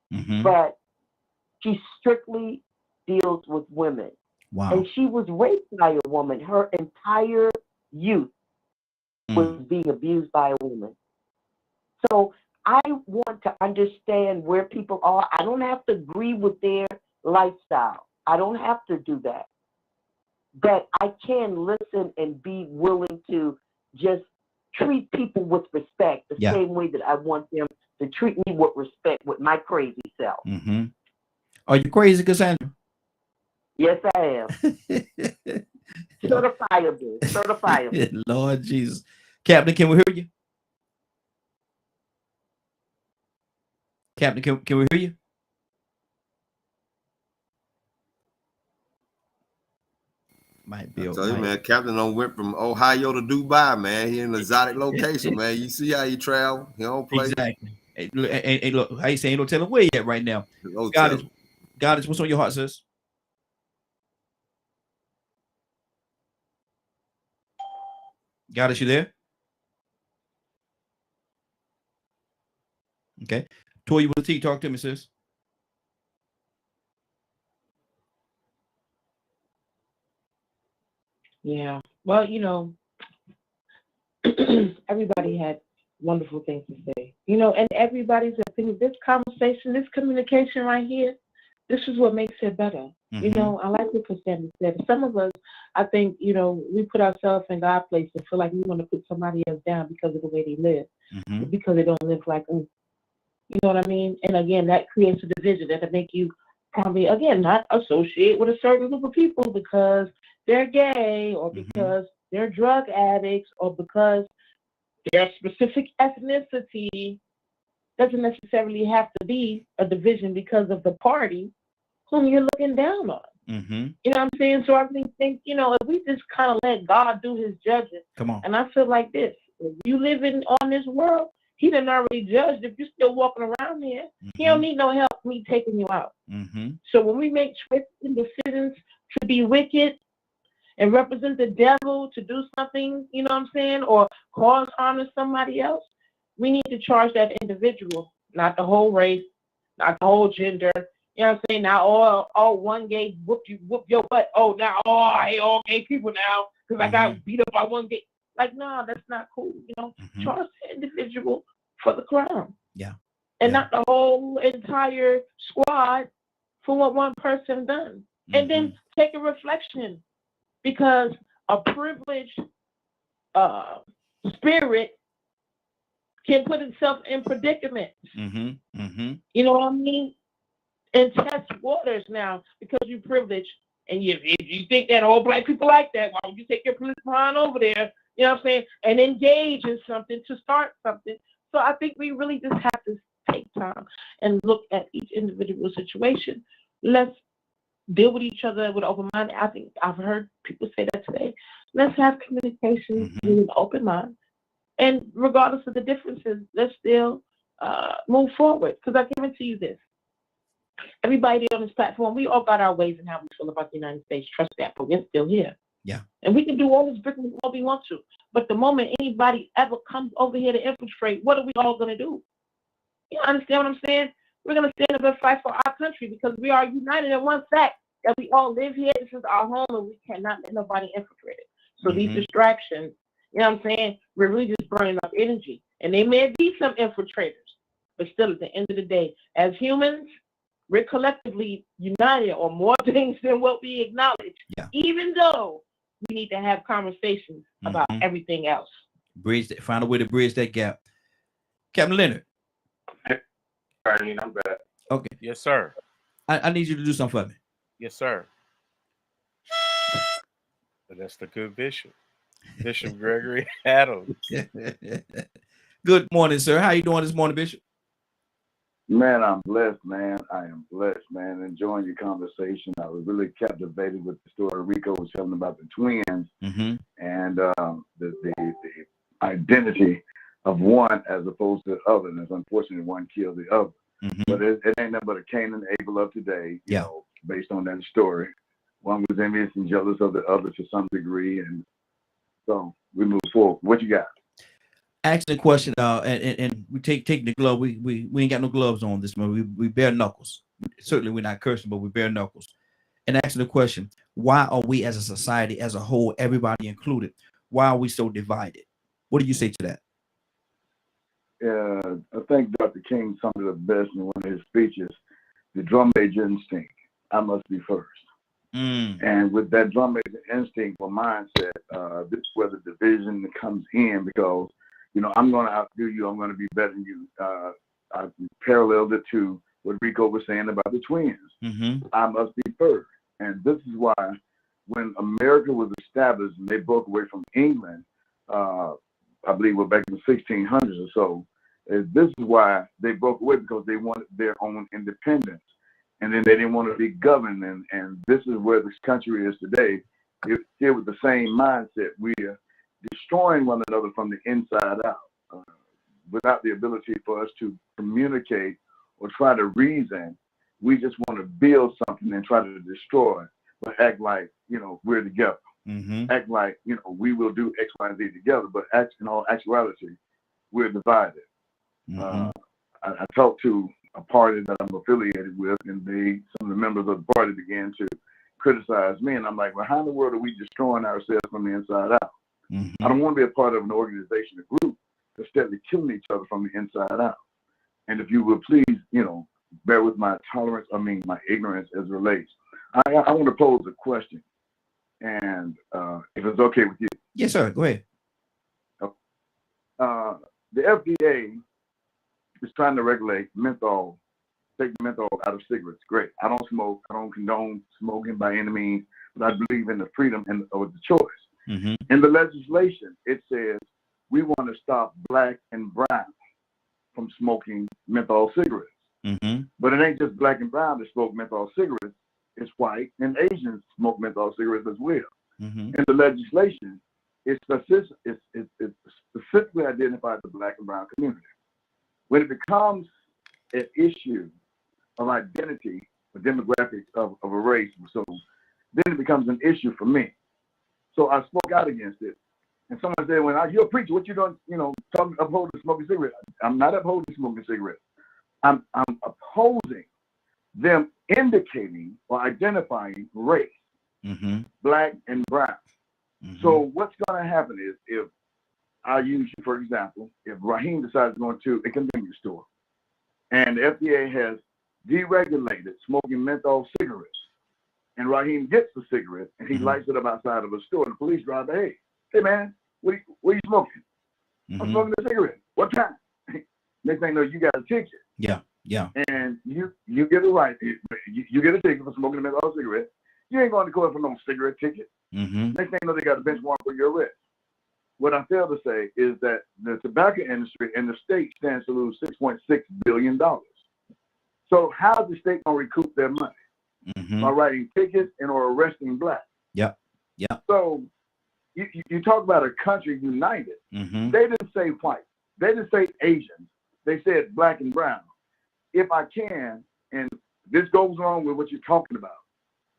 Speaker 6: but she strictly deals with women.
Speaker 1: Wow.
Speaker 6: And she was raped by a woman. Her entire youth was being abused by a woman. So I want to understand where people are. I don't have to agree with their lifestyle. I don't have to do that. But I can listen and be willing to just treat people with respect the same way that I want them to treat me with respect with my crazy self.
Speaker 1: Are you crazy, Cassandra?
Speaker 6: Yes, I am. Certifiable.
Speaker 1: Lord Jesus. Captain, can we hear you? Captain, can we hear you? Might be.
Speaker 7: So man, Captain went from Ohio to Dubai, man. He in an exotic location, man. You see how he travel? He don't play.
Speaker 1: Exactly. Hey, look, how you saying? Don't tell him where yet right now. God is what's on your heart, sis? God, is you there? Okay. Toya with T, talk to me, sis.
Speaker 6: Yeah. Well, everybody had wonderful things to say. And everybody's opinion. This conversation, this communication right here, this is what makes it better. I like what Cassandra said. Some of us, I think, we put ourselves in God's place and feel like we want to put somebody else down because of the way they live, because they don't live like us. You know what I mean? And again, that creates a division that'll make you probably, again, not associate with a certain group of people because they're gay or because they're drug addicts or because their specific ethnicity. Doesn't necessarily have to be a division because of the party whom you're looking down on. You know what I'm saying? So I think, if we just kind of let God do his judging.
Speaker 1: Come on.
Speaker 6: And I feel like this. If you living on this world, he done already judged. If you're still walking around here, he don't need no help me taking you out. So when we make choices and decisions to be wicked and represent the devil to do something, you know what I'm saying, or cause harm to somebody else, we need to charge that individual, not the whole race, not the whole gender. You know what I'm saying? Now all one gay whoop your butt. Oh, now I hate all gay people now because I got beat up by one gay. Like, no, that's not cool. Charge the individual for the crime.
Speaker 1: Yeah.
Speaker 6: And not the whole entire squad for what one person done. And then take a reflection, because a privileged spirit can put itself in predicaments. You know what I mean? And test waters now because you're privileged. And if you think that all black people like that, why would you take your political line over there? You know what I'm saying? And engage in something to start something. So I think we really just have to take time and look at each individual situation. Let's deal with each other with open mind. I think I've heard people say that today. Let's have communication with an open mind. And regardless of the differences, let's still move forward. Because I guarantee you this. Everybody on this platform, we all got our ways and how we feel about the United States. Trust that, but we're still here.
Speaker 1: Yeah.
Speaker 6: And we can do all this business all we want to. But the moment anybody ever comes over here to infiltrate, what are we all going to do? You understand what I'm saying? We're going to stand up and fight for our country because we are united in one fact that we all live here. This is our home and we cannot let nobody infiltrate it. So these distractions, you know what I'm saying? We're really just burning up energy. And they may be some infiltrators, but still at the end of the day, as humans, we're collectively united on more things than what we acknowledge, even though we need to have conversations about everything else.
Speaker 1: Find a way to bridge that gap. Captain Leonard.
Speaker 2: I'm back.
Speaker 1: Okay.
Speaker 3: Yes, sir.
Speaker 1: I need you to do something for me.
Speaker 3: Yes, sir. But that's the good bishop. Bishop Gregory Adams.
Speaker 1: Good morning, sir. How you doing this morning, Bishop?
Speaker 13: Man, I'm blessed, man. I am blessed, man. Enjoying your conversation. I was really captivated with the story Rico was telling about the twins and the identity of one as opposed to the other. And it's unfortunate one killed the other. But it ain't nothing but a Cain and Abel of today, you know, based on that story. One was envious and jealous of the other to some degree. And so we move forward. What you got?
Speaker 1: Asking a question, and we take the glove. We ain't got no gloves on this morning. We bare knuckles. Certainly we're not cursing, but we bare knuckles. And asking the question, why are we as a society as a whole, everybody included, why are we so divided? What do you say to that?
Speaker 13: I think Dr. King summed it up best in one of his speeches, the drum major instinct. I must be first. And with that drum major instinct or mindset, this is where the division comes in because, you know, I'm going to outdo you. I'm going to be better than you. I paralleled it to what Rico was saying about the twins. I must be first. And this is why when America was established and they broke away from England, I believe we're back in the 1600s or so, this is why they broke away because they wanted their own independence. And then they didn't want to be governed. And this is where this country is today. It's still with the same mindset. We're destroying one another from the inside out without the ability for us to communicate or try to reason. We just want to build something and try to destroy, but act like, you know, we're together. Act like, you know, we will do X, Y, and Z together, but in all actuality, we're divided. I talked to a party that I'm affiliated with, and some of the members of the party began to criticize me, and I'm like, well, how in the world are we destroying ourselves from the inside out? I don't want to be a part of an organization, a group that's steadily killing each other from the inside out. And if you would please, bear with my my ignorance as it relates. I want to pose a question, and if it's okay with you.
Speaker 1: Yes, sir. Go ahead.
Speaker 13: The FDA is trying to regulate menthol, take the menthol out of cigarettes. Great. I don't smoke. I don't condone smoking by any means, but I believe in the freedom and of the choice. In the legislation, it says we want to stop black and brown from smoking menthol cigarettes. But it ain't just black and brown that smoke menthol cigarettes. It's white and Asians smoke menthol cigarettes as well. In the legislation, it specifically identifies the black and brown community. When it becomes an issue of identity, or demographics of a race, so then it becomes an issue for me. So I spoke out against it. And someone said, "Well, you're a preacher. What you doing? Upholding smoking cigarettes?" I'm not upholding smoking cigarettes. I'm opposing them indicating or identifying race, black and brown. So what's going to happen is, if I use you for example, if Raheem decides to go into a convenience store, and the FDA has deregulated smoking menthol cigarettes, and Raheem gets the cigarette and he lights it up outside of a store, and the police drive by, hey man, what are you smoking? I'm smoking a cigarette. What kind? Next thing you know, you got a ticket.
Speaker 1: Yeah.
Speaker 13: And you get a right. You get a ticket for smoking a menthol cigarette. You ain't going to court for no cigarette ticket. Next thing you know, they got a bench warrant for your arrest. What I fail to say is that the tobacco industry and the state stands to lose $6.6 billion. So how is the state going to recoup their money? By writing tickets and or arresting blacks.
Speaker 1: Yeah.
Speaker 13: So you talk about a country united. They didn't say white. They didn't say Asians. They said black and brown. If I can, and this goes along with what you're talking about,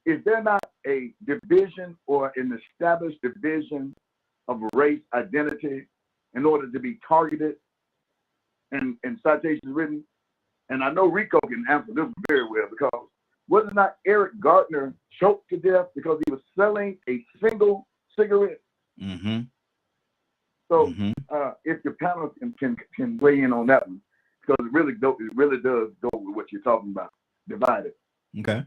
Speaker 13: is there not a division or an established division of race identity in order to be targeted and citations written? And I know Rico can answer this very well, because was it not Eric Gardner choked to death because he was selling a single cigarette? So if your panel can weigh in on that one, because it really does go with what you're talking about, divided.
Speaker 1: Okay.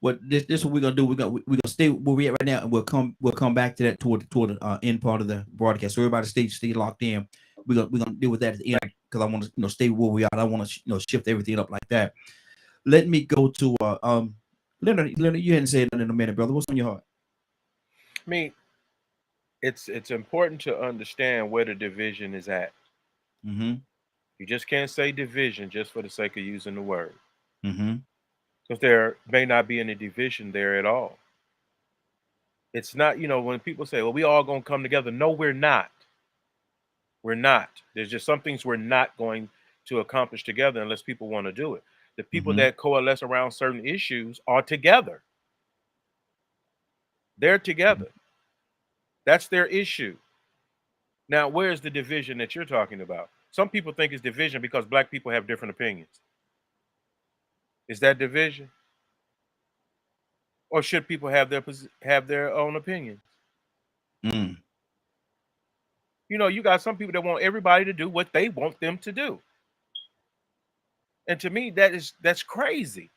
Speaker 1: Well, this is what we're gonna do. We're gonna stay where we're at right now, and we'll come back to that toward the end part of the broadcast. So everybody stay locked in. We're gonna deal with that at the end, because I want to stay where we are. I don't want to shift everything up like that. Let me go to Leonard. Leonard, you hadn't said nothing in a minute, brother. What's on your heart?
Speaker 3: I mean, it's important to understand where the division is at. You just can't say division just for the sake of using the word. Because there may not be any division there at all. It's not, when people say, well, we all going to come together. No, we're not. We're not. There's just some things we're not going to accomplish together unless people want to do it. The people that coalesce around certain issues are together. They're together. That's their issue. Now, where's the division that you're talking about? Some people think it's division because black people have different opinions. Is that division? Or should people have their own opinions? You got some people that want everybody to do what they want them to do. And to me, that's crazy.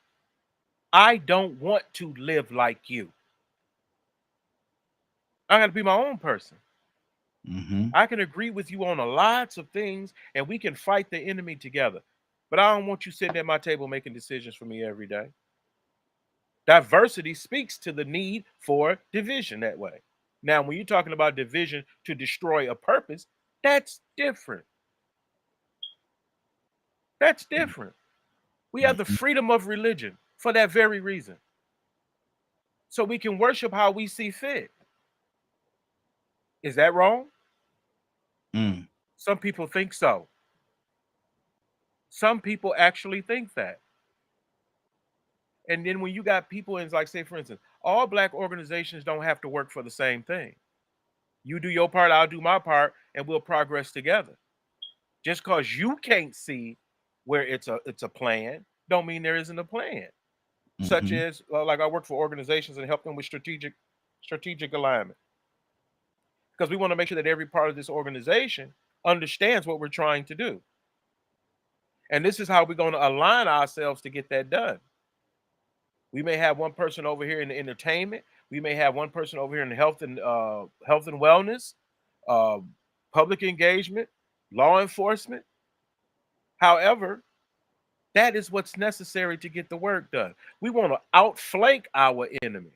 Speaker 3: I don't want to live like you. I got to be my own person. I can agree with you on lots of things, and we can fight the enemy together. But I don't want you sitting at my table making decisions for me every day. Diversity speaks to the need for division that way. Now, when you're talking about division to destroy a purpose, that's different. That's different. We have the freedom of religion for that very reason. So we can worship how we see fit. Is that wrong? Some people think so. Some people actually think that. And then when you got people in, like, say, for instance, all black organizations don't have to work for the same thing. You do your part, I'll do my part, and we'll progress together. Just because you can't see where it's a plan, don't mean there isn't a plan. such as like I work for organizations and help them with strategic alignment, because we want to make sure that every part of this organization understands what we're trying to do. And this is how we're going to align ourselves to get that done. We may have one person over here in the entertainment. We may have one person over here in the health and wellness, public engagement, law enforcement. However, that is what's necessary to get the work done. We want to outflank our enemy.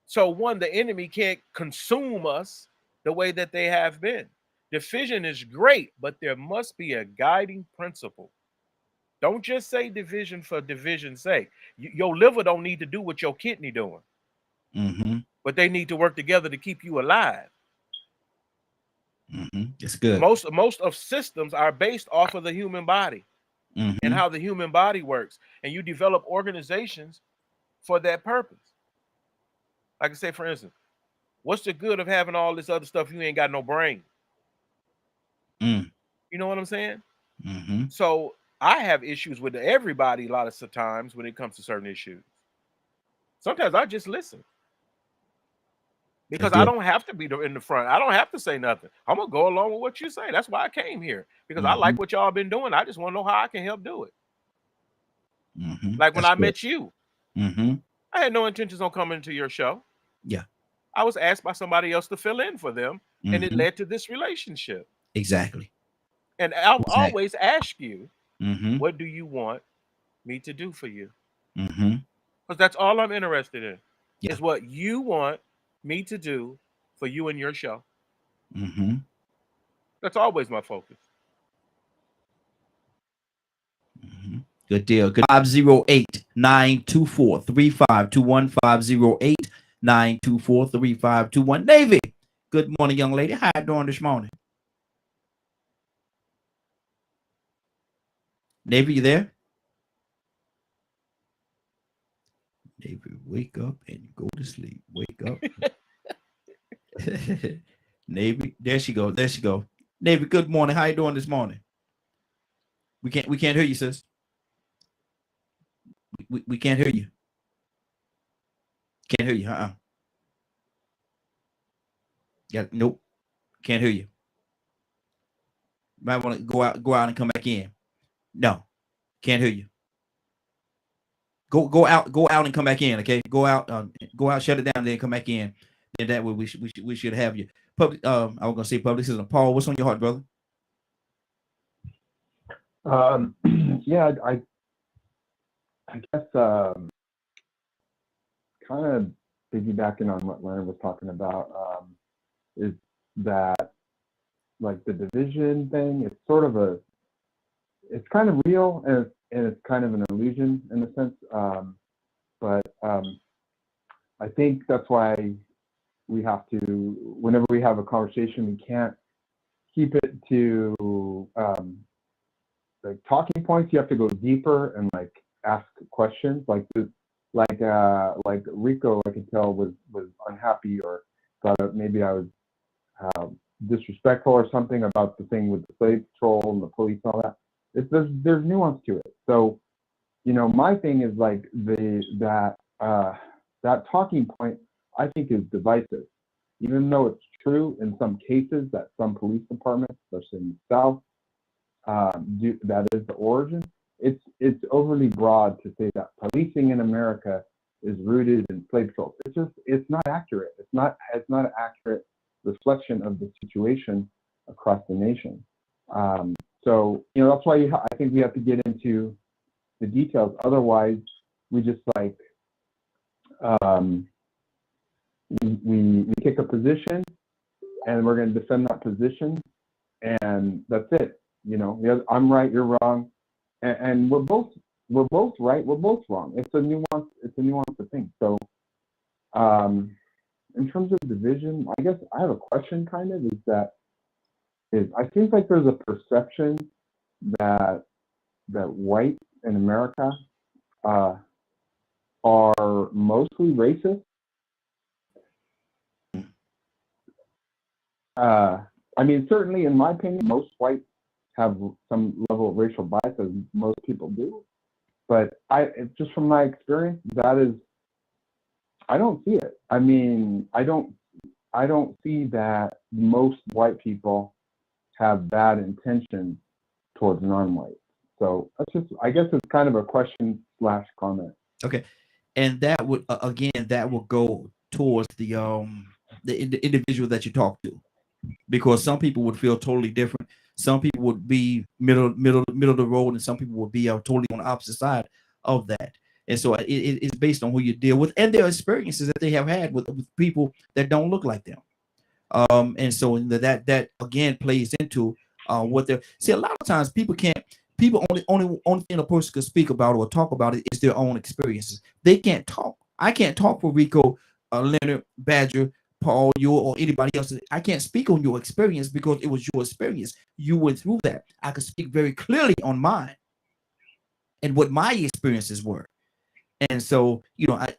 Speaker 3: So one, the enemy can't consume us the way that they have been. Division is great, but there must be a guiding principle. Don't just say division for division's sake. Your liver don't need to do what your kidney doing, but they need to work together to keep you alive.
Speaker 1: It's good.
Speaker 3: Most of systems are based off of the human body and how the human body works, and you develop organizations for that purpose. Like I say, for instance, what's the good of having all this other stuff if you ain't got no brain? You know what I'm saying? So I have issues with everybody a lot of times when it comes to certain issues. Sometimes I just listen, because I don't have to be in the front. I don't have to say nothing. I'm going to go along with what you say. That's why I came here, because I like what y'all been doing. I just want to know how I can help do it. Like when I met you, I had no intentions on coming to your show.
Speaker 1: Yeah.
Speaker 3: I was asked by somebody else to fill in for them, and it led to this relationship.
Speaker 1: Exactly.
Speaker 3: And I'll always ask you, what do you want me to do for you? Because that's all I'm interested in, is what you want me to do for you and your show. That's always my focus.
Speaker 1: Good deal. Good. 508-924-3521. 508-924-3521. Navy, good morning, young lady. How you doing this morning? Navy, you there? Navy, wake up and go to sleep. Wake up. Navy, there she go. There she go. Navy, good morning. How you doing this morning? We can't hear you, sis. We can't hear you. Can't hear you. Yeah, nope. Can't hear you. Might want to go out and come back in. No, can't hear you. Go out and come back in. Okay, go out, shut it down, then come back in. Then that way we should have you. Public. I was gonna say public citizen. Paul, what's on your heart, brother?
Speaker 12: Yeah, I guess kind of piggybacking on what Leonard was talking about, is that like the division thing, it's sort of it's kind of real, and it's kind of an illusion in a sense. But I think that's why we have to, whenever we have a conversation, we can't keep it to like talking points. You have to go deeper and like ask questions. Like Rico, I could tell was unhappy or thought maybe I was disrespectful or something about the thing with the slave patrol and the police and all that. There's nuance to it. So, you know, my thing is like that talking point, I think, is divisive. Even though it's true in some cases that some police departments, especially in the South, that is the origin. It's overly broad to say that policing in America is rooted in slave patrols. It's not accurate. It's not an accurate reflection of the situation across the nation. So, you know, that's why I think we have to get into the details. Otherwise, we just like we take a position and we're going to defend that position, and that's it. You know, I'm right, you're wrong, and we're both right, we're both wrong. It's a nuance of things. So, in terms of division, I guess I have a question. Kind of I think like there's a perception that whites in America are mostly racist. I mean, certainly in my opinion, most whites have some level of racial bias, as most people do. But just from my experience, I don't see it. I mean, I don't see that most white people have bad intentions towards non-whites. So I guess it's kind of a question / comment.
Speaker 1: Okay, and that would again, that will go towards the individual that you talk to, because some people would feel totally different. Some people would be middle of the road, and some people would be totally on the opposite side of that. And so it's based on who you deal with and their experiences that they have had with people that don't look like them. And so that again plays into what they're. See, a lot of times people only thing a person can speak about or talk about it is their own experiences. They can't talk. I can't talk for Rico, Leonard, Badger, Paul, you, or anybody else. I can't speak on your experience because it was your experience. You went through that. I can speak very clearly on mine and what my experiences were. And so,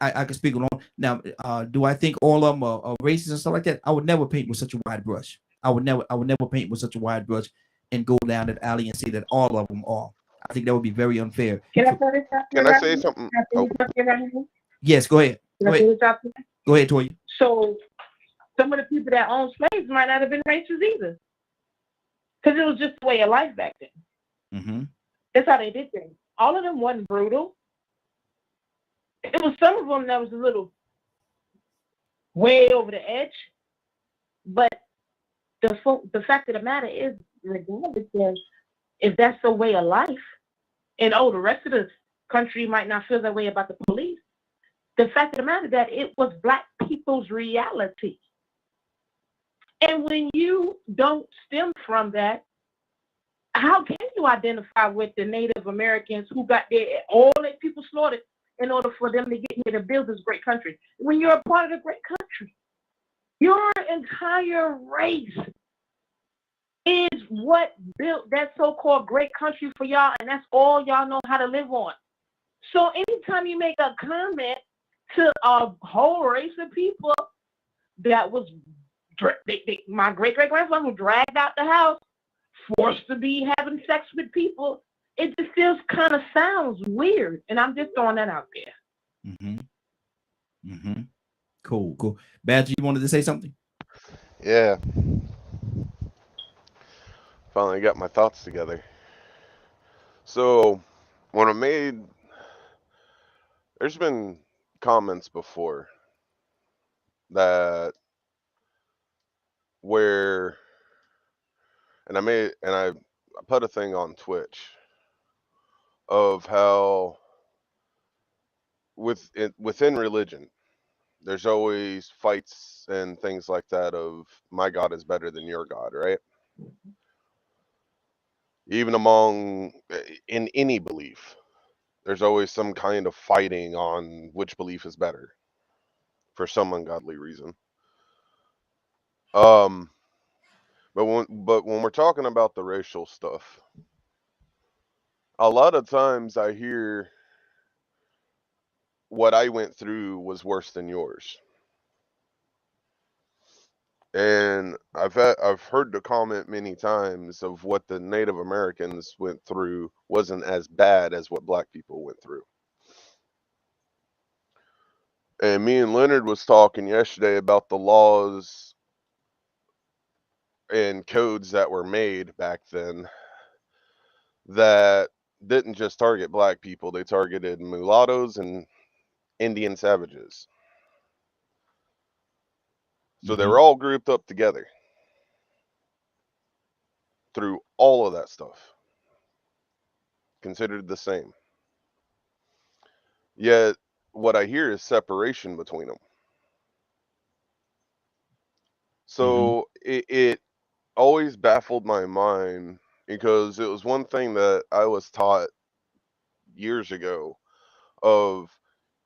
Speaker 1: I can speak on. Now, do I think all of them are racist and stuff like that? I would never paint with such a wide brush. I would never paint with such a wide brush and go down that alley and say that all of them are. I think that would be very unfair.
Speaker 9: Can I say something? Oh.
Speaker 1: Yes, go ahead. Go ahead, Toya.
Speaker 11: So, some of the people that owned slaves might not have been racist either, because it was just the way of life back then.
Speaker 1: Mm-hmm.
Speaker 11: That's how they did things. All of them wasn't brutal. It was some of them that was a little way over the edge, but the fact of the matter is, regardless of if that's the way of life, and the rest of the country might not feel that way about the police, the fact of the matter is that it was Black people's reality. And when you don't stem from that, how can you identify with the Native Americans who got all their people slaughtered in order for them to get here to build this great country? When you're a part of the great country, your entire race is what built that so-called great country for y'all, and that's all y'all know how to live on. So anytime you make a comment to a whole race of people that was, my great-great-grandfather was dragged out the house, forced to be having sex with people, it just feels kind of sounds weird, and I'm just throwing that out there.
Speaker 1: Mm-hmm. Mm-hmm. Cool. Badger, you wanted to say something?
Speaker 9: Yeah. Finally got my thoughts together. So, when I made, there's been comments before that where, and I put a thing on Twitch of how within religion, there's always fights and things like that of my God is better than your God, right? Even in any belief, there's always some kind of fighting on which belief is better for some ungodly reason. But when we're talking about the racial stuff, a lot of times I hear what I went through was worse than yours. And I've heard the comment many times of what the Native Americans went through wasn't as bad as what Black people went through. And me and Leonard was talking yesterday about the laws and codes that were made back then that didn't just target Black people, they targeted mulattoes and Indian savages. So they were all grouped up together through all of that stuff, considered the same. Yet what I hear is separation between them. So it always baffled my mind, because it was one thing that I was taught years ago of,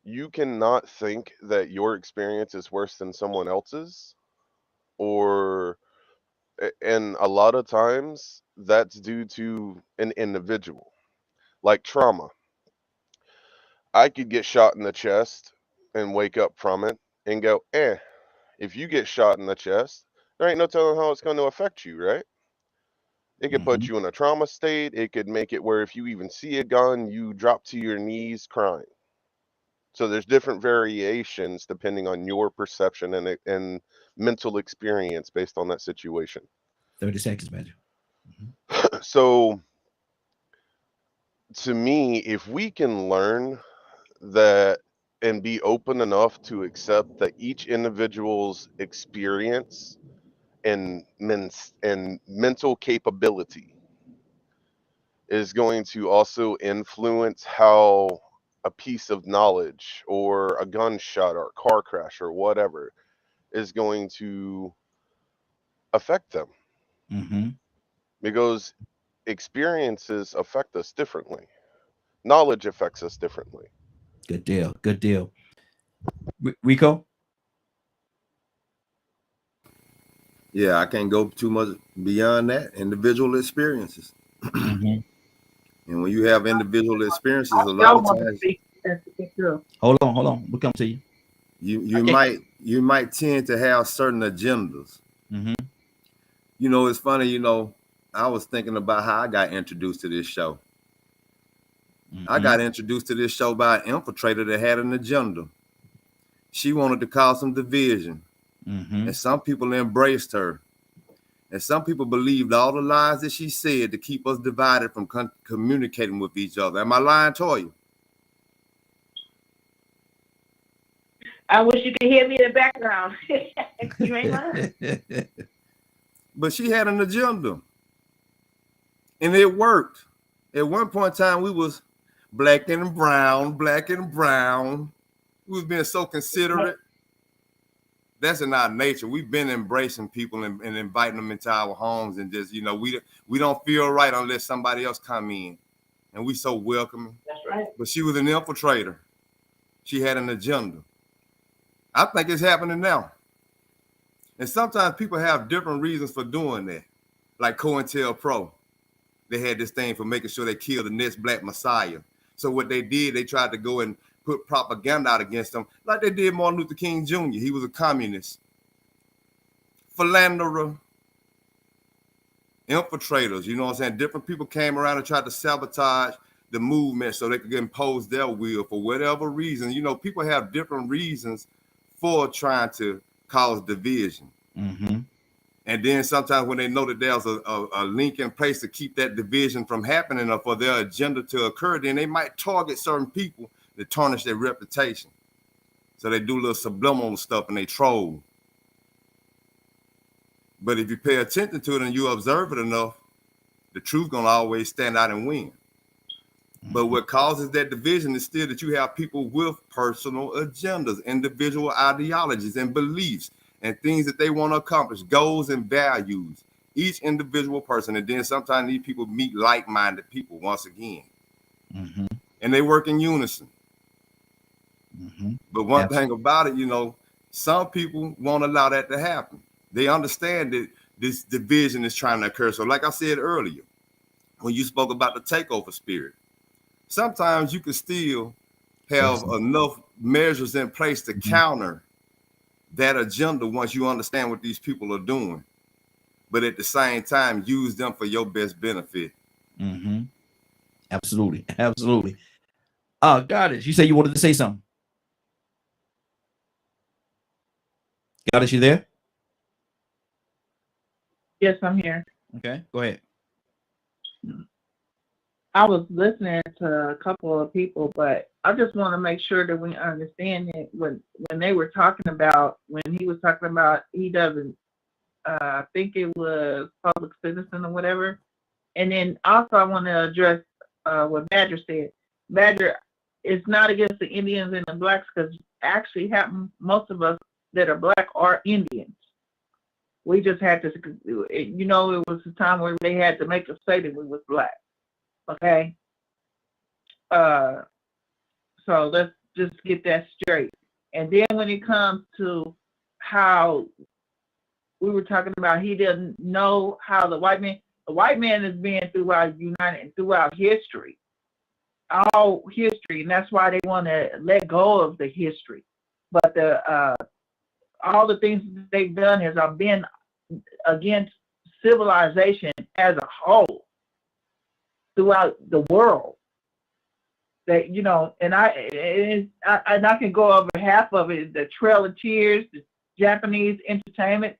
Speaker 9: you cannot think that your experience is worse than someone else's, and a lot of times that's due to an individual, like trauma. I could get shot in the chest and wake up from it and go, if you get shot in the chest, there ain't no telling how it's going to affect you, right? It could put you in a trauma state. It could make it where if you even see a gun, you drop to your knees crying. So there's different variations depending on your perception and mental experience based on that situation.
Speaker 1: 30 seconds, man.
Speaker 9: So to me, if we can learn that and be open enough to accept that each individual's experience and mental capability is going to also influence how a piece of knowledge or a gunshot or a car crash or whatever is going to affect them. Because experiences affect us differently. Knowledge affects us differently.
Speaker 1: Good deal. Good deal. Rico?
Speaker 7: Yeah, I can't go too much beyond that. Individual experiences. And when you have individual experiences, a lot of times
Speaker 1: Hold on. We'll come to you.
Speaker 7: You might tend to have certain agendas. You know, it's funny, you know, I was thinking about how I got introduced to this show. I got introduced to this show by an infiltrator that had an agenda. She wanted to cause some division. And some people embraced her. And some people believed all the lies that she said to keep us divided from communicating with each other. Am I lying, Toya?
Speaker 4: I wish you could hear me in the background. You ain't lying.
Speaker 7: But she had an agenda. And it worked. At one point in time, we was black and brown. We was being so considerate. That's in our nature. We've been embracing people and inviting them into our homes, and just, you know, we don't feel right unless somebody else come in, and we so welcoming.
Speaker 4: That's right.
Speaker 7: But she was an infiltrator. She had an agenda. I think it's happening now. And sometimes people have different reasons for doing that. Like COINTELPRO. They had this thing for making sure they killed the next black messiah. So what they did, they tried to go and put propaganda out against them, like they did Martin Luther King Jr. He was a communist. Philanderer. Infiltrators, you know what I'm saying? Different people came around and tried to sabotage the movement so they could impose their will for whatever reason. You know, people have different reasons for trying to cause division. And then sometimes when they know that there's a link in place to keep that division from happening or for their agenda to occur, then they might target certain people to tarnish their reputation. So they do little subliminal stuff and they troll. But if you pay attention to it and you observe it enough, the truth gonna always stand out and win. But what causes that division is still that you have people with personal agendas, individual ideologies and beliefs and things that they want to accomplish, goals and values, each individual person. And then sometimes these people meet like-minded people once again. And they work in unison. But one thing about it, you know, some people won't allow that to happen. They understand that this division is trying to occur. So like I said earlier, when you spoke about the takeover spirit, sometimes you can still have enough measures in place to counter that agenda once you understand what these people are doing. But at the same time, use them for your best benefit.
Speaker 1: Absolutely. Absolutely. Goddess, you said you wanted to say something. Goddess, you there?
Speaker 4: Yes, I'm here.
Speaker 1: Okay, go ahead.
Speaker 4: I was listening to a couple of people, but I just want to make sure that we understand that when they were talking about, when he was talking about he doesn't think it was public citizen or whatever. And then also I want to address what Badger said. Badger, it's not against the Indians and the blacks, because actually most of us that are black are Indians. We just had to, you know, it was a time where they had to make us say that we was black. Okay. So let's just get that straight. And then when it comes to how we were talking about, he doesn't know how the white man has been throughout United and throughout history, all history, and that's why they want to let go of the history. But all the things that they've done has been against civilization as a whole throughout the world. That, you know, and I can go over half of it: the Trail of Tears, the Japanese entertainment,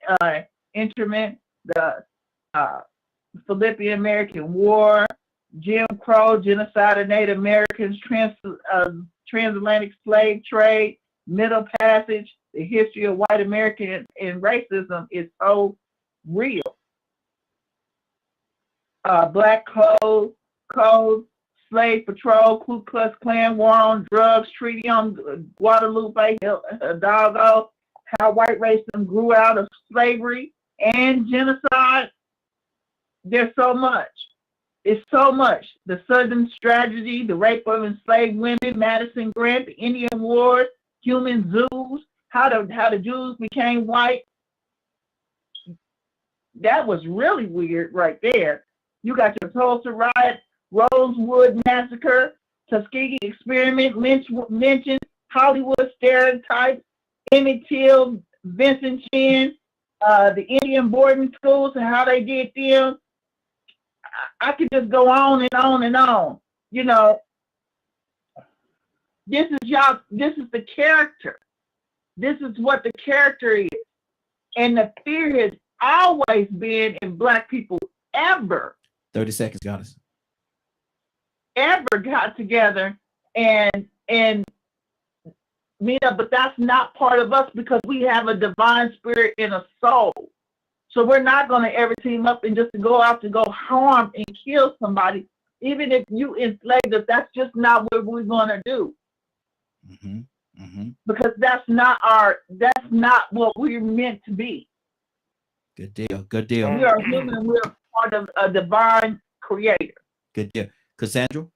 Speaker 4: instrument, the Philippine American War, Jim Crow, genocide of Native Americans, transatlantic slave trade, Middle Passage. The history of white American and racism is so real. Black Code, Slave Patrol, Ku Klux Klan, War on Drugs, Treaty on Guadalupe, Hidalgo, how white racism grew out of slavery and genocide. There's so much. It's so much. The Southern Strategy, the rape of enslaved women, Madison Grant, the Indian Wars, human zoos, how the Jews became white. That was really weird right there. You got your Tulsa riot, Rosewood Massacre, Tuskegee Experiment, lynching, Hollywood stereotypes, Emmett Till, Vincent Chin, the Indian boarding schools and how they did them. I could just go on and on and on. You know, this is the character. This is what the character is. And the fear has always been in Black people ever.
Speaker 1: 30 seconds, Goddess.
Speaker 4: Ever got together and meet up, but that's not part of us because we have a divine spirit in a soul. So we're not going to ever team up and just go out to go harm and kill somebody, even if you enslaved us. That's just not what we're going to do. Because that's not what we're meant to be.
Speaker 1: Good deal. Good deal.
Speaker 4: We are human. We're part of a divine creator.
Speaker 1: Good deal. Cassandra,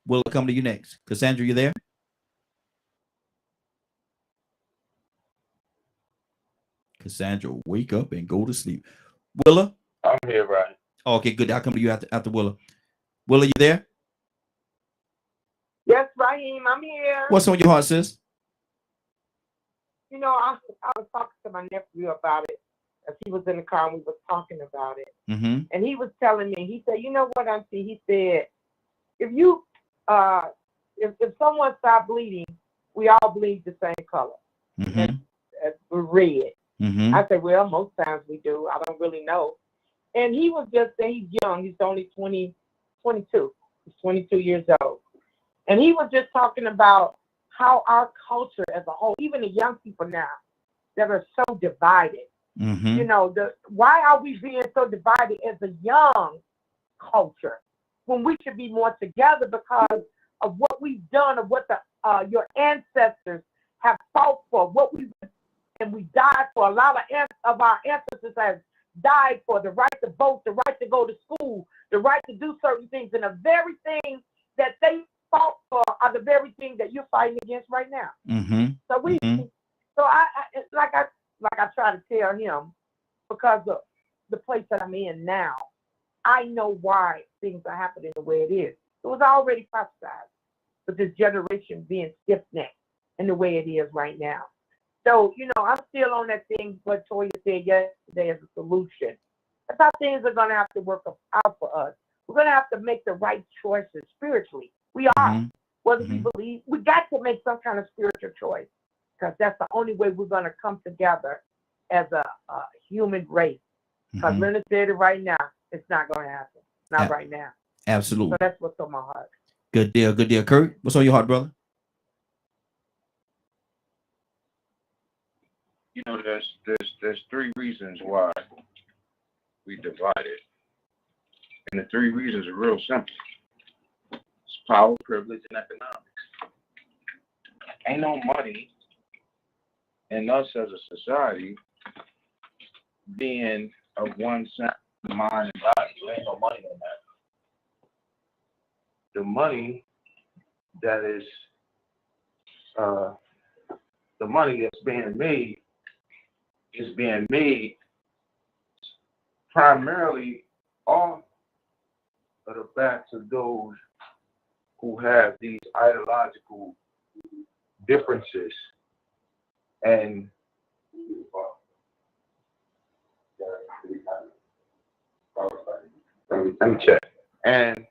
Speaker 1: we'll come to you next. Cassandra, you there? Cassandra, wake up and go to sleep. Willa?
Speaker 2: I'm here, right?
Speaker 1: Okay, good. I'll come to you after Willa. Willa, you there?
Speaker 11: Yes, Raheem, I'm here.
Speaker 1: What's on your heart, sis?
Speaker 11: You know, I was talking to my nephew about it as he was in the car and we was talking about it. And he was telling me, he said, you know what, Auntie? He said, if someone stopped bleeding, we all bleed the same color. We're red. I said, well, most times we do. I don't really know. And he was just saying, he's young. He's only 22. He's 22 years old. And he was just talking about how our culture as a whole, even the young people now that are so divided, you know, why are we being so divided as a young culture when we should be more together because of what we've done, of what your ancestors have fought for, what we died for. A lot of our ancestors have died for the right to vote, the right to go to school, the right to do certain things, and the very thing that they fought for are the very thing that you're fighting against right now. So I try to tell him, because of the place that I'm in now, I know why things are happening the way it is. It was already prophesied, but this generation being stiff-necked in the way it is right now. So, you know, I'm still on that thing what Toya said yesterday as a solution. That's how things are going to have to work out for us. We're going to have to make the right choices spiritually. We are. Whether we believe, we got to make some kind of spiritual choice because that's the only way we're going to come together as a human race. Because Leonard said it right now, it's not going to happen. Not right now.
Speaker 1: Absolutely.
Speaker 11: So that's what's on my heart.
Speaker 1: Good deal. Good deal. Kurt, what's on your heart, brother?
Speaker 2: You know, there's three reasons why we divided. And the three reasons are real simple. It's power, privilege, and economics. Ain't no money in us as a society being of one sound mind and body. There ain't no money in that. The money that is the money that's being made is being made primarily off of the backs of those who have these ideological differences and Let me check. And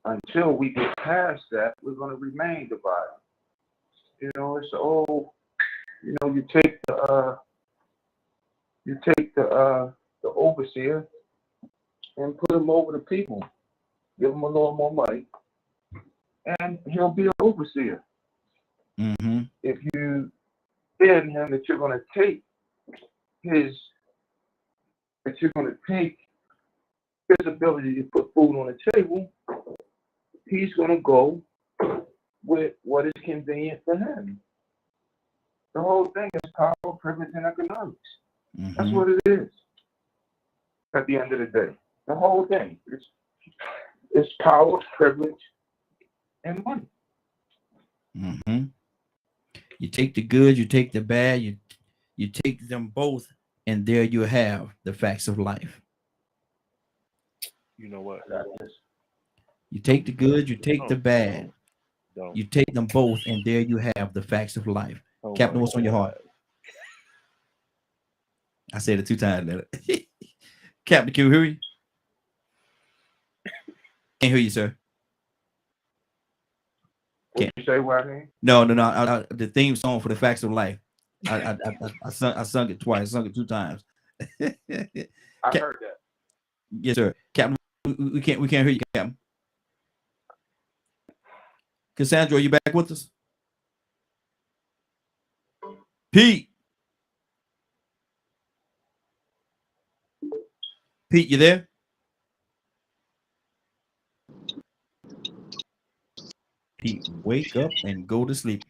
Speaker 2: until we get past that, we're going to remain divided. You know, it's old. You know, you take the overseer and put him over the people. Give him a little more money, and he'll be an overseer.
Speaker 1: Mm-hmm.
Speaker 2: If you say to him that you're going to take his ability to put food on the table, he's going to go with what is convenient for him. The whole thing is power, privilege, and economics.
Speaker 1: Mm-hmm.
Speaker 2: That's what it is. At the end of the day, the whole thing is power, privilege, and money.
Speaker 1: Mm-hmm. You take the good, you take the bad, you take them both, and there you have the facts of life.
Speaker 3: You know what?
Speaker 1: You take the good, you take the bad.
Speaker 3: Don't.
Speaker 1: You take them both, and there you have the facts of life.
Speaker 3: Oh
Speaker 1: Captain,
Speaker 3: my
Speaker 1: what's on your
Speaker 3: God.
Speaker 1: heart? I said it 2 times. Captain, can you hear you? Can't hear you, sir.
Speaker 2: What you say, Rodney?
Speaker 1: No. The theme song for the facts of life. I sung it twice. I sung it 2 times.
Speaker 2: I heard that.
Speaker 1: Yes, sir. Captain, we can't hear you, Captain. Cassandra, are you back with us? Pete, you there? Pete, wake up and go to sleep.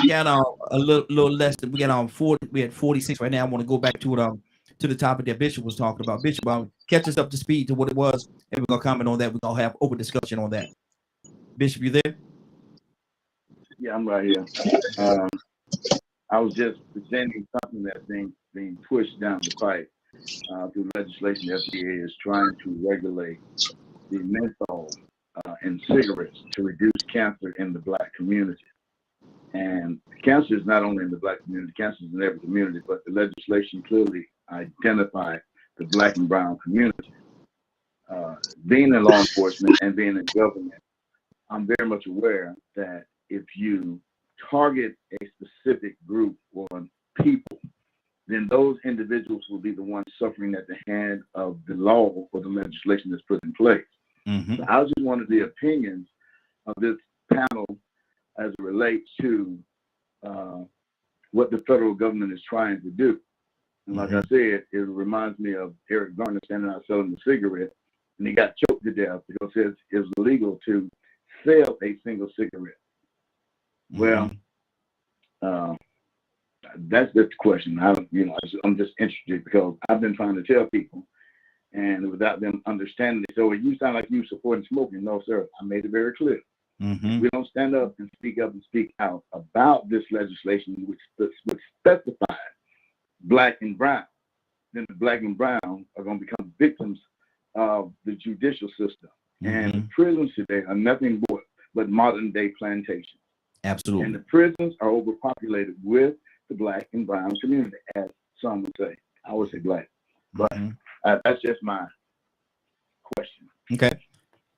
Speaker 1: We got a little less than, we got on 40. We had 46 right now. I want to go back to the topic that Bishop was talking about. Bishop, catch us up to speed to what it was, and we're gonna comment on that. We're gonna have open discussion on that. Bishop, you there?
Speaker 13: Yeah, I'm right here. I was just presenting something that's being pushed down the pipe through legislation. The FDA is trying to regulate the menthol in cigarettes to reduce cancer in the Black community. And cancer is not only in the Black community, cancer is in every community, but the legislation clearly identified the Black and brown community. Being in law enforcement and being in government, I'm very much aware that if you target a specific group or people, then those individuals will be the ones suffering at the hand of the law or the legislation that's put in place.
Speaker 1: Mm-hmm.
Speaker 13: So I just wanted the opinions of this panel as it relates to what the federal government is trying to do. And like I said, it reminds me of Eric Garner standing out selling a cigarette, and he got choked to death because it's illegal to sell a single cigarette. Well, that's the question. I'm just interested because I've been trying to tell people, and without them understanding it. So well, you sound like you supporting smoking. No, sir. I made it very clear.
Speaker 1: Mm-hmm.
Speaker 13: We don't stand up and speak out about this legislation, which specifies Black and brown. Then the Black and brown are going to become victims of the judicial system. And the prisons today are nothing but modern day plantations.
Speaker 1: Absolutely.
Speaker 13: And the prisons are overpopulated with the Black and brown community, as some would say. I would say Black, but that's just my question.
Speaker 1: Okay,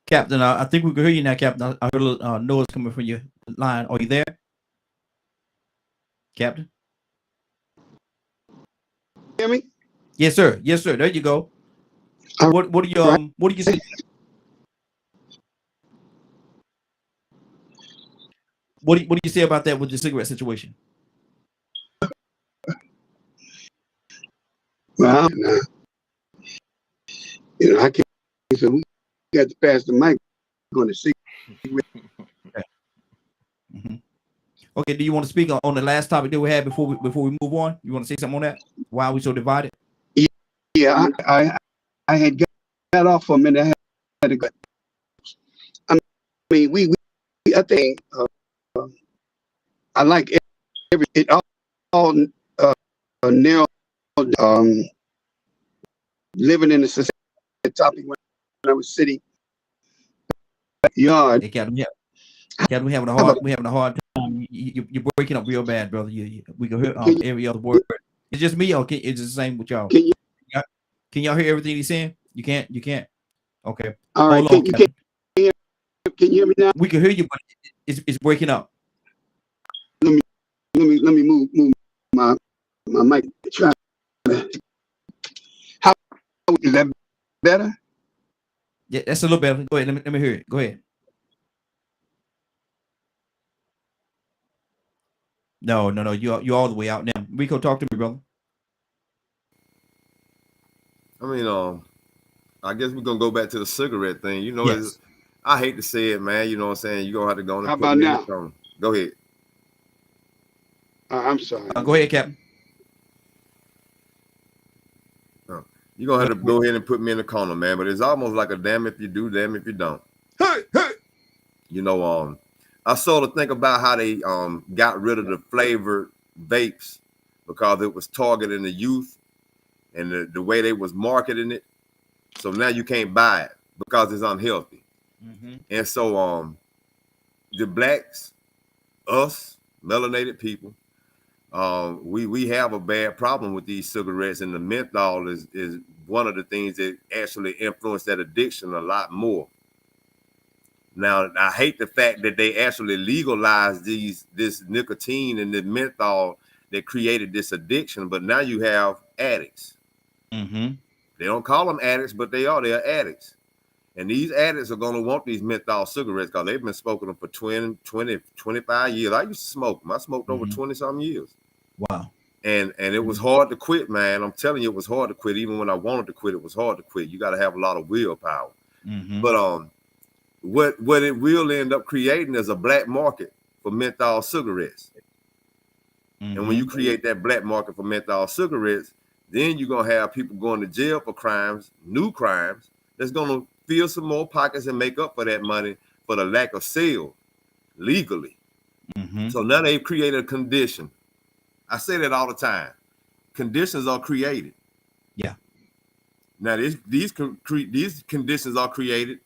Speaker 1: Captain. I think we can hear you now, Captain. I heard a little noise coming from your line. Are you there, Captain?
Speaker 8: Hear me?
Speaker 1: Yes, sir. Yes, sir. There you go. What do you say? What do you say about that with the cigarette situation?
Speaker 8: Well, I can't. So we got to pass the mic on the cigarette.
Speaker 1: Okay. Do you want to speak on the last topic that we had before we move on? You want to say something on that? Why are we so divided?
Speaker 8: Yeah, I had got off for a minute. I had to go. I mean, I think I like it all narrow living in the society topic when I was sitting backyard.
Speaker 1: Hey, Captain, we're having a hard time. You're breaking up real bad, brother. We can hear every other word. It's just me, okay? It's the same with y'all. Can y'all hear everything he's saying? You can't. Okay.
Speaker 8: All right.
Speaker 1: Hold on,
Speaker 8: Can you hear me now?
Speaker 1: We can hear you, but it's breaking up.
Speaker 8: Let me move my mic. Try. How is that better?
Speaker 1: Yeah, that's a little better. Go ahead. Let me hear it. Go ahead. No. You're all the way out now. Rico, talk to me, brother.
Speaker 7: I mean, I guess we're gonna go back to the cigarette thing. You know,
Speaker 1: Yes.
Speaker 7: I hate to say it, man. You know what I'm saying? You're gonna have to go on and
Speaker 8: How
Speaker 7: put
Speaker 8: about
Speaker 7: me in
Speaker 8: now?
Speaker 7: the corner. Go ahead.
Speaker 8: I'm sorry.
Speaker 1: Go ahead, Captain.
Speaker 7: You're gonna have to go ahead and put me in the corner, man. But it's almost like a damn if you do, damn if you don't.
Speaker 1: Hey.
Speaker 7: You know, I sort of think about how they got rid of the flavored vapes because it was targeting the youth and the way they was marketing it. So now you can't buy it because it's unhealthy.
Speaker 1: Mm-hmm.
Speaker 7: And so the blacks, us, melanated people, we have a bad problem with these cigarettes, and the menthol is one of the things that actually influence that addiction a lot more. Now, I hate the fact that they actually legalized this nicotine and the menthol that created this addiction, but now you have addicts.
Speaker 1: Mm-hmm.
Speaker 7: They don't call them addicts, but they're addicts. And these addicts are going to want these menthol cigarettes because they've been smoking them for 20, 25 years. I used to smoke them. I smoked over 20-something years.
Speaker 1: Wow.
Speaker 7: And it was hard to quit, man. I'm telling you, it was hard to quit. Even when I wanted to quit, it was hard to quit. You got to have a lot of willpower.
Speaker 1: Mm-hmm.
Speaker 7: But what it will end up creating is a black market for menthol cigarettes.
Speaker 1: Mm-hmm.
Speaker 7: And when you create that black market for menthol cigarettes, then you're going to have people going to jail for crimes, new crimes, that's going to fill some more pockets and make up for that money for the lack of sale legally.
Speaker 1: Mm-hmm.
Speaker 7: So now they've created a condition. I say that all the time. Conditions are created.
Speaker 1: Yeah.
Speaker 7: Now these conditions are created,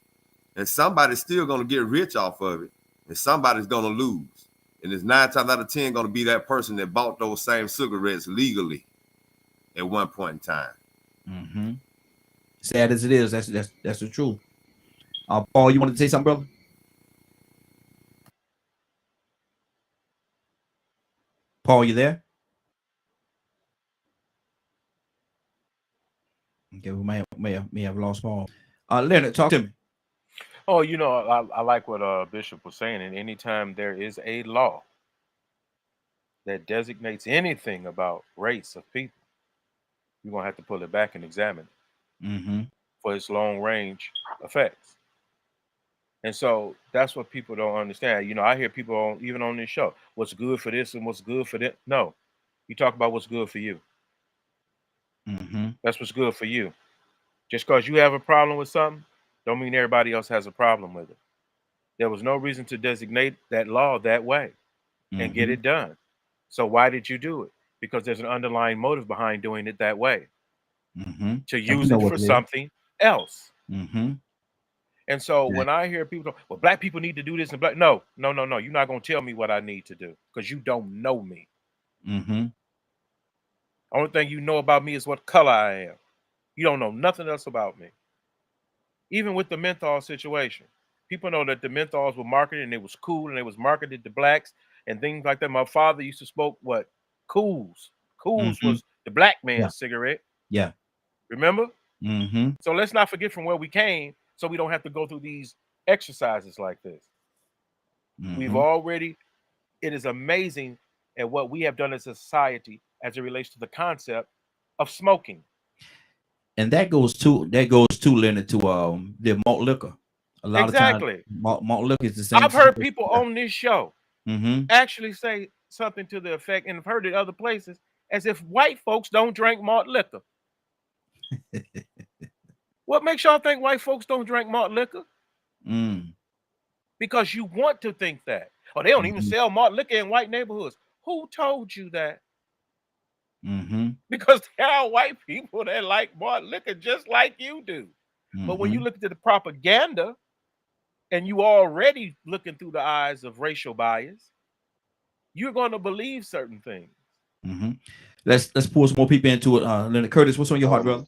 Speaker 7: and somebody's still going to get rich off of it, and somebody's going to lose. And it's 9 times out of 10 going to be that person that bought those same cigarettes legally at one point in time.
Speaker 1: Mm-hmm. Sad as it is, that's the truth. Paul, you wanted to say something, brother? Paul, you there? Okay, we may have lost Paul. Leonard, talk to me.
Speaker 3: Oh, you know, I like what Bishop was saying. And anytime there is a law that designates anything about race of people, you're gonna have to pull it back and examine it for its long range effects. And so that's what people don't understand. You know, I hear people even on this show, what's good for this and what's good for that. No, you talk about what's good for you. That's what's good for you. Just because you have a problem with something, don't mean everybody else has a problem with it. There was no reason to designate that law that way and get it done. So why did you do it? Because there's an underlying motive behind doing it that way. To use it for something else. And so when I hear people talk, well, black people need to do this and black, no. You're not going to tell me what I need to do because you don't know me. Only thing you know about me is what color I am. You don't know nothing else about me. Even with the menthol situation, people know that the menthols were marketed and it was cool and it was marketed to blacks and things like that. My father used to smoke what? Cools. Cools was the black man's cigarette.
Speaker 1: Yeah.
Speaker 3: Remember? So let's not forget from where we came so we don't have to go through these exercises like this. We've already, it is amazing at what we have done as a society as it relates to the concept of smoking.
Speaker 1: And that goes to Leonard, to the malt liquor. A lot of times malt liquor is the same.
Speaker 3: I've heard people on this show actually say something to the effect, and I've heard it other places, as if white folks don't drink malt liquor. What makes y'all think white folks don't drink malt liquor? Because you want to think that. Oh, they don't even sell malt liquor in white neighborhoods. Who told you that? Because there are white people that like malt liquor just like you do. But when you look at the propaganda and you already looking through the eyes of racial bias, you're going to believe certain things.
Speaker 1: Let's pull some more people into it. Leonard Curtis, what's on your heart, brother?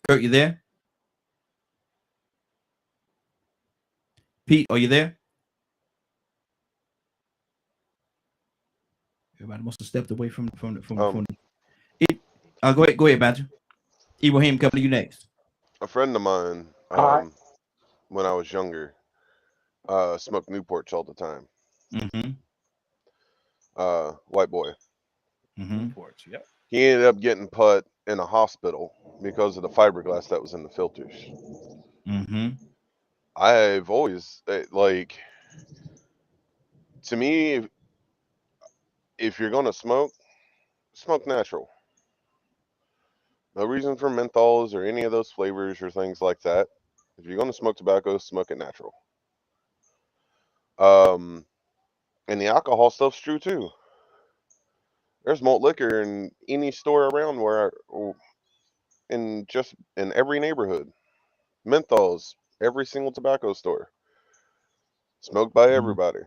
Speaker 1: Kurt, you there? Pete, are you there? Everybody must have stepped away from it. Go ahead, Badger. Ibrahim, coming to you next.
Speaker 9: A friend of mine, when I was younger, smoked Newports all the time. White boy.
Speaker 3: Newports, yep.
Speaker 9: He ended up getting put in a hospital because of the fiberglass that was in the filters. I've always, like, to me, if you're going to smoke natural. No reason for menthols or any of those flavors or things like that. If you're going to smoke tobacco, smoke it natural. And the alcohol stuff's true too. There's malt liquor in any store around in every neighborhood. Menthols, every single tobacco store. Smoked by everybody.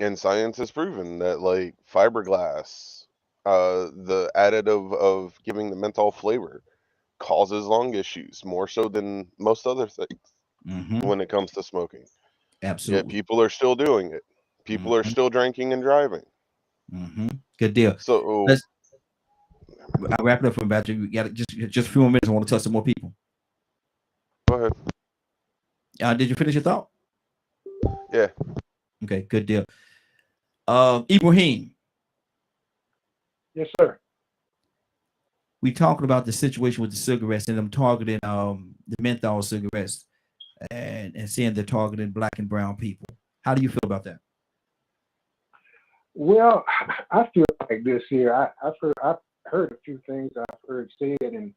Speaker 9: And science has proven that, like, fiberglass, the additive of giving the menthol flavor causes lung issues more so than most other things when it comes to smoking.
Speaker 1: Absolutely.
Speaker 9: Yet people are still doing it. People are still drinking and driving.
Speaker 1: Good deal.
Speaker 9: So
Speaker 1: I'll wrap it up for Badger. You got just a few more minutes. I want to touch some more people.
Speaker 9: Go ahead.
Speaker 1: Did you finish your thought?
Speaker 9: Yeah.
Speaker 1: Okay, good deal. Ibrahim.
Speaker 13: Yes, sir.
Speaker 1: We talking about the situation with the cigarettes and them targeting the menthol cigarettes and saying they're targeting black and brown people. How do you feel about that?
Speaker 13: Well, I feel like this here. I've heard a few things I've heard said, and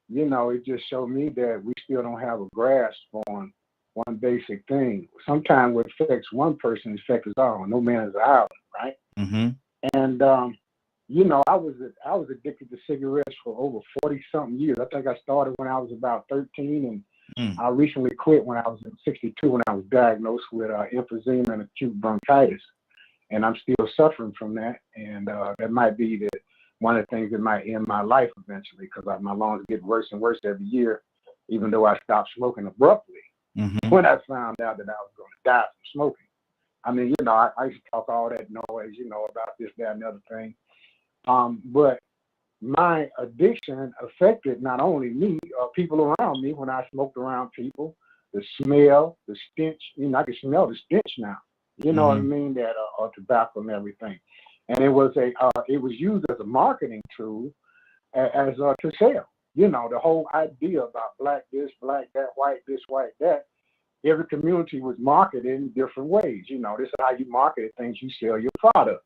Speaker 13: it just showed me that we still don't have a grasp on one basic thing. Sometimes what affects one person affects us all. No man is an island, right? And I was addicted to cigarettes for over 40-something years. I think I started when I was about 13, and I recently quit when I was 62 when I was diagnosed with emphysema and acute bronchitis. And I'm still suffering from that. And that might be one of the things that might end my life eventually, because my lungs get worse and worse every year, even though I stopped smoking abruptly when I found out that I was going to die from smoking. I mean, I used to talk all that noise, about this, that, and the other thing. But my addiction affected not only me, people around me. When I smoked around people, the smell, the stench, I can smell the stench now. You know what I mean? That tobacco and everything. And it was used as a marketing tool as to sell. The whole idea about black this, black that, white this, white that. Every community was marketed in different ways. This is how you market things, you sell your product.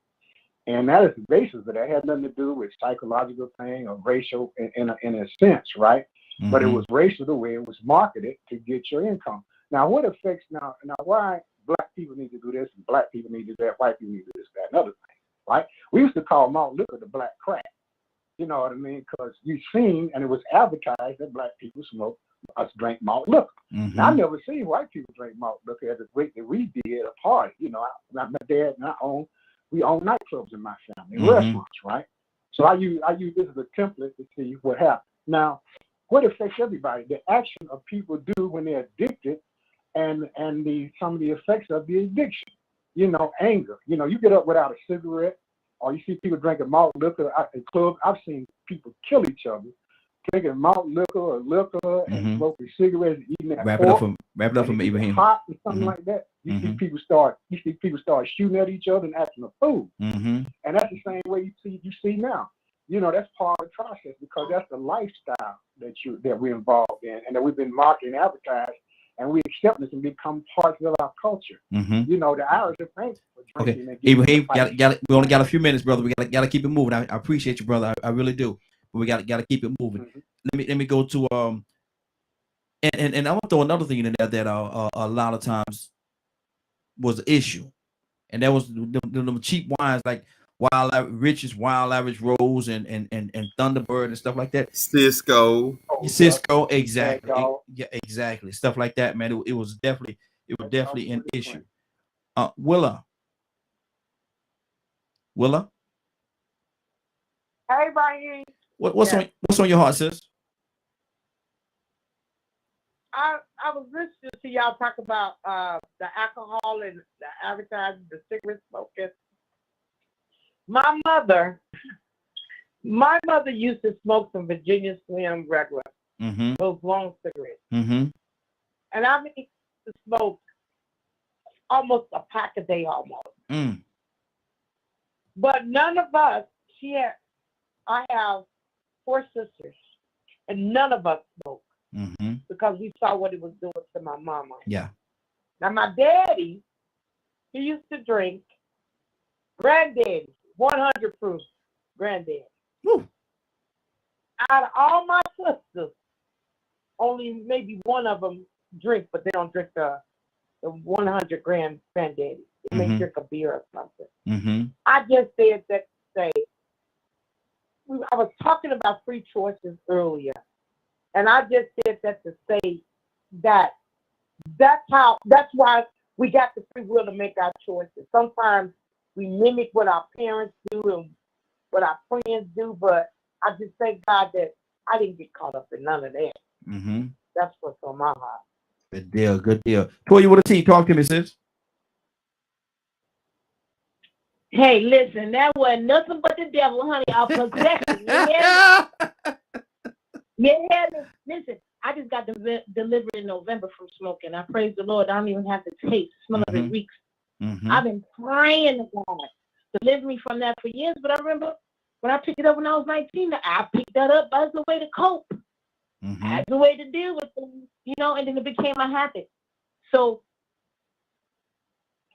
Speaker 13: And that is the basis of that. It had nothing to do with psychological thing or racial in a sense, right? But it was racial the way it was marketed to get your income. Now, what affects now why black people need to do this and black people need to do that, white people need to do this, that, and other thing, right? We used to call malt liquor the black crack. You know what I mean? Because you've seen, and it was advertised that black people drink malt liquor. Now, I never seen white people drink malt liquor at the rate that we did at a party. My dad and we own nightclubs in my family, restaurants, right? So I use this as a template to see what happens. Now, what affects everybody? The action of people do when they're addicted, and some of the effects of the addiction. Anger. You get up without a cigarette, or you see people drinking malt liquor in clubs. I've seen people kill each other drinking malt liquor or liquor and smoking cigarettes, and eating that
Speaker 1: Wrap
Speaker 13: pork.
Speaker 1: it up from Ibrahim.
Speaker 13: Pot or something like that. You see people start shooting at each other and acting a fool. And that's the same way you see now. That's part of the process, because that's the lifestyle that we're involved in, and that we've been marketing and advertised, and we accept this and become parts of our culture. The Irish are famous for drinking.
Speaker 1: Okay, Ibrahim, we only got a few minutes, brother. We got to keep it moving. I appreciate you, brother. I really do. But we got to keep it moving. Let me go to and I want to throw another thing in there that a lot of times was an issue, and that was the cheap wines like Wild Average Rose and Thunderbird and stuff like that.
Speaker 7: Cisco,
Speaker 1: exactly. Yeah, exactly. Stuff like that, man. It was definitely an issue. Willa.
Speaker 11: Hey, Raheem.
Speaker 1: What's on your heart, sis?
Speaker 11: I was listening to y'all talk about the alcohol and the advertising, the cigarette smoking. My mother used to smoke some Virginia Slim regular, those long cigarettes. And I mean to smoke almost a pack a day almost. But none of us, I have 4 sisters, and none of us smoke because we saw what it was doing to my mama.
Speaker 1: Yeah.
Speaker 11: Now my daddy, he used to drink Granddaddy, 100 proof Granddaddy.
Speaker 1: Woo.
Speaker 11: Out of all my sisters, only maybe one of them drink, but they don't drink the 100 gram Granddaddy. They may drink a beer or something. I just said that to say, I was talking about free choices earlier, and I just said that to say that that's why we got the free will to make our choices. Sometimes we mimic what our parents do and what our friends do, but I just thank God that I didn't get caught up in none of that. That's what's on my heart.
Speaker 1: Good deal, good deal. Toya with a T, talk to me, sis.
Speaker 6: Hey, listen, that wasn't nothing but the devil, honey. Our possession. Yeah, listen, I just got delivered in November from smoking. I praise the Lord. I don't even have to taste. Smell of it weeks. I've been praying to God to deliver me from that for years. But I remember when I picked it up when I was 19, I picked that up as a way to cope, as a way to deal with things, and then it became a habit. So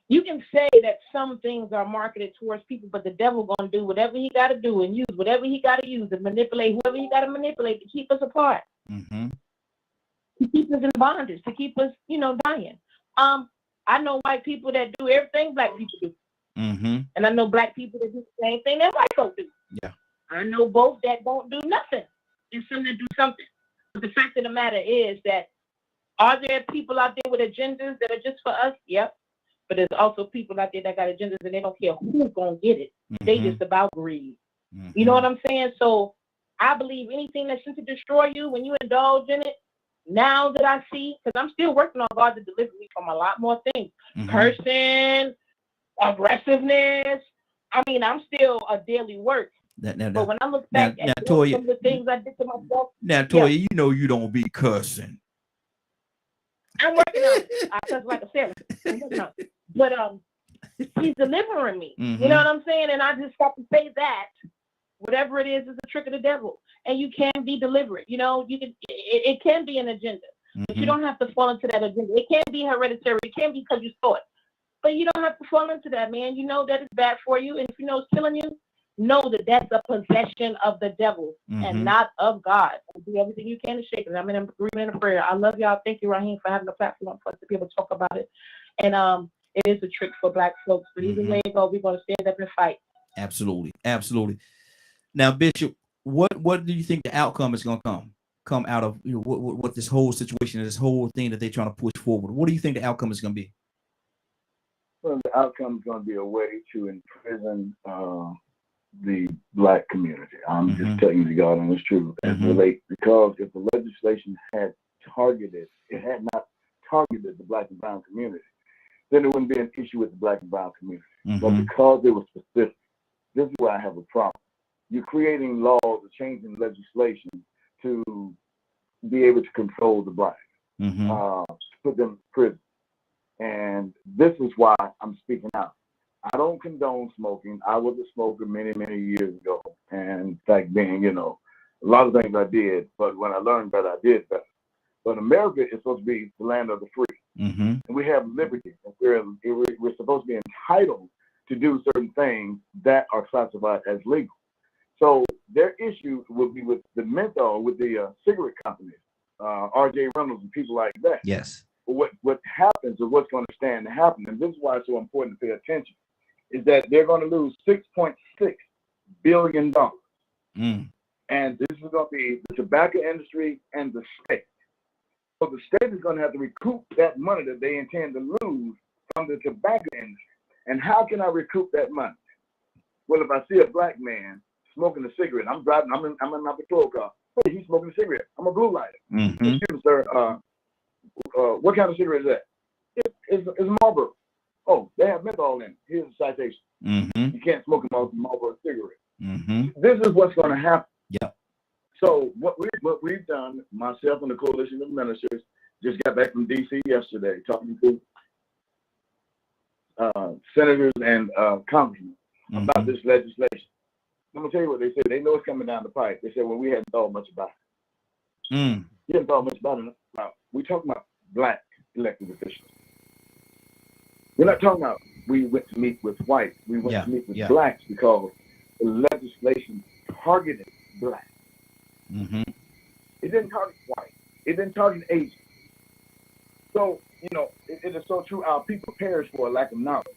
Speaker 6: you can say that some things are marketed towards people, but the devil gonna do whatever he got to do and use whatever he got to use and manipulate whoever he got to manipulate to keep us apart, to keep us in bondage, to keep us, dying. I know white people that do everything black people do, and I know black people that do the same thing that white folks do.
Speaker 1: Yeah,
Speaker 6: I know both that don't do nothing and some that do something. But the fact of the matter is that are there people out there with agendas that are just for us? Yep. But there's also people out there that got agendas and they don't care who's going to get it. They just about greed. You know what I'm saying? So I believe anything that's sent to destroy you, when you indulge in it, now that I see, because I'm still working on God to deliver me from a lot more things. Cursing, aggressiveness. I mean, I'm still a daily work. But when I look back at some of the things I did to myself.
Speaker 1: Now, Toya, you don't be cursing.
Speaker 6: I'm working on it. I cuss like a sailor. I'm working on it. But he's delivering me. You know what I'm saying? And I just have to say that whatever it is a trick of the devil. And you can be delivered. You can. It can be an agenda. But you don't have to fall into that agenda. It can be hereditary. It can be because you saw it. But you don't have to fall into that, man. You know that it's bad for you. And if you know it's killing you, know that that's a possession of the devil and not of God. And do everything you can to shake it. I'm in agreement and prayer. I love y'all. Thank you, Raheem, for having a platform for us to be able to talk about it. And it is a trick for black folks. But either way it goes, we're going to stand up and fight.
Speaker 1: Absolutely. Absolutely. Now, Bishop, what do you think the outcome is going to come out of what this whole situation, this whole thing that they're trying to push forward? What do you think the outcome is going to be?
Speaker 13: Well, the outcome is going to be a way to imprison the black community. I'm just telling you the God honest truth as relate, because if the legislation had not targeted the black and brown community, then there wouldn't be an issue with the black and brown community. But because it was specific, this is where I have a problem. You're creating laws or changing legislation to be able to control the black, to put them in prison. And this is why I'm speaking out. I don't condone smoking. I was a smoker many, many years ago. And in fact, being, a lot of things I did, but when I learned better, I did better. But America is supposed to be the land of the free. And we have liberty. We're supposed to be entitled to do certain things that are classified as legal. So their issue will be with the menthol, with the cigarette companies, R.J. Reynolds and people like that.
Speaker 1: Yes.
Speaker 13: But what happens, or what's going to stand to happen, and this is why it's so important to pay attention, is that they're going to lose $6.6 billion. And this is going to be the tobacco industry and the state. So the state is going to have to recoup that money that they intend to lose from the tobacco industry. And how can I recoup that money? Well, if I see a black man smoking a cigarette. I'm driving. I'm in my patrol car. Hey, he's smoking a cigarette. I'm a blue lighter. Excuse me, sir. What kind of cigarette is that? It's a Marlboro. Oh, they have menthol in it. Here's a citation. You can't smoke a Marlboro cigarette. This is what's going to happen.
Speaker 1: Yep.
Speaker 13: So what we've done, myself and the Coalition of Ministers, just got back from D.C. yesterday, talking to senators and congressmen about this legislation. I'm gonna tell you what they said. They know it's coming down the pipe. They said, well, we hadn't thought much about it. You hadn't thought much about it. We're talking about black elected officials. We're not talking about we went to meet with whites. We went to meet with blacks because the legislation targeted blacks. It didn't target white. It didn't target Asian. So, you know, it is so true. Our people perish for a lack of knowledge.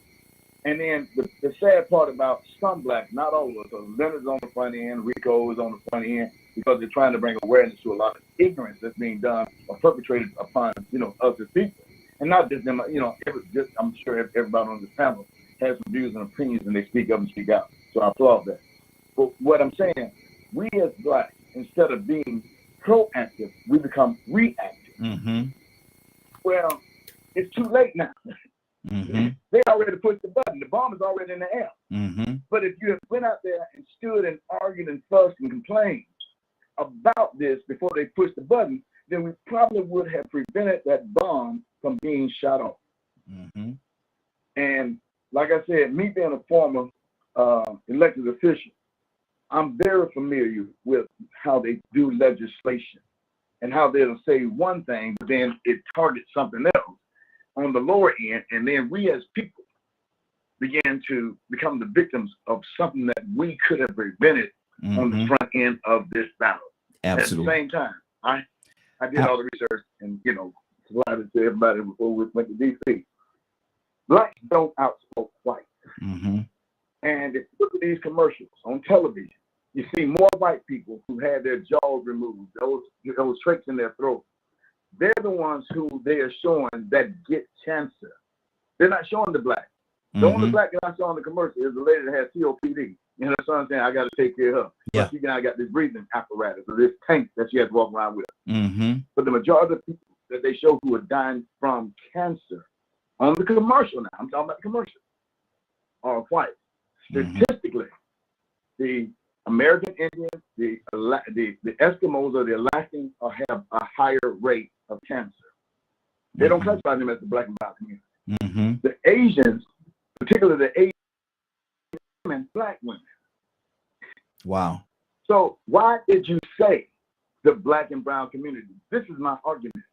Speaker 13: And then the sad part about some blacks, not all of us, so Leonard's on the front end, Rico is on the front end, because they're trying to bring awareness to a lot of ignorance that's being done or perpetrated upon, you know, us as people. And not just them, you know, I'm sure everybody on this panel has some views and opinions and they speak up and speak out. So I applaud that. But what I'm saying, we as blacks, instead of being proactive, we become reactive. Well, it's too late now. They already pushed the button. The bomb is already in the air. But if you had went out there and stood and argued and fussed and complained about this before they pushed the button, then we probably would have prevented that bomb from being shot off. And like I said, me being a former elected official, I'm very familiar with how they do legislation and how they'll say one thing, but then it targets something else on the lower end, and then we as people begin to become the victims of something that we could have prevented on the front end of this battle.
Speaker 1: Absolutely.
Speaker 13: At the same time, I did all the research and, you know, provided to everybody before we went to D.C. Blacks don't outsmoke whites. And if you look at these commercials on television, you see more white people who had their jaws removed, those trachs in their throat. They're the ones who they are showing that get cancer. They're not showing the black. The only black that I saw in the commercial is the lady that has COPD. And her son saying, I got to take care of her. But she now got this breathing apparatus or this tank that she has to walk around with. But the majority of the people that they show who are dying from cancer on the commercial now, I'm talking about the commercial, are white. Statistically, the American Indians, the Eskimos or the Alaskans have a higher rate of cancer. They don't classify them as the black and brown community. The Asians, particularly the Asian women, black women.
Speaker 1: Wow.
Speaker 13: So why did you say the black and brown community? This is my argument.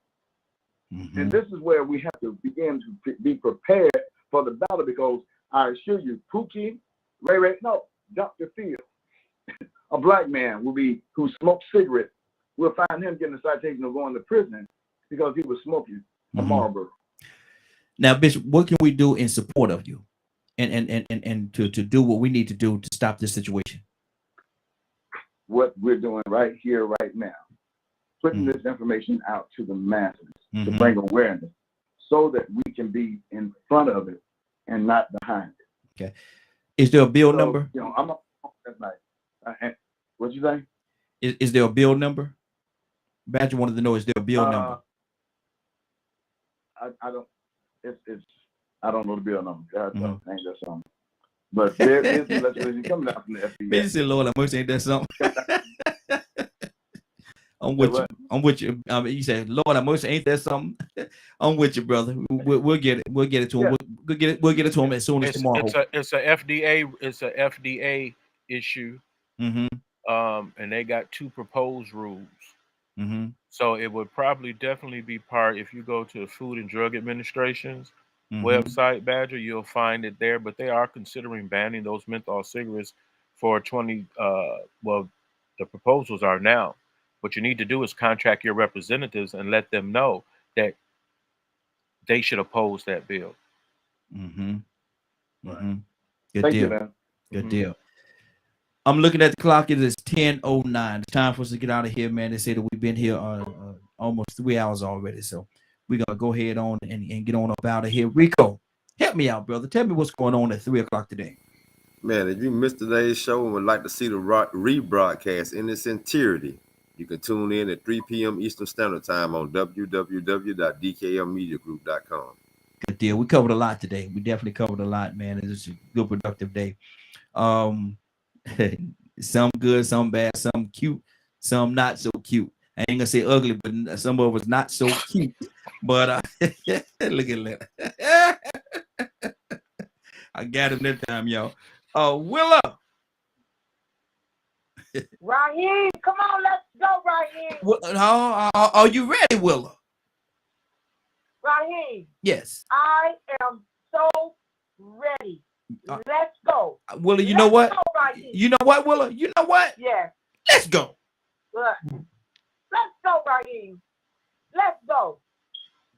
Speaker 13: And this is where we have to begin to be prepared for the battle, because I assure you, Pookie, Ray, no, Dr. Phil, a black man who smoked cigarettes, we'll find him getting a citation of going to prison because he was smoking a Marlboro.
Speaker 1: Now, Bishop, what can we do in support of you and to do what we need to do to stop this situation?
Speaker 13: What we're doing right here, right now, putting this information out to the masses to bring awareness so that we can be in front of it and not behind it.
Speaker 1: Okay. Is there a bill number?
Speaker 13: You know, I'm up that night. What'd you say?
Speaker 1: Is there a bill number? Badger wanted to know, is there a bill number?
Speaker 13: I don't. I don't know the bill number. I think that's something. But there is legislation coming out from the FDA.
Speaker 1: Man, say, Lord, I must ain't that something. I'm with you. I'm with you. You said, Lord, I must ain't that something. I'm with you, brother. We'll get it. We'll get it to him. We'll get it to him as soon as tomorrow.
Speaker 3: It's a FDA issue. And they got 2 proposed rules. So it would probably definitely be part, if you go to the Food and Drug Administration's website, Badger, you'll find it there. But they are considering banning those menthol cigarettes for well, the proposals are now. What you need to do is contract your representatives and let them know that they should oppose that bill.
Speaker 1: Good
Speaker 13: Thank
Speaker 1: deal.
Speaker 13: you, man.
Speaker 1: Good deal. I'm looking at the clock. It is 10:09. It's time for us to get out of here, man. They say that we've been here almost 3 hours already. So we're going to go ahead on and get on up out of here. Rico, help me out, brother. Tell me what's going on at 3 o'clock today.
Speaker 7: Man, if you missed today's show and would like to see the rebroadcast in its entirety, you can tune in at 3 p.m. Eastern Standard Time on www.dklmediagroup.com.
Speaker 1: Good deal. We covered a lot today. We definitely covered a lot, man. It was a good, productive day. Some good, some bad, some cute, some not so cute. I ain't gonna say ugly, but some of us not so cute. But look at that. I got him that time, y'all. Willa.
Speaker 11: Raheem, come on, let's go, Raheem.
Speaker 1: Are you ready, Willa?
Speaker 11: Raheem.
Speaker 1: Yes.
Speaker 11: I am so ready. Let's go.
Speaker 1: Willa, you know what?
Speaker 11: Go,
Speaker 1: you know what, Willa? You know what?
Speaker 11: Yes.
Speaker 1: Let's go.
Speaker 11: Look. Let's go, Raheem. Let's go.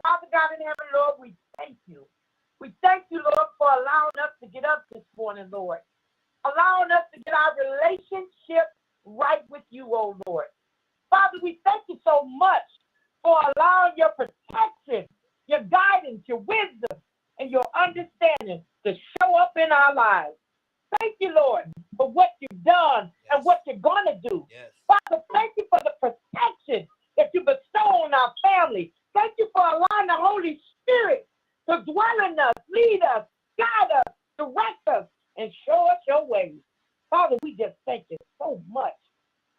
Speaker 11: Father God in heaven, Lord, we thank you. We thank you, Lord, for allowing us to get up this morning, Lord. Allowing us to get our relationship right with you, oh Lord. Father, we thank you so much for allowing your protection, your guidance, your wisdom, and your understanding to show up in our lives. Thank you, Lord, for what you've done and what you're going to do.
Speaker 1: Yes.
Speaker 11: Father, thank you for the protection that you bestow on our family. Thank you for allowing the Holy Spirit to dwell in us, lead us, guide us, direct us, and show us your ways. Father, we just thank you so much.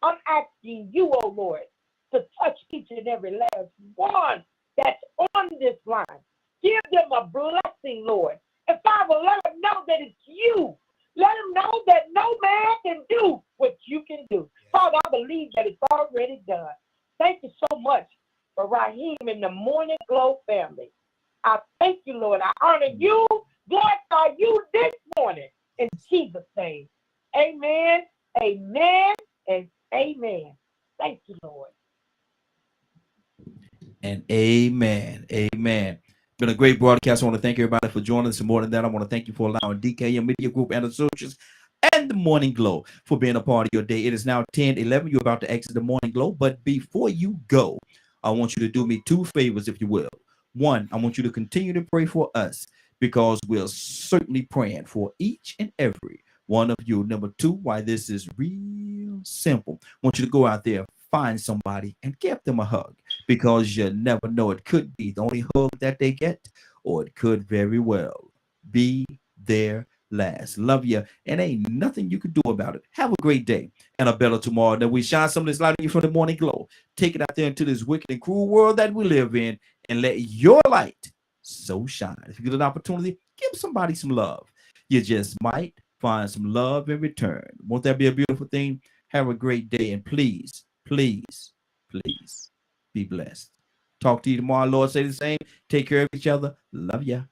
Speaker 11: I'm asking you, oh Lord, to touch each and every last one that's on this line. Give them a blessing, Lord. And Father, let them know that it's you. Let them know that no man can do what you can do. Father, I believe that it's already done. Thank you so much for Raheem and the Morning Glow family. I thank you, Lord. I honor you, glorify you this morning in Jesus' name. Amen, amen, and amen. Thank you, Lord.
Speaker 1: And amen. Amen. Been a great broadcast. I want to thank everybody for joining us. And more than that, I want to thank you for allowing DKM Media Group and Associates and the Morning Glow for being a part of your day. It is now 10:11. You're about to exit the Morning Glow. But before you go, I want you to do me two favors, if you will. One, I want you to continue to pray for us because we're certainly praying for each and every one of you. Number two, why this is real simple. I want you to go out there, find somebody, and give them a hug because you never know. It could be the only hug that they get, or it could very well be their last. Love you, and ain't nothing you can do about it. Have a great day and a better tomorrow. That we shine some of this light on you from the Morning Glow. Take it out there into this wicked and cruel world that we live in, and let your light so shine. If you get an opportunity, give somebody some love. You just might find some love in return. Won't that be a beautiful thing? Have a great day, and please, please, please be blessed. Talk to you tomorrow. Lord, say the same. Take care of each other. Love ya.